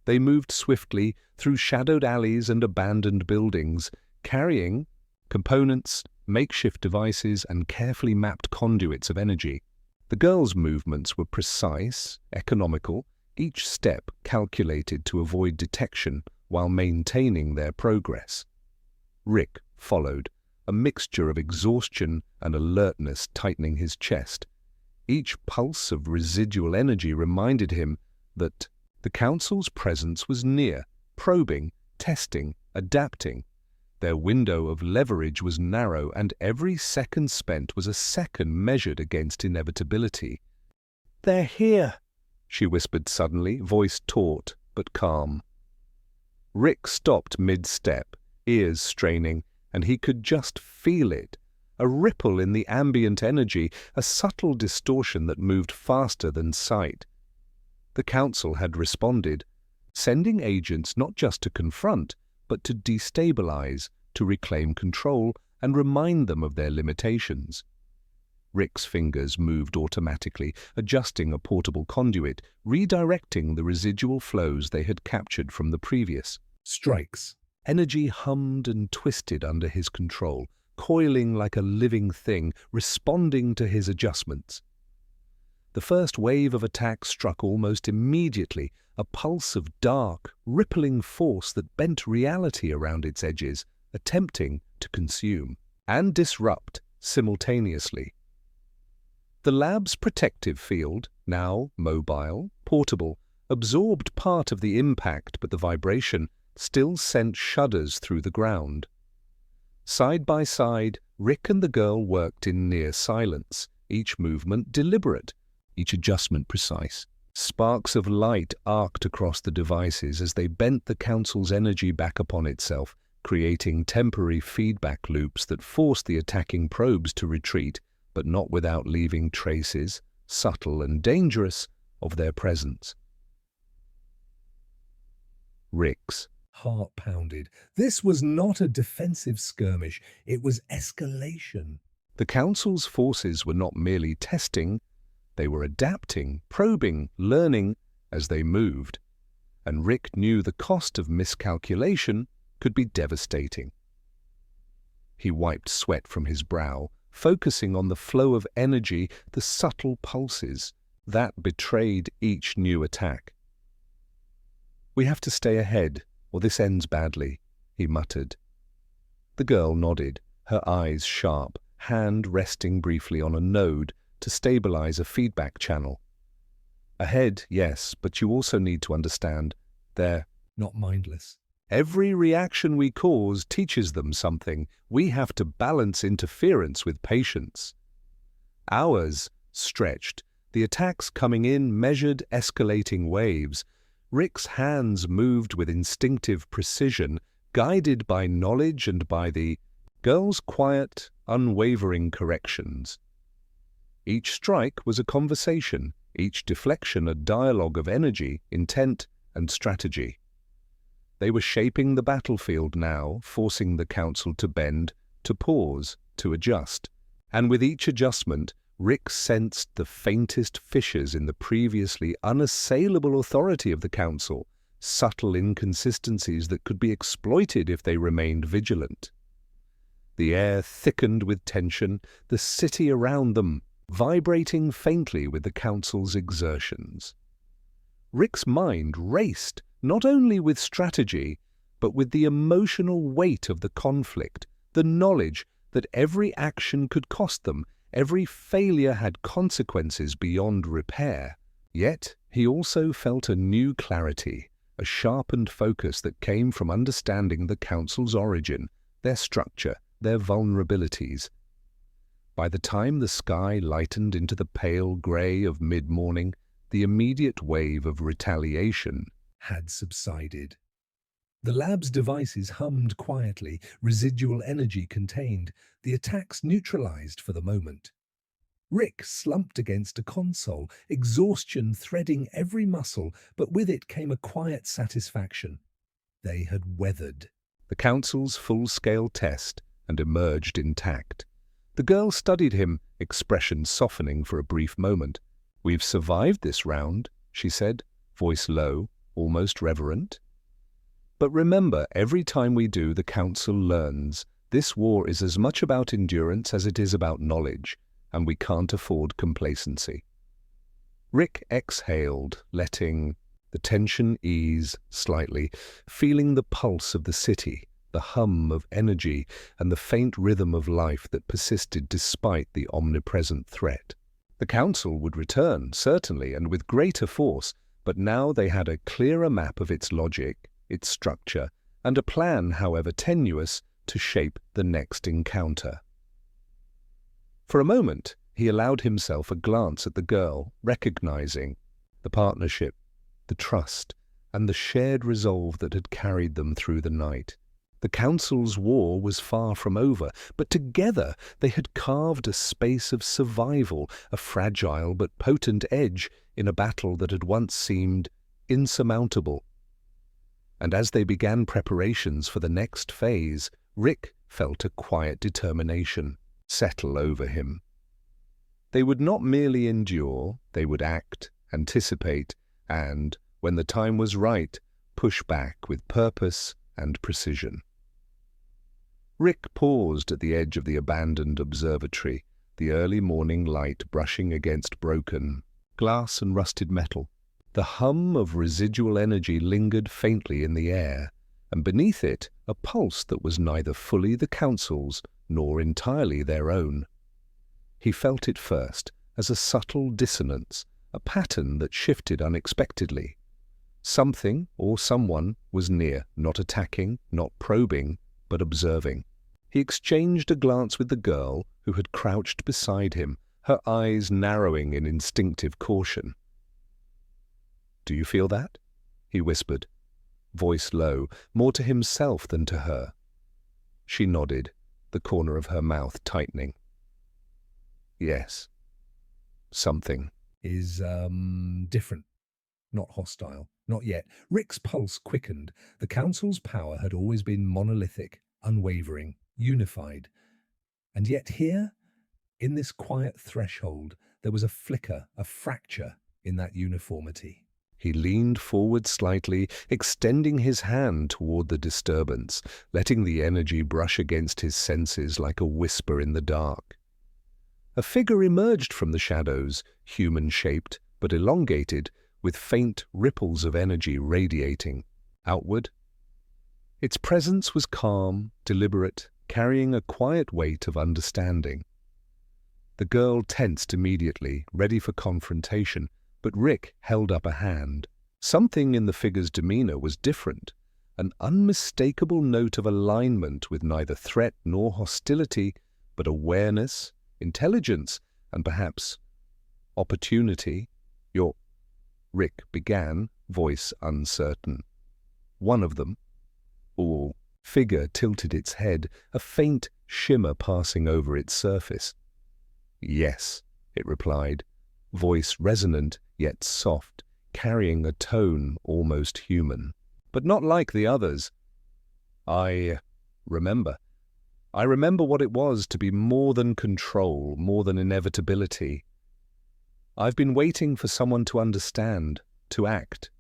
They moved swiftly through shadowed alleys and abandoned buildings, carrying components, makeshift devices, and carefully mapped conduits of energy. The girl's movements were precise, economical, each step calculated to avoid detection while maintaining their progress. Rick followed, a mixture of exhaustion and alertness tightening his chest. Each pulse of residual energy reminded him that the council's presence was near, probing, testing, adapting. Their window of leverage was narrow, and every second spent was a second measured against inevitability. "They're here," she whispered suddenly, voice taut but calm. Rick stopped mid-step, ears straining, and he could just feel it. A ripple in the ambient energy, a subtle distortion that moved faster than sight. The council had responded, sending agents not just to confront, but to destabilize, to reclaim control and remind them of their limitations. Rick's fingers moved automatically, adjusting a portable conduit, redirecting the residual flows they had captured from the previous strikes. Energy hummed and twisted under his control, coiling like a living thing, responding to his adjustments. The first wave of attack struck almost immediately, a pulse of dark, rippling force that bent reality around its edges, attempting to consume and disrupt simultaneously. The lab's protective field, now mobile, portable, absorbed part of the impact, but the vibration still sent shudders through the ground. Side by side, Rick and the girl worked in near silence, each movement deliberate, each adjustment precise. Sparks of light arced across the devices as they bent the council's energy back upon itself, creating temporary feedback loops that forced the attacking probes to retreat, but not without leaving traces, subtle and dangerous, of their presence. Rick's heart pounded. This was not a defensive skirmish, it was escalation. The council's forces were not merely testing, they were adapting, probing, learning as they moved, and Rick knew the cost of miscalculation could be devastating. He wiped sweat from his brow, focusing on the flow of energy, the subtle pulses that betrayed each new attack. "We have to stay ahead, or this ends badly," he muttered. The girl nodded, her eyes sharp, hand resting briefly on a node to stabilize a feedback channel. "Ahead, yes, but you also need to understand, they're not mindless. Every reaction we cause teaches them something. We have to balance interference with patience." Hours stretched, the attacks coming in measured, escalating waves. Rick's hands moved with instinctive precision, guided by knowledge and by the girl's quiet, unwavering corrections. Each strike was a conversation, each deflection a dialogue of energy, intent, and strategy. They were shaping the battlefield now, forcing the council to bend, to pause, to adjust. And with each adjustment, Rick sensed the faintest fissures in the previously unassailable authority of the council, subtle inconsistencies that could be exploited if they remained vigilant. The air thickened with tension, the city around them vibrating faintly with the council's exertions. Rick's mind raced, not only with strategy, but with the emotional weight of the conflict, the knowledge that every action could cost them, every failure had consequences beyond repair. Yet he also felt a new clarity, a sharpened focus that came from understanding the council's origin, their structure, their vulnerabilities. By the time the sky lightened into the pale grey of mid-morning, the immediate wave of retaliation had subsided. The lab's devices hummed quietly, residual energy contained, the attacks neutralized for the moment. Rick slumped against a console, exhaustion threading every muscle, but with it came a quiet satisfaction. They had weathered The council's full-scale test and emerged intact. The girl studied him, expression softening for a brief moment. "We've survived this round," she said, voice low, almost reverent. "But remember, every time we do, the council learns. This war is as much about endurance as it is about knowledge, and we can't afford complacency." Rick exhaled, letting the tension ease slightly, feeling the pulse of the city, the hum of energy, and the faint rhythm of life that persisted despite the omnipresent threat. The council would return, certainly, and with greater force, but now they had a clearer map of its logic, its structure, and a plan, however tenuous, to shape the next encounter. For a moment, he allowed himself a glance at the girl, recognizing the partnership, the trust, and the shared resolve that had carried them through the night. The council's war was far from over, but together they had carved a space of survival, a fragile but potent edge in a battle that had once seemed insurmountable. And as they began preparations for the next phase, Rick felt a quiet determination settle over him. They would not merely endure, they would act, anticipate, and, when the time was right, push back with purpose and precision. Rick paused at the edge of the abandoned observatory, the early morning light brushing against broken glass and rusted metal. The hum of residual energy lingered faintly in the air, and beneath it a pulse that was neither fully the council's nor entirely their own. He felt it first as a subtle dissonance, a pattern that shifted unexpectedly. Something or someone was near, not attacking, not probing, but observing. He exchanged a glance with the girl who had crouched beside him, her eyes narrowing in instinctive caution. "Do you feel that?" he whispered, voice low, more to himself than to her. She nodded, the corner of her mouth tightening. "Yes. Something." is different, not hostile, not yet. Rick's pulse quickened. The council's power had always been monolithic, unwavering, unified. And yet here, in this quiet threshold, there was a flicker, a fracture in that uniformity. He leaned forward slightly, extending his hand toward the disturbance, letting the energy brush against his senses like a whisper in the dark. A figure emerged from the shadows, human-shaped but elongated, with faint ripples of energy radiating outward. Its presence was calm, deliberate, carrying a quiet weight of understanding. The girl tensed immediately, ready for confrontation, but Rick held up a hand. Something in the figure's demeanor was different, an unmistakable note of alignment with neither threat nor hostility, but awareness, intelligence, and perhaps opportunity. Rick began, voice uncertain. "One of them." Or figure tilted its head, a faint shimmer passing over its surface. "Yes," it replied, voice resonant yet soft, carrying a tone almost human. "But not like the others. I remember what it was to be more than control, more than inevitability. I've been waiting for someone to understand, to act."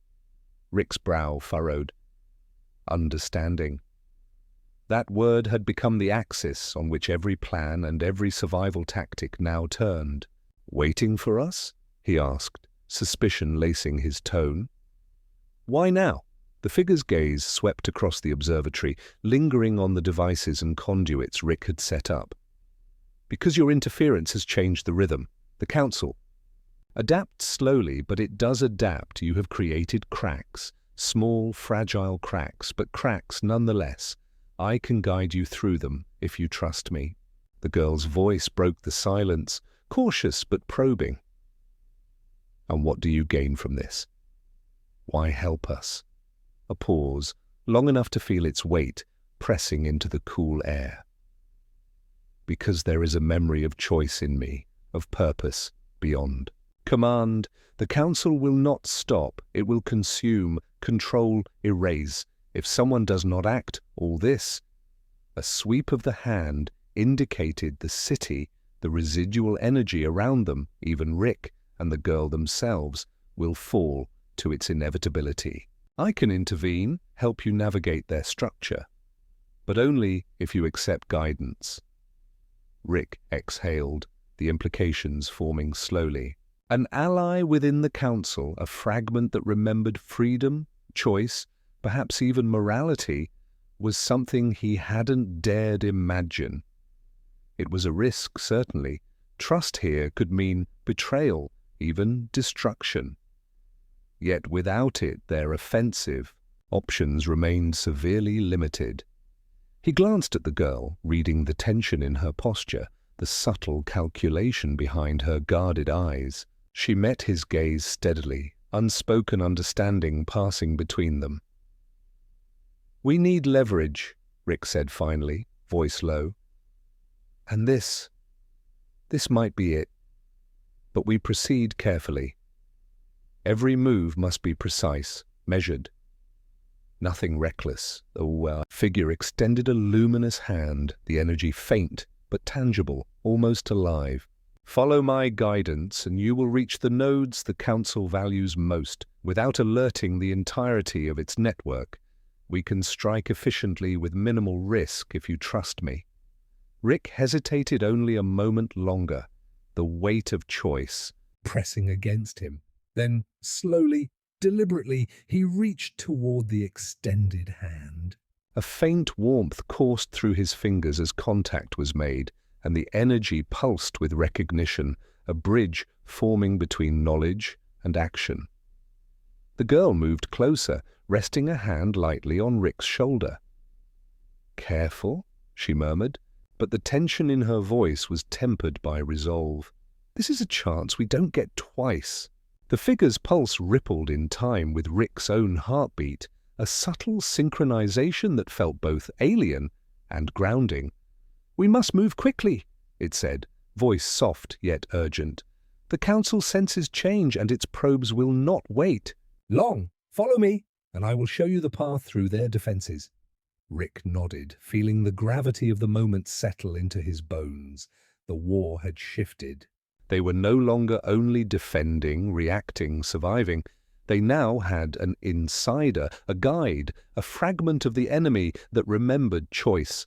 Rick's brow furrowed. Understanding. That word had become the axis on which every plan and every survival tactic now turned. "Waiting for us?" he asked, suspicion lacing his tone. "Why now?" The figure's gaze swept across the observatory, lingering on the devices and conduits Rick had set up. "Because your interference has changed the rhythm. The council adapts slowly, but it does adapt. You have created cracks, small, fragile cracks, but cracks nonetheless. I can guide you through them if you trust me." The girl's voice broke the silence, cautious but probing. "And what do you gain from this? Why help us?" A pause, long enough to feel its weight pressing into the cool air. Because there is a memory of choice in me, of purpose beyond. Command, the council will not stop. It will consume, control, erase. If someone does not act, all this. A sweep of the hand indicated the city, the residual energy around them, even Rick and the girl themselves, will fall to its inevitability. I can intervene, help you navigate their structure, but only if you accept guidance. Rick exhaled, the implications forming slowly. An ally within the council, a fragment that remembered freedom, choice, perhaps even morality, was something he hadn't dared imagine. It was a risk, certainly. Trust here could mean betrayal, even destruction. Yet without it, their offensive options remained severely limited. He glanced at the girl, reading the tension in her posture, the subtle calculation behind her guarded eyes. She met his gaze steadily, unspoken understanding passing between them. "We need leverage," Rick said finally, voice low. "And this might be it. But we proceed carefully. Every move must be precise, measured. Nothing reckless." The figure extended a luminous hand, the energy faint but tangible, almost alive. "Follow my guidance and you will reach the nodes the council values most, without alerting the entirety of its network. We can strike efficiently with minimal risk if you trust me." Rick hesitated only a moment longer, the weight of choice pressing against him. Then, slowly, deliberately, he reached toward the extended hand. A faint warmth coursed through his fingers as contact was made, and the energy pulsed with recognition, a bridge forming between knowledge and action. The girl moved closer, resting a hand lightly on Rick's shoulder. "Careful," she murmured, but the tension in her voice was tempered by resolve. "This is a chance we don't get twice." The figure's pulse rippled in time with Rick's own heartbeat, a subtle synchronization that felt both alien and grounding. "We must move quickly," it said, voice soft yet urgent. "The council senses change and its probes will not wait." "Long, follow me, and I will show you the path through their defenses." Rick nodded, feeling the gravity of the moment settle into his bones. The war had shifted. They were no longer only defending, reacting, surviving. They now had an insider, a guide, a fragment of the enemy that remembered choice.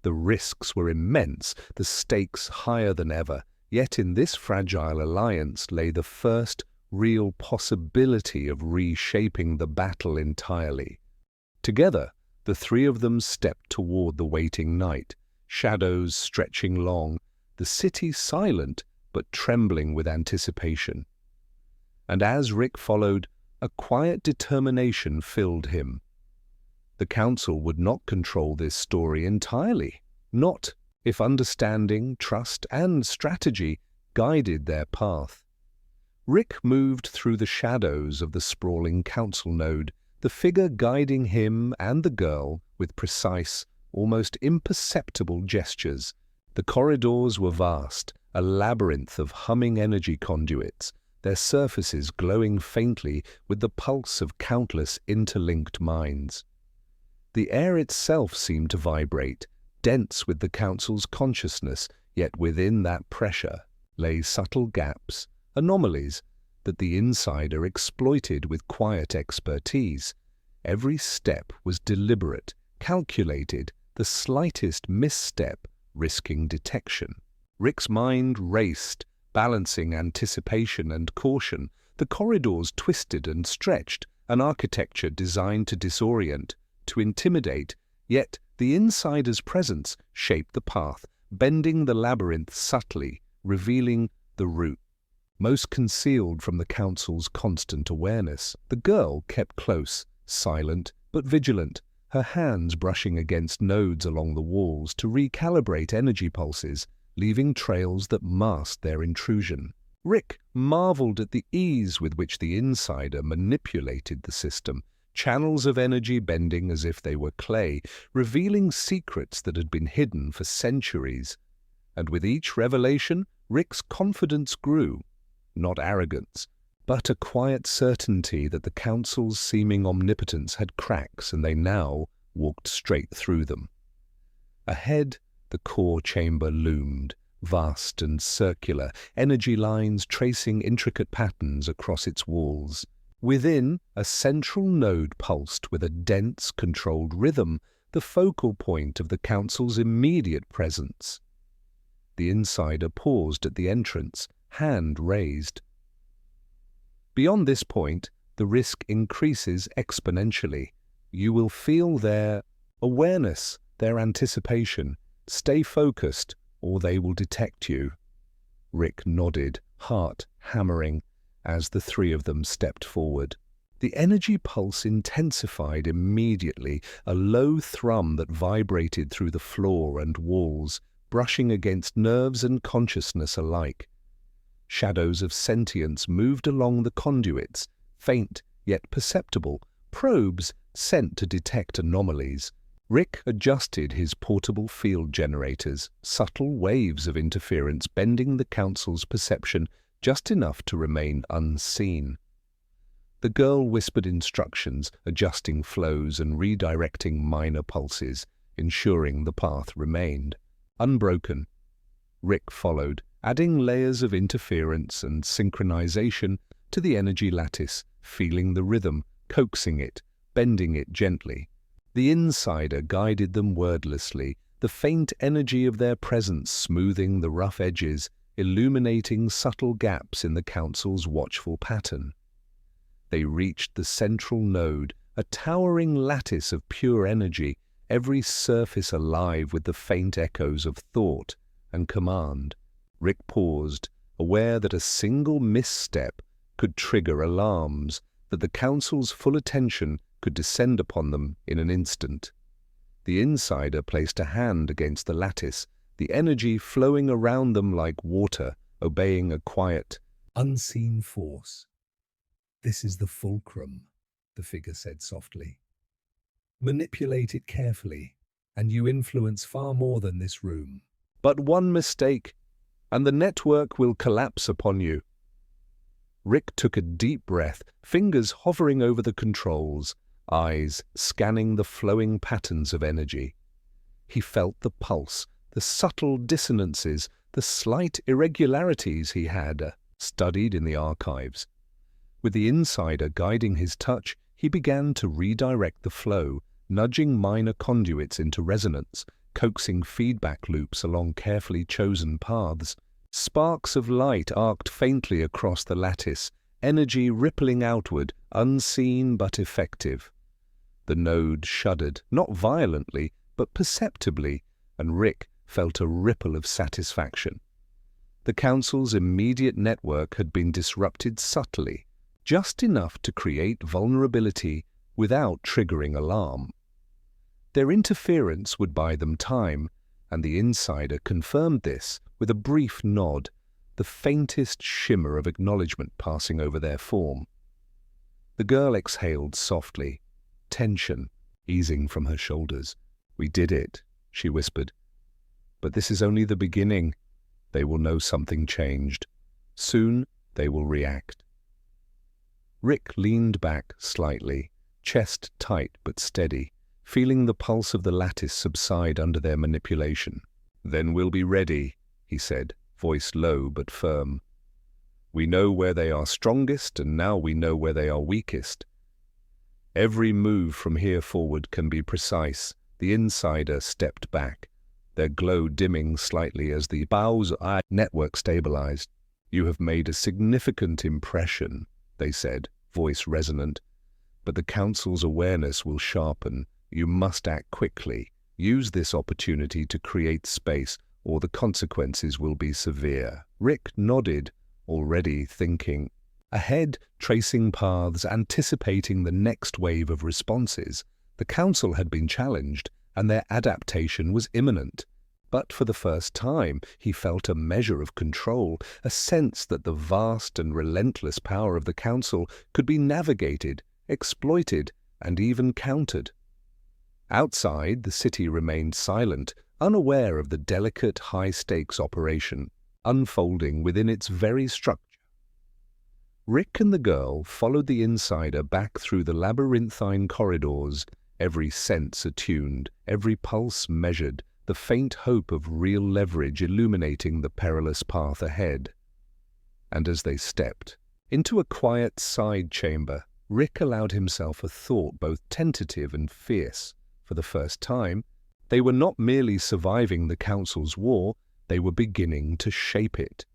The risks were immense, the stakes higher than ever. Yet in this fragile alliance lay the first real possibility of reshaping the battle entirely. Together, the three of them stepped toward the waiting night, shadows stretching long, the city silent but trembling with anticipation. And as Rick followed, a quiet determination filled him. The council would not control this story entirely, not if understanding, trust, and strategy guided their path. Rick moved through the shadows of the sprawling council node, the figure guiding him and the girl with precise, almost imperceptible gestures. The corridors were vast, a labyrinth of humming energy conduits, their surfaces glowing faintly with the pulse of countless interlinked minds. The air itself seemed to vibrate, dense with the council's consciousness, yet within that pressure lay subtle gaps, anomalies that the insider exploited with quiet expertise. Every step was deliberate, calculated, the slightest misstep risking detection. Rick's mind raced, balancing anticipation and caution. The corridors twisted and stretched, an architecture designed to disorient, to intimidate, yet the insider's presence shaped the path, bending the labyrinth subtly, revealing the route. Most concealed from the council's constant awareness, the girl kept close, silent but vigilant, her hands brushing against nodes along the walls to recalibrate energy pulses, leaving trails that masked their intrusion. Rick marveled at the ease with which the insider manipulated the system, channels of energy bending as if they were clay, revealing secrets that had been hidden for centuries. And with each revelation, Rick's confidence grew, not arrogance, but a quiet certainty that the Council's seeming omnipotence had cracks and they now walked straight through them. Ahead, the core chamber loomed, vast and circular, energy lines tracing intricate patterns across its walls. Within, a central node pulsed with a dense, controlled rhythm, the focal point of the Council's immediate presence. The insider paused at the entrance, hand raised. Beyond this point, the risk increases exponentially. You will feel their awareness, their anticipation. Stay focused, or they will detect you. Rick nodded, heart hammering, as the three of them stepped forward. The energy pulse intensified immediately, a low thrum that vibrated through the floor and walls, brushing against nerves and consciousness alike. Shadows of sentience moved along the conduits, faint yet perceptible, probes sent to detect anomalies. Rick adjusted his portable field generators, subtle waves of interference bending the Council's perception just enough to remain unseen. The girl whispered instructions, adjusting flows and redirecting minor pulses, ensuring the path remained unbroken. Rick followed, adding layers of interference and synchronization to the energy lattice, feeling the rhythm, coaxing it, bending it gently. The insider guided them wordlessly, the faint energy of their presence smoothing the rough edges, illuminating subtle gaps in the Council's watchful pattern. They reached the central node, a towering lattice of pure energy, every surface alive with the faint echoes of thought and command. Rick paused, aware that a single misstep could trigger alarms, that the Council's full attention could descend upon them in an instant. The insider placed a hand against the lattice, the energy flowing around them like water, obeying a quiet, unseen force. "This is the fulcrum," the figure said softly. "Manipulate it carefully, and you influence far more than this room." "But one mistake, and the network will collapse upon you." Rick took a deep breath, fingers hovering over the controls, eyes scanning the flowing patterns of energy. He felt the pulse, the subtle dissonances, the slight irregularities he had studied in the archives. With the insider guiding his touch, he began to redirect the flow, nudging minor conduits into resonance, coaxing feedback loops along carefully chosen paths. Sparks of light arced faintly across the lattice, energy rippling outward, unseen but effective. The node shuddered, not violently, but perceptibly, and Rick felt a ripple of satisfaction. The Council's immediate network had been disrupted subtly, just enough to create vulnerability without triggering alarm. Their interference would buy them time, and the insider confirmed this with a brief nod, the faintest shimmer of acknowledgement passing over their form. The girl exhaled softly, tension easing from her shoulders. "We did it," she whispered. "But this is only the beginning. They will know something changed. Soon they will react." Rick leaned back slightly, chest tight but steady, feeling the pulse of the lattice subside under their manipulation. "Then we'll be ready," he said, voice low but firm. "We know where they are strongest, and now we know where they are weakest. Every move from here forward can be precise." The insider stepped back, their glow dimming slightly as the Bow's eye network stabilized. "You have made a significant impression," they said, voice resonant. "But the Council's awareness will sharpen. You must act quickly. Use this opportunity to create space, or the consequences will be severe." Rick nodded, already thinking. Ahead, tracing paths, anticipating the next wave of responses. The Council had been challenged, and their adaptation was imminent. But for the first time, he felt a measure of control, a sense that the vast and relentless power of the Council could be navigated, exploited, and even countered. Outside, the city remained silent, unaware of the delicate, high-stakes operation unfolding within its very structure. Rick and the girl followed the insider back through the labyrinthine corridors, every sense attuned, every pulse measured, the faint hope of real leverage illuminating the perilous path ahead. And as they stepped into a quiet side chamber, Rick allowed himself a thought both tentative and fierce. For the first time, they were not merely surviving the Council's war, they were beginning to shape it.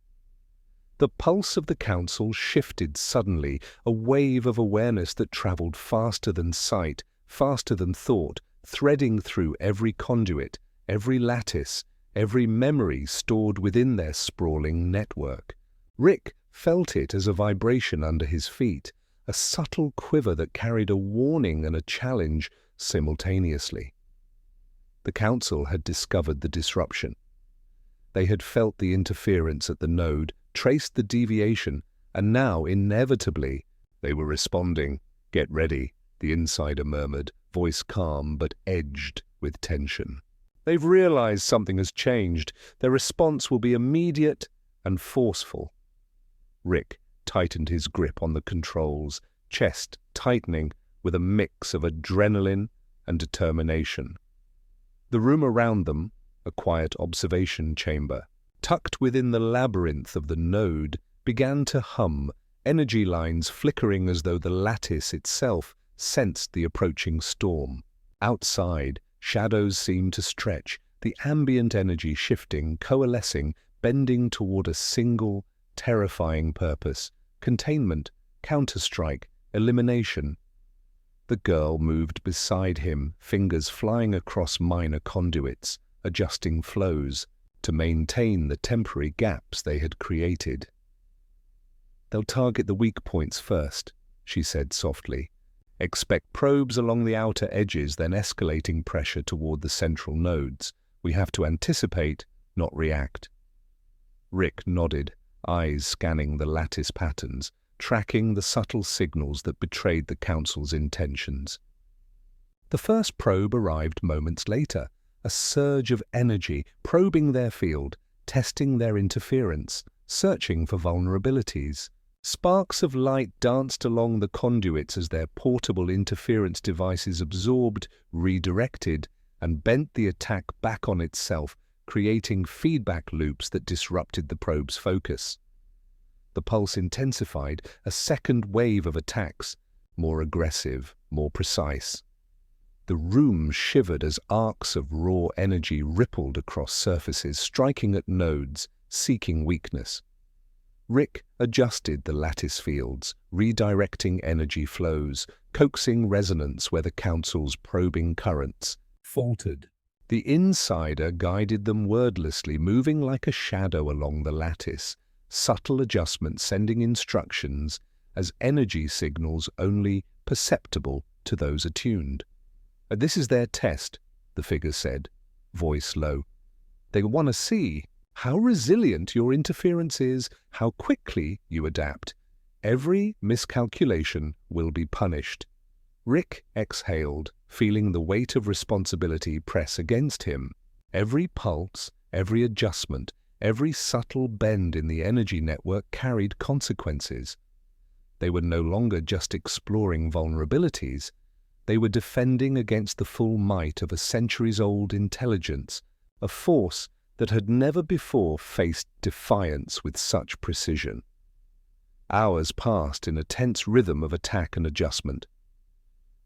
The pulse of the Council shifted suddenly, a wave of awareness that traveled faster than sight, faster than thought, threading through every conduit, every lattice, every memory stored within their sprawling network. Rick felt it as a vibration under his feet, a subtle quiver that carried a warning and a challenge simultaneously. The Council had discovered the disruption. They had felt the interference at the node, traced the deviation, and now, inevitably, they were responding. "Get ready," the insider murmured, voice calm but edged with tension. "They've realized something has changed. Their response will be immediate and forceful." Rick tightened his grip on the controls, chest tightening with a mix of adrenaline and determination. The room around them, a quiet observation chamber, tucked within the labyrinth of the node, began to hum, energy lines flickering as though the lattice itself sensed the approaching storm. Outside, shadows seemed to stretch, the ambient energy shifting, coalescing, bending toward a single, terrifying purpose: containment, counterstrike, elimination. The girl moved beside him, fingers flying across minor conduits, adjusting flows to maintain the temporary gaps they had created. "They'll target the weak points first," she said softly. "Expect probes along the outer edges, then escalating pressure toward the central nodes. We have to anticipate, not react." Rick nodded, eyes scanning the lattice patterns, tracking the subtle signals that betrayed the Council's intentions. The first probe arrived moments later, a surge of energy, probing their field, testing their interference, searching for vulnerabilities. Sparks of light danced along the conduits as their portable interference devices absorbed, redirected, and bent the attack back on itself, creating feedback loops that disrupted the probe's focus. The pulse intensified, a second wave of attacks, more aggressive, more precise. The room shivered as arcs of raw energy rippled across surfaces, striking at nodes, seeking weakness. Rick adjusted the lattice fields, redirecting energy flows, coaxing resonance where the Council's probing currents faltered. The insider guided them wordlessly, moving like a shadow along the lattice, subtle adjustments sending instructions as energy signals only perceptible to those attuned. "This is their test," the figure said, voice low. "They want to see how resilient your interference is, how quickly you adapt. Every miscalculation will be punished." Rick exhaled, feeling the weight of responsibility press against him. Every pulse, every adjustment, every subtle bend in the energy network carried consequences. They were no longer just exploring vulnerabilities. They were defending against the full might of a centuries-old intelligence, a force that had never before faced defiance with such precision. Hours passed in a tense rhythm of attack and adjustment.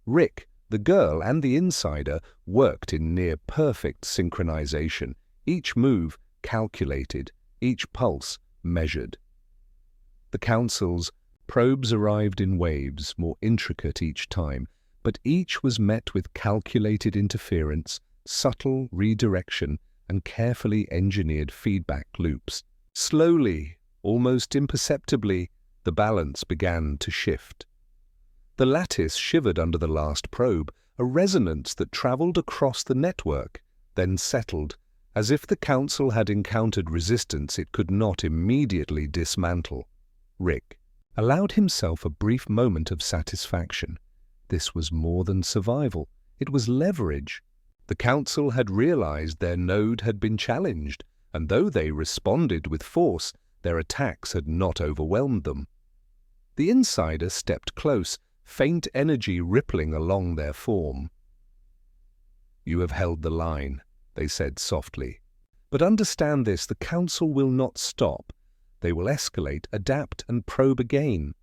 Rick, the girl, and the insider worked in near-perfect synchronization, each move calculated, each pulse measured. The Council's probes arrived in waves, more intricate each time, but each was met with calculated interference, subtle redirection, and carefully engineered feedback loops. Slowly, almost imperceptibly, the balance began to shift. The lattice shivered under the last probe, a resonance that traveled across the network, then settled, as if the Council had encountered resistance it could not immediately dismantle. Rick allowed himself a brief moment of satisfaction. This was more than survival. It was leverage. The council had realized their node had been challenged, and though they responded with force, their attacks had not overwhelmed them. The insider stepped close, faint energy rippling along their form. "You have held the line," they said softly. "But understand this, the council will not stop. They will escalate, adapt, and probe again.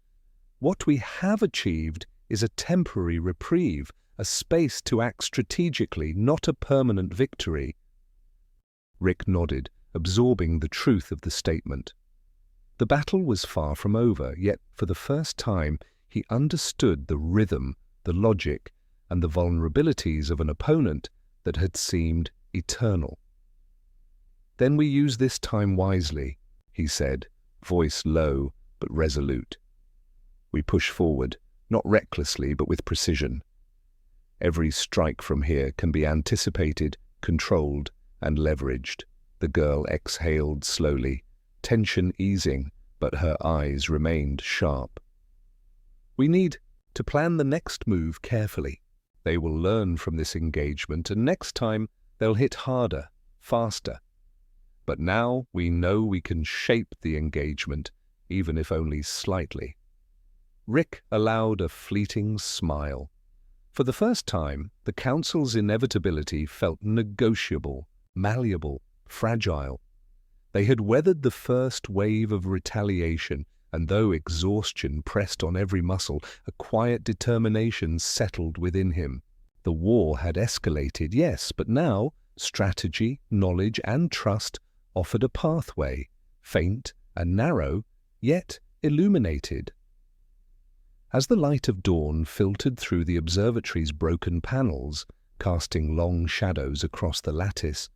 What we have achieved is a temporary reprieve, a space to act strategically, not a permanent victory." Rick nodded, absorbing the truth of the statement. The battle was far from over, yet for the first time he understood the rhythm, the logic, and the vulnerabilities of an opponent that had seemed eternal. "Then we use this time wisely," he said, voice low but resolute. "We push forward, not recklessly but with precision. Every strike from here can be anticipated, controlled, and leveraged." The girl exhaled slowly, tension easing, but her eyes remained sharp. "We need to plan the next move carefully. They will learn from this engagement, and next time they'll hit harder, faster. But now we know we can shape the engagement, even if only slightly." Rick allowed a fleeting smile. For the first time, the council's inevitability felt negotiable, malleable, fragile. They had weathered the first wave of retaliation, and though exhaustion pressed on every muscle, a quiet determination settled within him. The war had escalated, yes, but now strategy, knowledge, and trust offered a pathway, faint and narrow, yet illuminated. As the light of dawn filtered through the observatory's broken panels, casting long shadows across the lattice,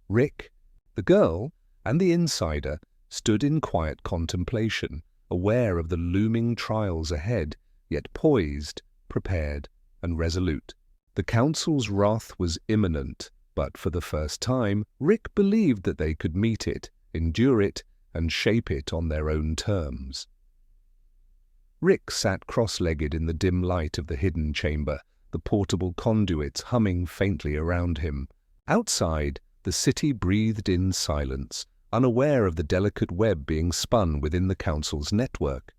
Rick, the girl, and the insider stood in quiet contemplation, aware of the looming trials ahead, yet poised, prepared, and resolute. The council's wrath was imminent, but for the first time, Rick believed that they could meet it, endure it, and shape it on their own terms. Rick sat cross-legged in the dim light of the hidden chamber, the portable conduits humming faintly around him. Outside, the city breathed in silence, unaware of the delicate web being spun within the council's network.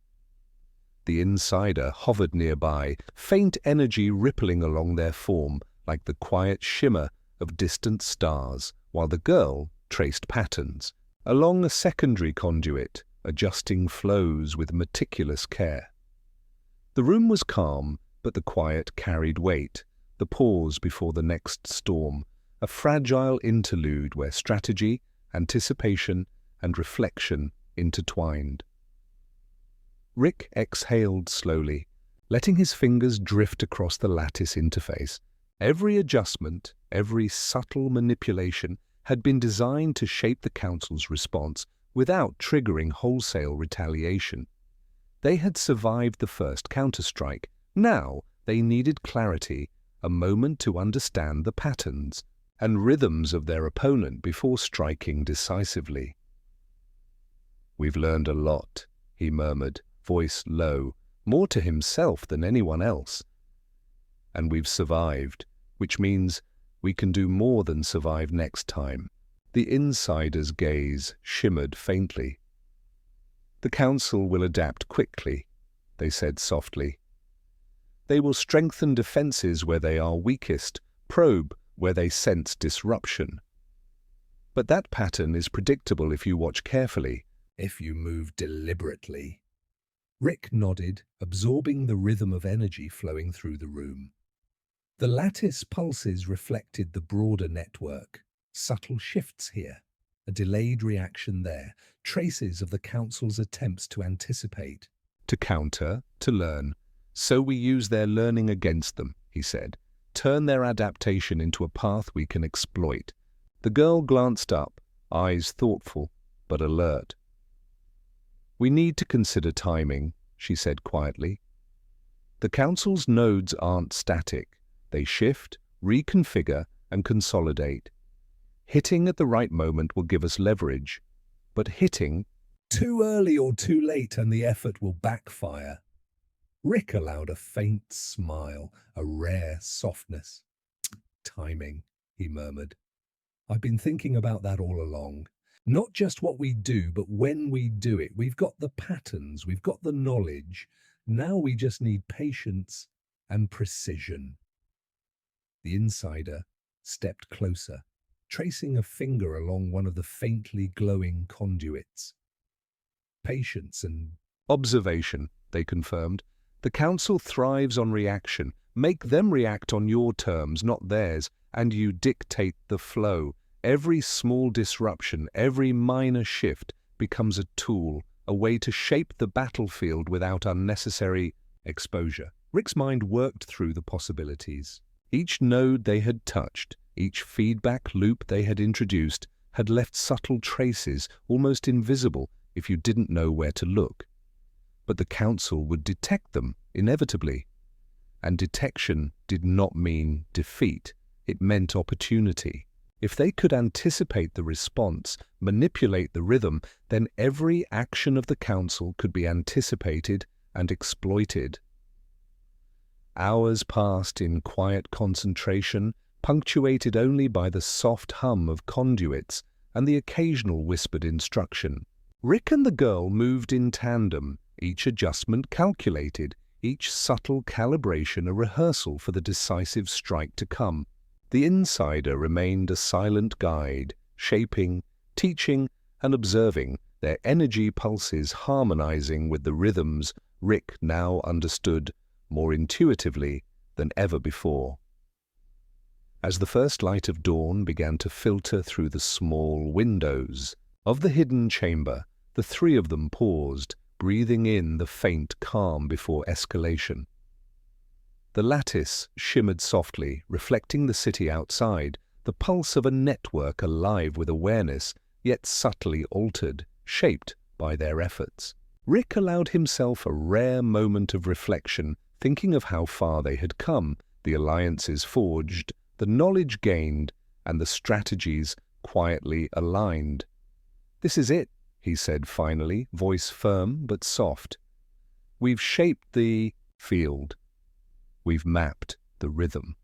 The insider hovered nearby, faint energy rippling along their form like the quiet shimmer of distant stars, while the girl traced patterns along a secondary conduit, adjusting flows with meticulous care. The room was calm, but the quiet carried weight, the pause before the next storm, a fragile interlude where strategy, anticipation, and reflection intertwined. Rick exhaled slowly, letting his fingers drift across the lattice interface. Every adjustment, every subtle manipulation had been designed to shape the council's response without triggering wholesale retaliation. They had survived the first counterstrike. Now they needed clarity, a moment to understand the patterns and rhythms of their opponent before striking decisively. "We've learned a lot," he murmured, voice low, more to himself than anyone else. "And we've survived, which means we can do more than survive next time." The insider's gaze shimmered faintly. "The council will adapt quickly," they said softly. "They will strengthen defenses where they are weakest, probe where they sense disruption. But that pattern is predictable if you watch carefully, if you move deliberately." Rick nodded, absorbing the rhythm of energy flowing through the room. The lattice pulses reflected the broader network. Subtle shifts here, a delayed reaction there, traces of the council's attempts to anticipate. "To counter, to learn. So we use their learning against them," he said. "Turn their adaptation into a path we can exploit." The girl glanced up, eyes thoughtful but alert. "We need to consider timing," she said quietly. "The council's nodes aren't static. They shift, reconfigure, and consolidate. Hitting at the right moment will give us leverage, but hitting too early or too late and the effort will backfire." Rick allowed a faint smile, a rare softness. Timing, he murmured. I've been thinking about that all along. Not just what we do, but when we do it. We've got the patterns, we've got the knowledge. Now we just need patience and precision. The insider stepped closer, tracing a finger along one of the faintly glowing conduits. Patience and Observation, they confirmed. The council thrives on reaction. Make them react on your terms, not theirs, and you dictate the flow. Every small disruption, every minor shift becomes a tool, a way to shape the battlefield without unnecessary exposure. Rick's mind worked through the possibilities. Each node they had touched, each feedback loop they had introduced, had left subtle traces, almost invisible if you didn't know where to look. But the council would detect them, inevitably. And detection did not mean defeat, it meant opportunity. If they could anticipate the response, manipulate the rhythm, then every action of the council could be anticipated and exploited. Hours passed in quiet concentration, punctuated only by the soft hum of conduits and the occasional whispered instruction. Rick and the girl moved in tandem, each adjustment calculated, each subtle calibration a rehearsal for the decisive strike to come. The insider remained a silent guide, shaping, teaching, and observing, their energy pulses harmonizing with the rhythms Rick now understood more intuitively than ever before. As the first light of dawn began to filter through the small windows of the hidden chamber, the three of them paused, breathing in the faint calm before escalation. The lattice shimmered softly, reflecting the city outside, the pulse of a network alive with awareness, yet subtly altered, shaped by their efforts. Rick allowed himself a rare moment of reflection, thinking of how far they had come, the alliances forged, the knowledge gained, and the strategies quietly aligned. "This is it," he said finally, voice firm but soft. "We've shaped the field. We've mapped the rhythm.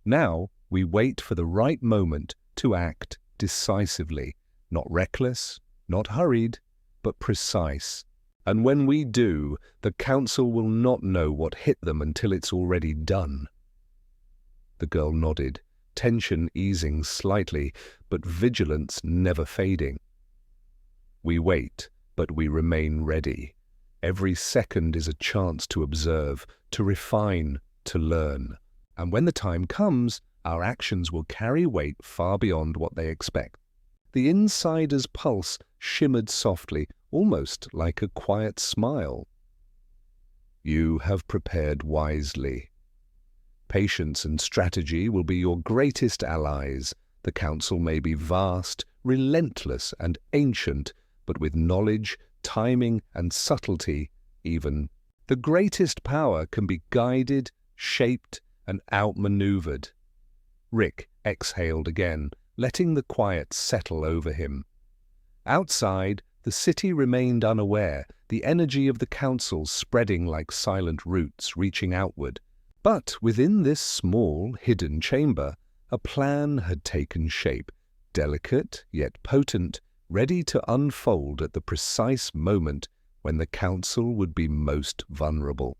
Now we wait for the right moment to act decisively, not reckless, not hurried, but precise. And when we do, the council will not know what hit them until it's already done." The girl nodded, tension easing slightly, but vigilance never fading. "We wait, but we remain ready. Every second is a chance to observe, to refine, to learn. And when the time comes, our actions will carry weight far beyond what they expect." The insider's pulse shimmered softly, almost like a quiet smile. "You have prepared wisely. Patience and strategy will be your greatest allies. The council may be vast, relentless, and ancient, but with knowledge, timing, and subtlety, even, the greatest power can be guided, shaped, and outmaneuvered." Rick exhaled again, letting the quiet settle over him. Outside, the city remained unaware, the energy of the council spreading like silent roots reaching outward. But within this small, hidden chamber, a plan had taken shape, delicate yet potent, ready to unfold at the precise moment when the council would be most vulnerable.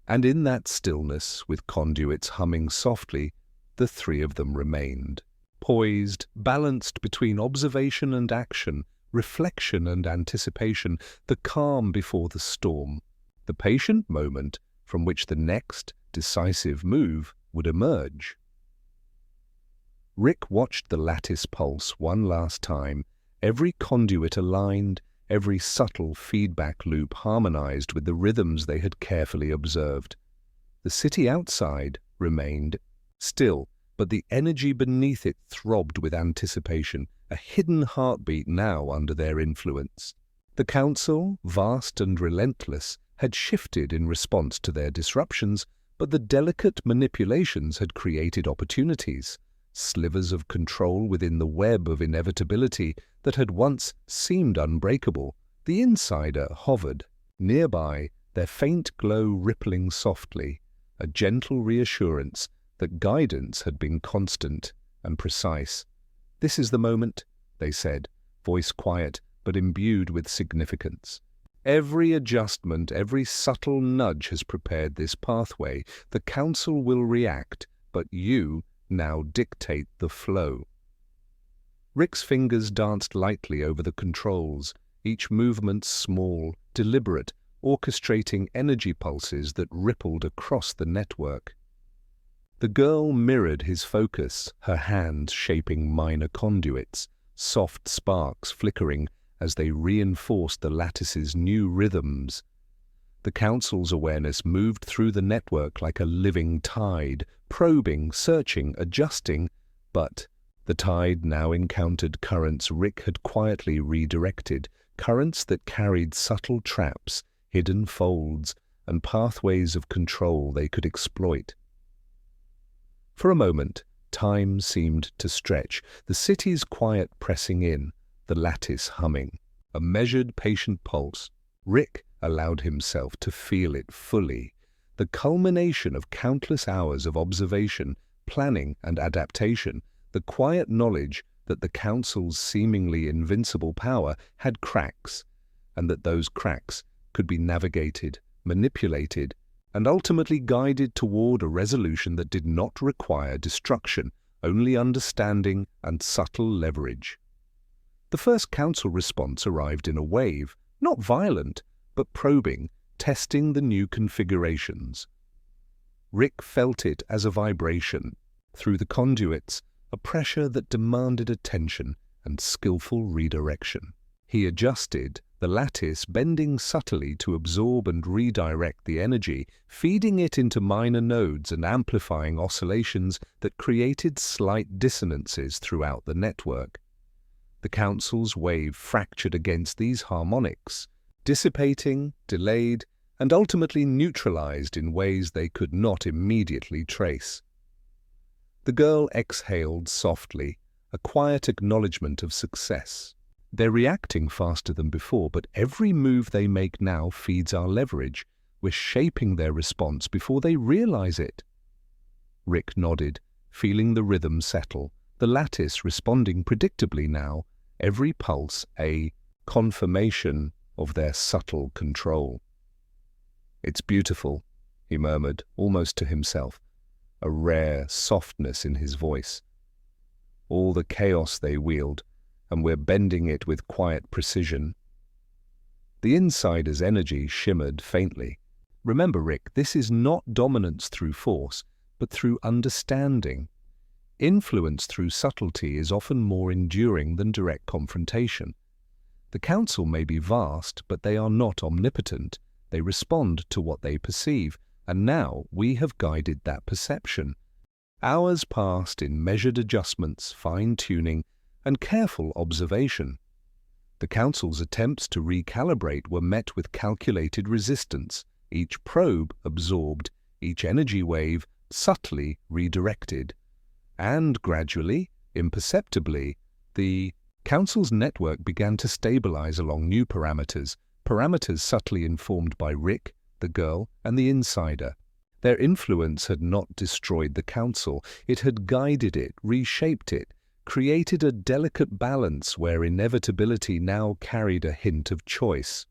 And in that stillness, with conduits humming softly, the three of them remained, poised, balanced between observation and action, reflection and anticipation, the calm before the storm, the patient moment from which the next decisive move would emerge. Rick watched the lattice pulse one last time, every conduit aligned, every subtle feedback loop harmonized with the rhythms they had carefully observed. The city outside remained still, but the energy beneath it throbbed with anticipation, a hidden heartbeat now under their influence. The council, vast and relentless, had shifted in response to their disruptions, but the delicate manipulations had created opportunities, slivers of control within the web of inevitability that had once seemed unbreakable. The insider hovered nearby, their faint glow rippling softly, a gentle reassurance that guidance had been constant and precise. "This is the moment," they said, voice quiet but imbued with significance. "Every adjustment, every subtle nudge has prepared this pathway. The Council will react, but you now dictate the flow." Rick's fingers danced lightly over the controls, each movement small, deliberate, orchestrating energy pulses that rippled across the network. The girl mirrored his focus, her hands shaping minor conduits, soft sparks flickering as they reinforced the lattice's new rhythms. The Council's awareness moved through the network like a living tide, probing, searching, adjusting, but the tide now encountered currents Rick had quietly redirected, currents that carried subtle traps, hidden folds, and pathways of control they could exploit. For a moment, time seemed to stretch, the city's quiet pressing in, the lattice humming. A measured, patient pulse. Rick allowed himself to feel it fully, the culmination of countless hours of observation, planning, and adaptation, the quiet knowledge that the Council's seemingly invincible power had cracks, and that those cracks could be navigated, manipulated, and ultimately guided toward a resolution that did not require destruction, only understanding and subtle leverage. The first Council response arrived in a wave, not violent, but probing, testing the new configurations. Rick felt it as a vibration, through the conduits, a pressure that demanded attention and skillful redirection. He adjusted, the lattice bending subtly to absorb and redirect the energy, feeding it into minor nodes and amplifying oscillations that created slight dissonances throughout the network. The Council's wave fractured against these harmonics, dissipating, delayed, and ultimately neutralized in ways they could not immediately trace. The girl exhaled softly, a quiet acknowledgement of success. They're reacting faster than before, but every move they make now feeds our leverage. We're shaping their response before they realize it. Rick nodded, feeling the rhythm settle, the lattice responding predictably now, every pulse a confirmation of their subtle control. "It's beautiful," he murmured, almost to himself, a rare softness in his voice. "All the chaos they wield, and we're bending it with quiet precision." The insider's energy shimmered faintly. "Remember, Rick, this is not dominance through force, but through understanding. Influence through subtlety is often more enduring than direct confrontation. The Council may be vast, but they are not omnipotent. They respond to what they perceive, and now we have guided that perception. Hours passed in measured adjustments, fine-tuning, and careful observation. The Council's attempts to recalibrate were met with calculated resistance, each probe absorbed, each energy wave subtly redirected. And gradually, imperceptibly, the Council's network began to stabilize along new parameters, parameters subtly informed by Rick, the girl, and the insider. Their influence had not destroyed the Council, it had guided it, reshaped it, created a delicate balance where inevitability now carried a hint of choice.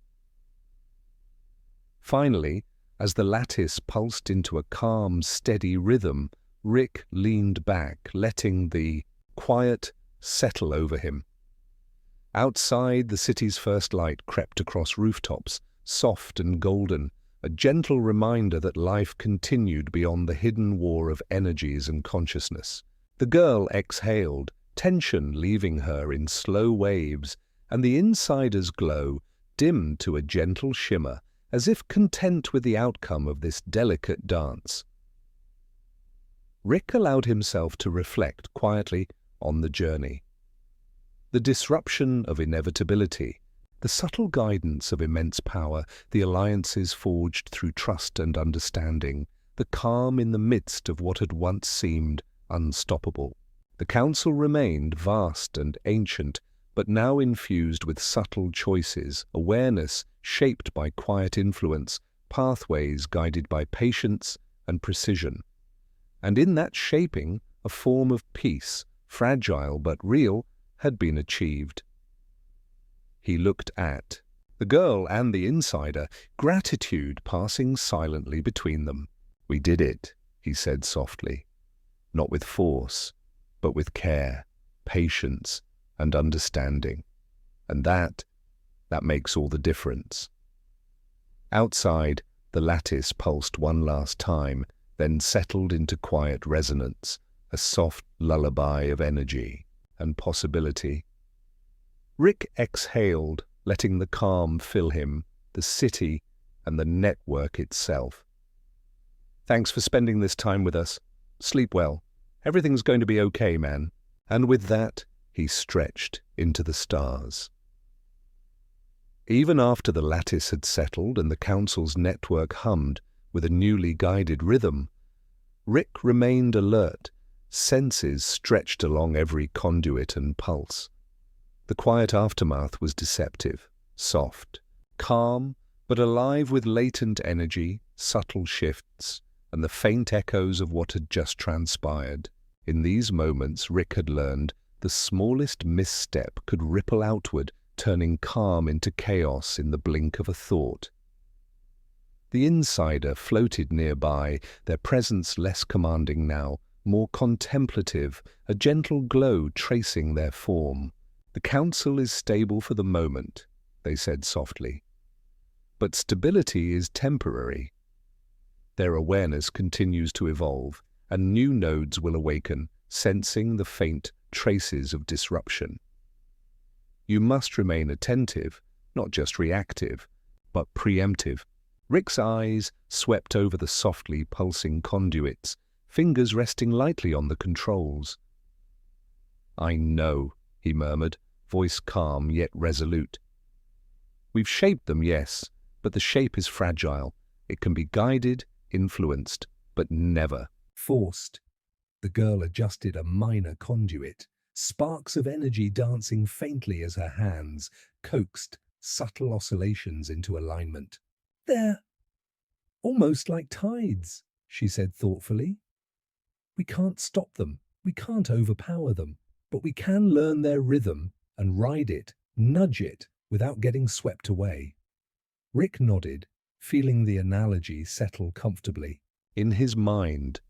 Finally, as the lattice pulsed into a calm, steady rhythm, Rick leaned back, letting the quiet settle over him. Outside, the city's first light crept across rooftops, soft and golden, a gentle reminder that life continued beyond the hidden war of energies and consciousness. The girl exhaled, tension leaving her in slow waves, and the insider's glow dimmed to a gentle shimmer, as if content with the outcome of this delicate dance. Rick allowed himself to reflect quietly on the journey. The disruption of inevitability, the subtle guidance of immense power, the alliances forged through trust and understanding, the calm in the midst of what had once seemed unstoppable. The Council remained vast and ancient, but now infused with subtle choices, awareness shaped by quiet influence, pathways guided by patience and precision. And in that shaping, a form of peace, fragile but real, had been achieved. He looked at the girl and the insider, gratitude passing silently between them. "We did it," he said softly, "not with force, but with care, patience, and understanding. And that makes all the difference." Outside, the lattice pulsed one last time, then settled into quiet resonance, a soft lullaby of energy and possibility. Rick exhaled, letting the calm fill him, the city, and the network itself. "Thanks for spending this time with us. Sleep well. Everything's going to be okay, man." And with that, he stretched into the stars. Even after the lattice had settled and the council's network hummed with a newly guided rhythm, Rick remained alert, senses stretched along every conduit and pulse. The quiet aftermath was deceptive, soft, calm, but alive with latent energy, subtle shifts, and the faint echoes of what had just transpired. In these moments, Rick had learned the smallest misstep could ripple outward, turning calm into chaos in the blink of a thought. The insider floated nearby, their presence less commanding now, more contemplative, a gentle glow tracing their form. "The council is stable for the moment," they said softly. "But stability is temporary." Their awareness continues to evolve, and new nodes will awaken, sensing the faint traces of disruption. You must remain attentive, not just reactive, but preemptive. Rick's eyes swept over the softly pulsing conduits, fingers resting lightly on the controls. "I know," he murmured, voice calm yet resolute. "We've shaped them, yes, but the shape is fragile. It can be guided, influenced, but never forced." The girl adjusted a minor conduit, sparks of energy dancing faintly as her hands coaxed subtle oscillations into alignment. "They're almost like tides," she said thoughtfully. "We can't stop them, we can't overpower them, but we can learn their rhythm and ride it, nudge it, without getting swept away." Rick nodded, feeling the analogy settle comfortably. In his mind,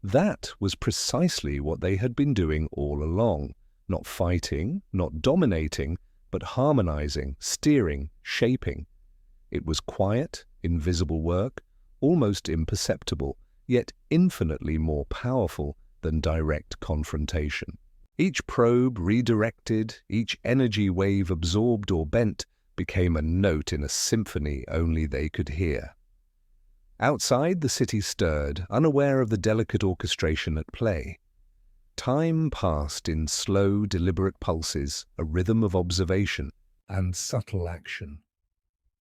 that was precisely what they had been doing all along. Not fighting, not dominating, but harmonizing, steering, shaping. It was quiet, invisible work, almost imperceptible, yet infinitely more powerful than direct confrontation. Each probe redirected, each energy wave absorbed or bent, became a note in a symphony only they could hear. Outside, the city stirred, unaware of the delicate orchestration at play. Time passed in slow, deliberate pulses, a rhythm of observation and subtle action.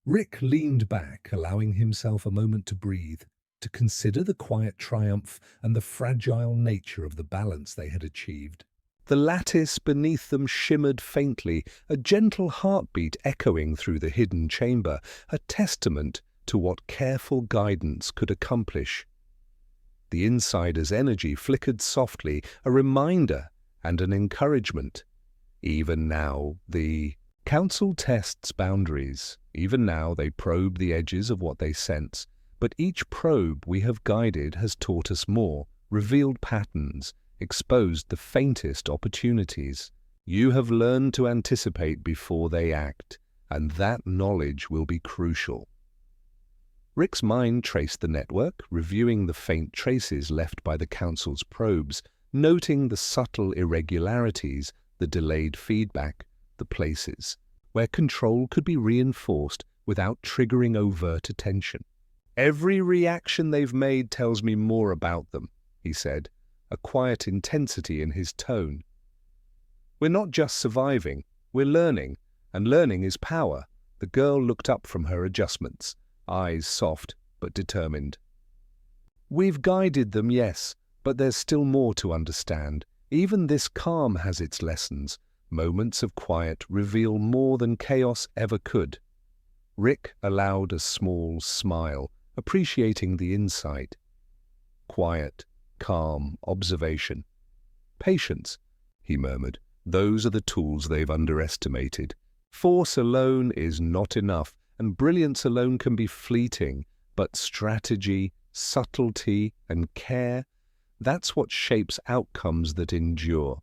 Rick leaned back, allowing himself a moment to breathe, to consider the quiet triumph and the fragile nature of the balance they had achieved. The lattice beneath them shimmered faintly, a gentle heartbeat echoing through the hidden chamber, a testament to what careful guidance could accomplish. The insider's energy flickered softly, a reminder and an encouragement. Even now, the council tests boundaries. Even now, they probe the edges of what they sense. But each probe we have guided has taught us more, revealed patterns, exposed the faintest opportunities. You have learned to anticipate before they act, and that knowledge will be crucial. Rick's mind traced the network, reviewing the faint traces left by the council's probes, noting the subtle irregularities, the delayed feedback, the places where control could be reinforced without triggering overt attention. "Every reaction they've made tells me more about them," he said, a quiet intensity in his tone. "We're not just surviving, we're learning, and learning is power." The girl looked up from her adjustments, eyes soft but determined. "We've guided them, yes, but there's still more to understand. Even this calm has its lessons. Moments of quiet reveal more than chaos ever could." Rick allowed a small smile, appreciating the insight. Quiet, calm observation. Patience, he murmured. Those are the tools they've underestimated. Force alone is not enough, and brilliance alone can be fleeting, but strategy, subtlety, and care, that's what shapes outcomes that endure.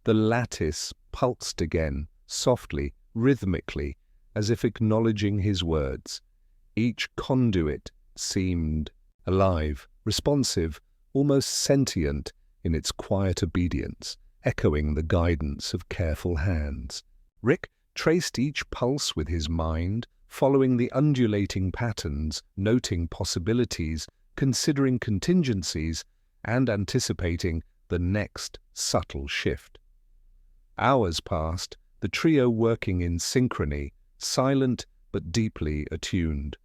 The lattice pulsed again, softly, rhythmically, as if acknowledging his words. Each conduit seemed alive, responsive, almost sentient in its quiet obedience, echoing the guidance of careful hands. Rick traced each pulse with his mind, following the undulating patterns, noting possibilities, considering contingencies, and anticipating the next subtle shift. Hours passed, the trio working in synchrony, silent but deeply attuned.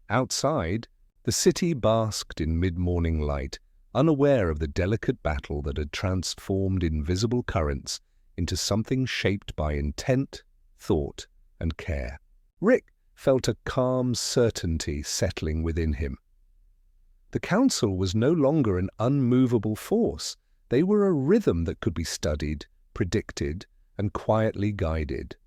Outside, the city basked in mid-morning light, unaware of the delicate battle that had transformed invisible currents into something shaped by intent, thought, and care. Rick felt a calm certainty settling within him. The council was no longer an unmovable force. They were a rhythm that could be studied, predicted, and quietly guided.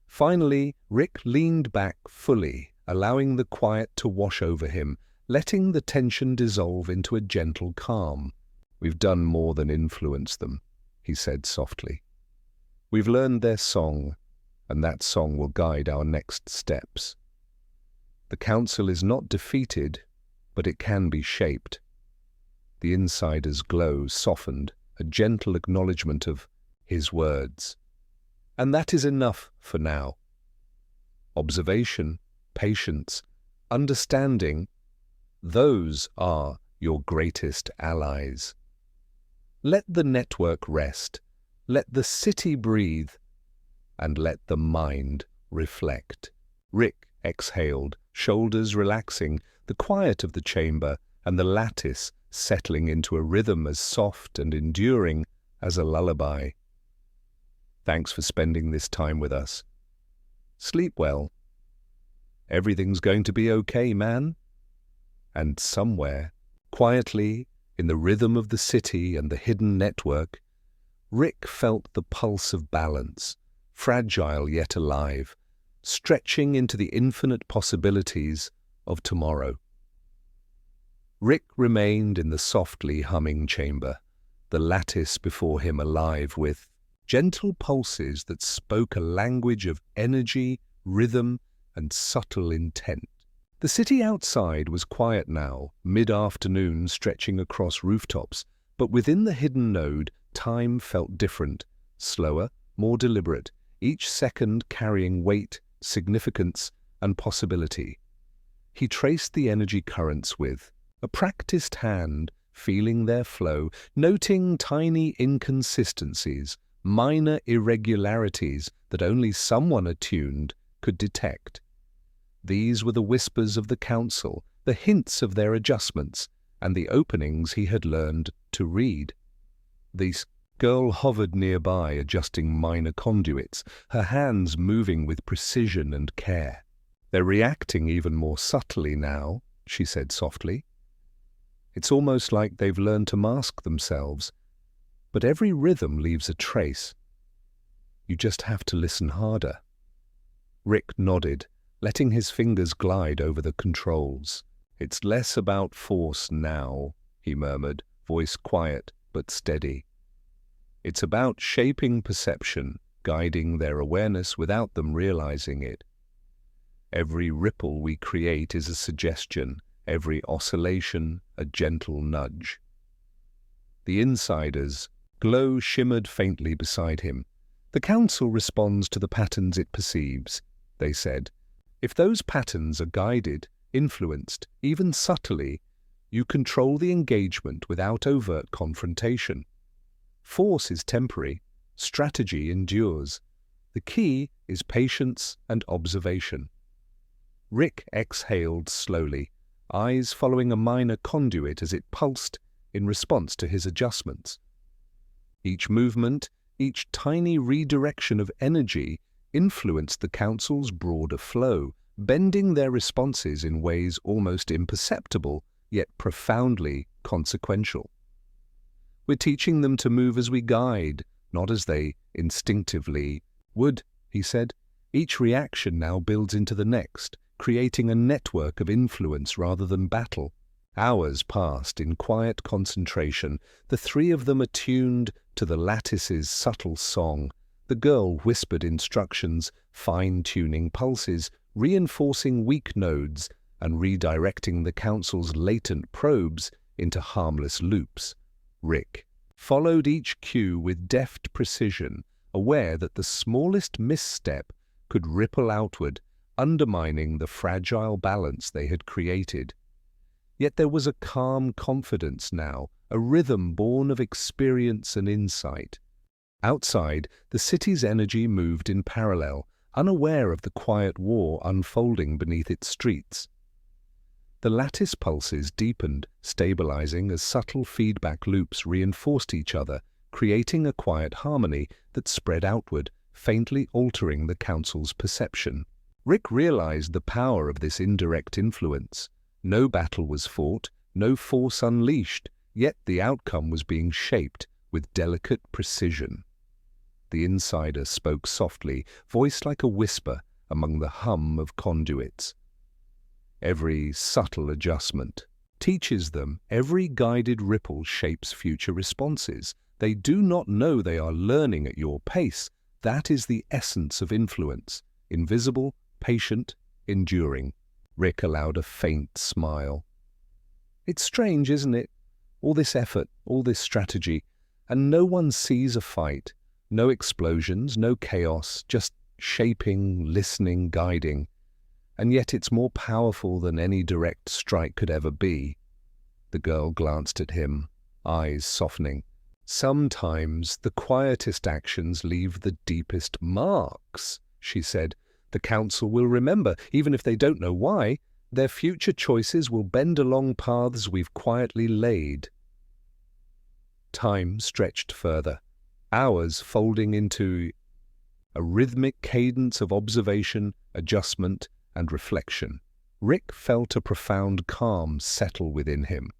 Finally, Rick leaned back fully, allowing the quiet to wash over him, letting the tension dissolve into a gentle calm. "We've done more than influence them," he said softly. "We've learned their song, and that song will guide our next steps. The council is not defeated, but it can be shaped." The insider's glow softened, a gentle acknowledgement of his words. "And that is enough for now. Observation, patience, understanding, those are your greatest allies. Let the network rest, let the city breathe, and let the mind reflect." Rick exhaled, shoulders relaxing, the quiet of the chamber and the lattice settling into a rhythm as soft and enduring as a lullaby. "Thanks for spending this time with us. Sleep well. Everything's going to be okay, man." And somewhere, quietly, in the rhythm of the city and the hidden network, Rick felt the pulse of balance, fragile yet alive, stretching into the infinite possibilities of tomorrow. Rick remained in the softly humming chamber, the lattice before him alive with gentle pulses that spoke a language of energy, rhythm, and subtle intent. The city outside was quiet now, mid-afternoon stretching across rooftops, but within the hidden node, time felt different, slower, more deliberate, each second carrying weight, significance, and possibility. He traced the energy currents with a practiced hand, feeling their flow, noting tiny inconsistencies, minor irregularities that only someone attuned could detect. These were the whispers of the council, the hints of their adjustments, and the openings he had learned to read. The girl hovered nearby, adjusting minor conduits, her hands moving with precision and care. "They're reacting even more subtly now," she said softly. "It's almost like they've learned to mask themselves. But every rhythm leaves a trace. You just have to listen harder." Rick nodded, letting his fingers glide over the controls. "It's less about force now," he murmured, voice quiet but steady. "It's about shaping perception, guiding their awareness without them realizing it. Every ripple we create is a suggestion, every oscillation a gentle nudge." The insider's glow shimmered faintly beside him. "The council responds to the patterns it perceives," they said. "If those patterns are guided, influenced, even subtly, you control the engagement without overt confrontation. Force is temporary, strategy endures. The key is patience and observation." Rick exhaled slowly, eyes following a minor conduit as it pulsed in response to his adjustments. Each movement, each tiny redirection of energy influenced the council's broader flow, bending their responses in ways almost imperceptible, yet profoundly consequential. We're teaching them to move as we guide, not as they instinctively would, he said. Each reaction now builds into the next, creating a network of influence rather than battle. Hours passed in quiet concentration, the three of them attuned to the lattice's subtle song. The girl whispered instructions, fine-tuning pulses, reinforcing weak nodes, and redirecting the council's latent probes into harmless loops. Rick followed each cue with deft precision, aware that the smallest misstep could ripple outward, undermining the fragile balance they had created. Yet there was a calm confidence now, a rhythm born of experience and insight. Outside, the city's energy moved in parallel, unaware of the quiet war unfolding beneath its streets. The lattice pulses deepened, stabilizing as subtle feedback loops reinforced each other, creating a quiet harmony that spread outward, faintly altering the council's perception. Rick realized the power of this indirect influence. No battle was fought, no force unleashed, yet the outcome was being shaped with delicate precision. The insider spoke softly, voiced like a whisper among the hum of conduits. Every subtle adjustment teaches them, every guided ripple shapes future responses. They do not know they are learning at your pace. That is the essence of influence, invisible, patient, enduring. Rick allowed a faint smile. It's strange, isn't it? All this effort, all this strategy, and no one sees a fight. No explosions, no chaos, just shaping, listening, guiding. And yet it's more powerful than any direct strike could ever be. The girl glanced at him, eyes softening. Sometimes the quietest actions leave the deepest marks, she said. The council will remember, even if they don't know why. Their future choices will bend along paths we've quietly laid. Time stretched further, hours folding into a rhythmic cadence of observation, adjustment, and reflection. Rick felt a profound calm settle within him,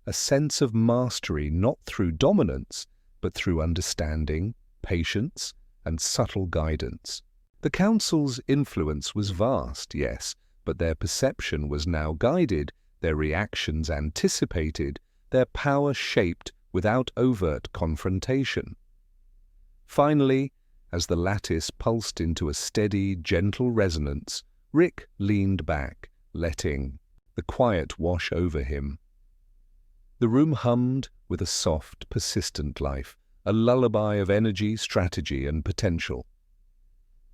a sense of mastery not through dominance, but through understanding, patience, and subtle guidance. The council's influence was vast, yes, but their perception was now guided, their reactions anticipated, their power shaped without overt confrontation. Finally, as the lattice pulsed into a steady, gentle resonance, Rick leaned back, letting the quiet wash over him. The room hummed with a soft, persistent life, a lullaby of energy, strategy, and potential.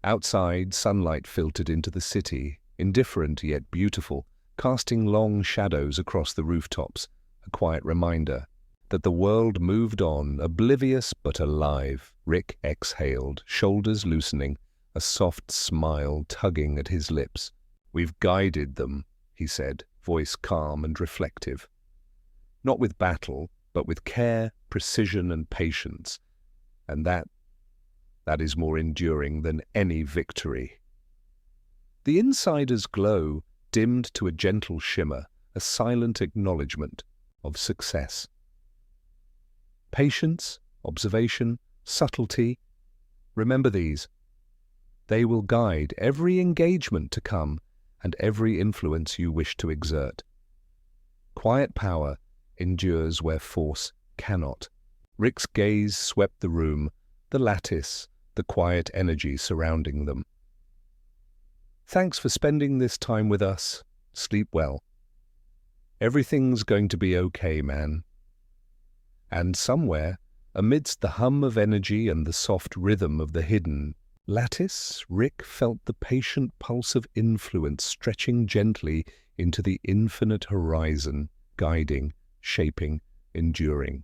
Outside, sunlight filtered into the city, indifferent yet beautiful, casting long shadows across the rooftops, a quiet reminder that the world moved on, oblivious but alive. Rick exhaled, shoulders loosening, a soft smile tugging at his lips. "We've guided them," he said, voice calm and reflective. "Not with battle, but with care, precision, and patience. And that is more enduring than any victory." The insider's glow dimmed to a gentle shimmer, a silent acknowledgement of success. Patience, observation, subtlety, remember these. They will guide every engagement to come and every influence you wish to exert. Quiet power endures where force cannot. Rick's gaze swept the room, the lattice, the quiet energy surrounding them. "Thanks for spending this time with us. Sleep well. Everything's going to be okay, man." And somewhere, amidst the hum of energy and the soft rhythm of the hidden lattice, Rick felt the patient pulse of influence stretching gently into the infinite horizon, guiding, shaping, enduring.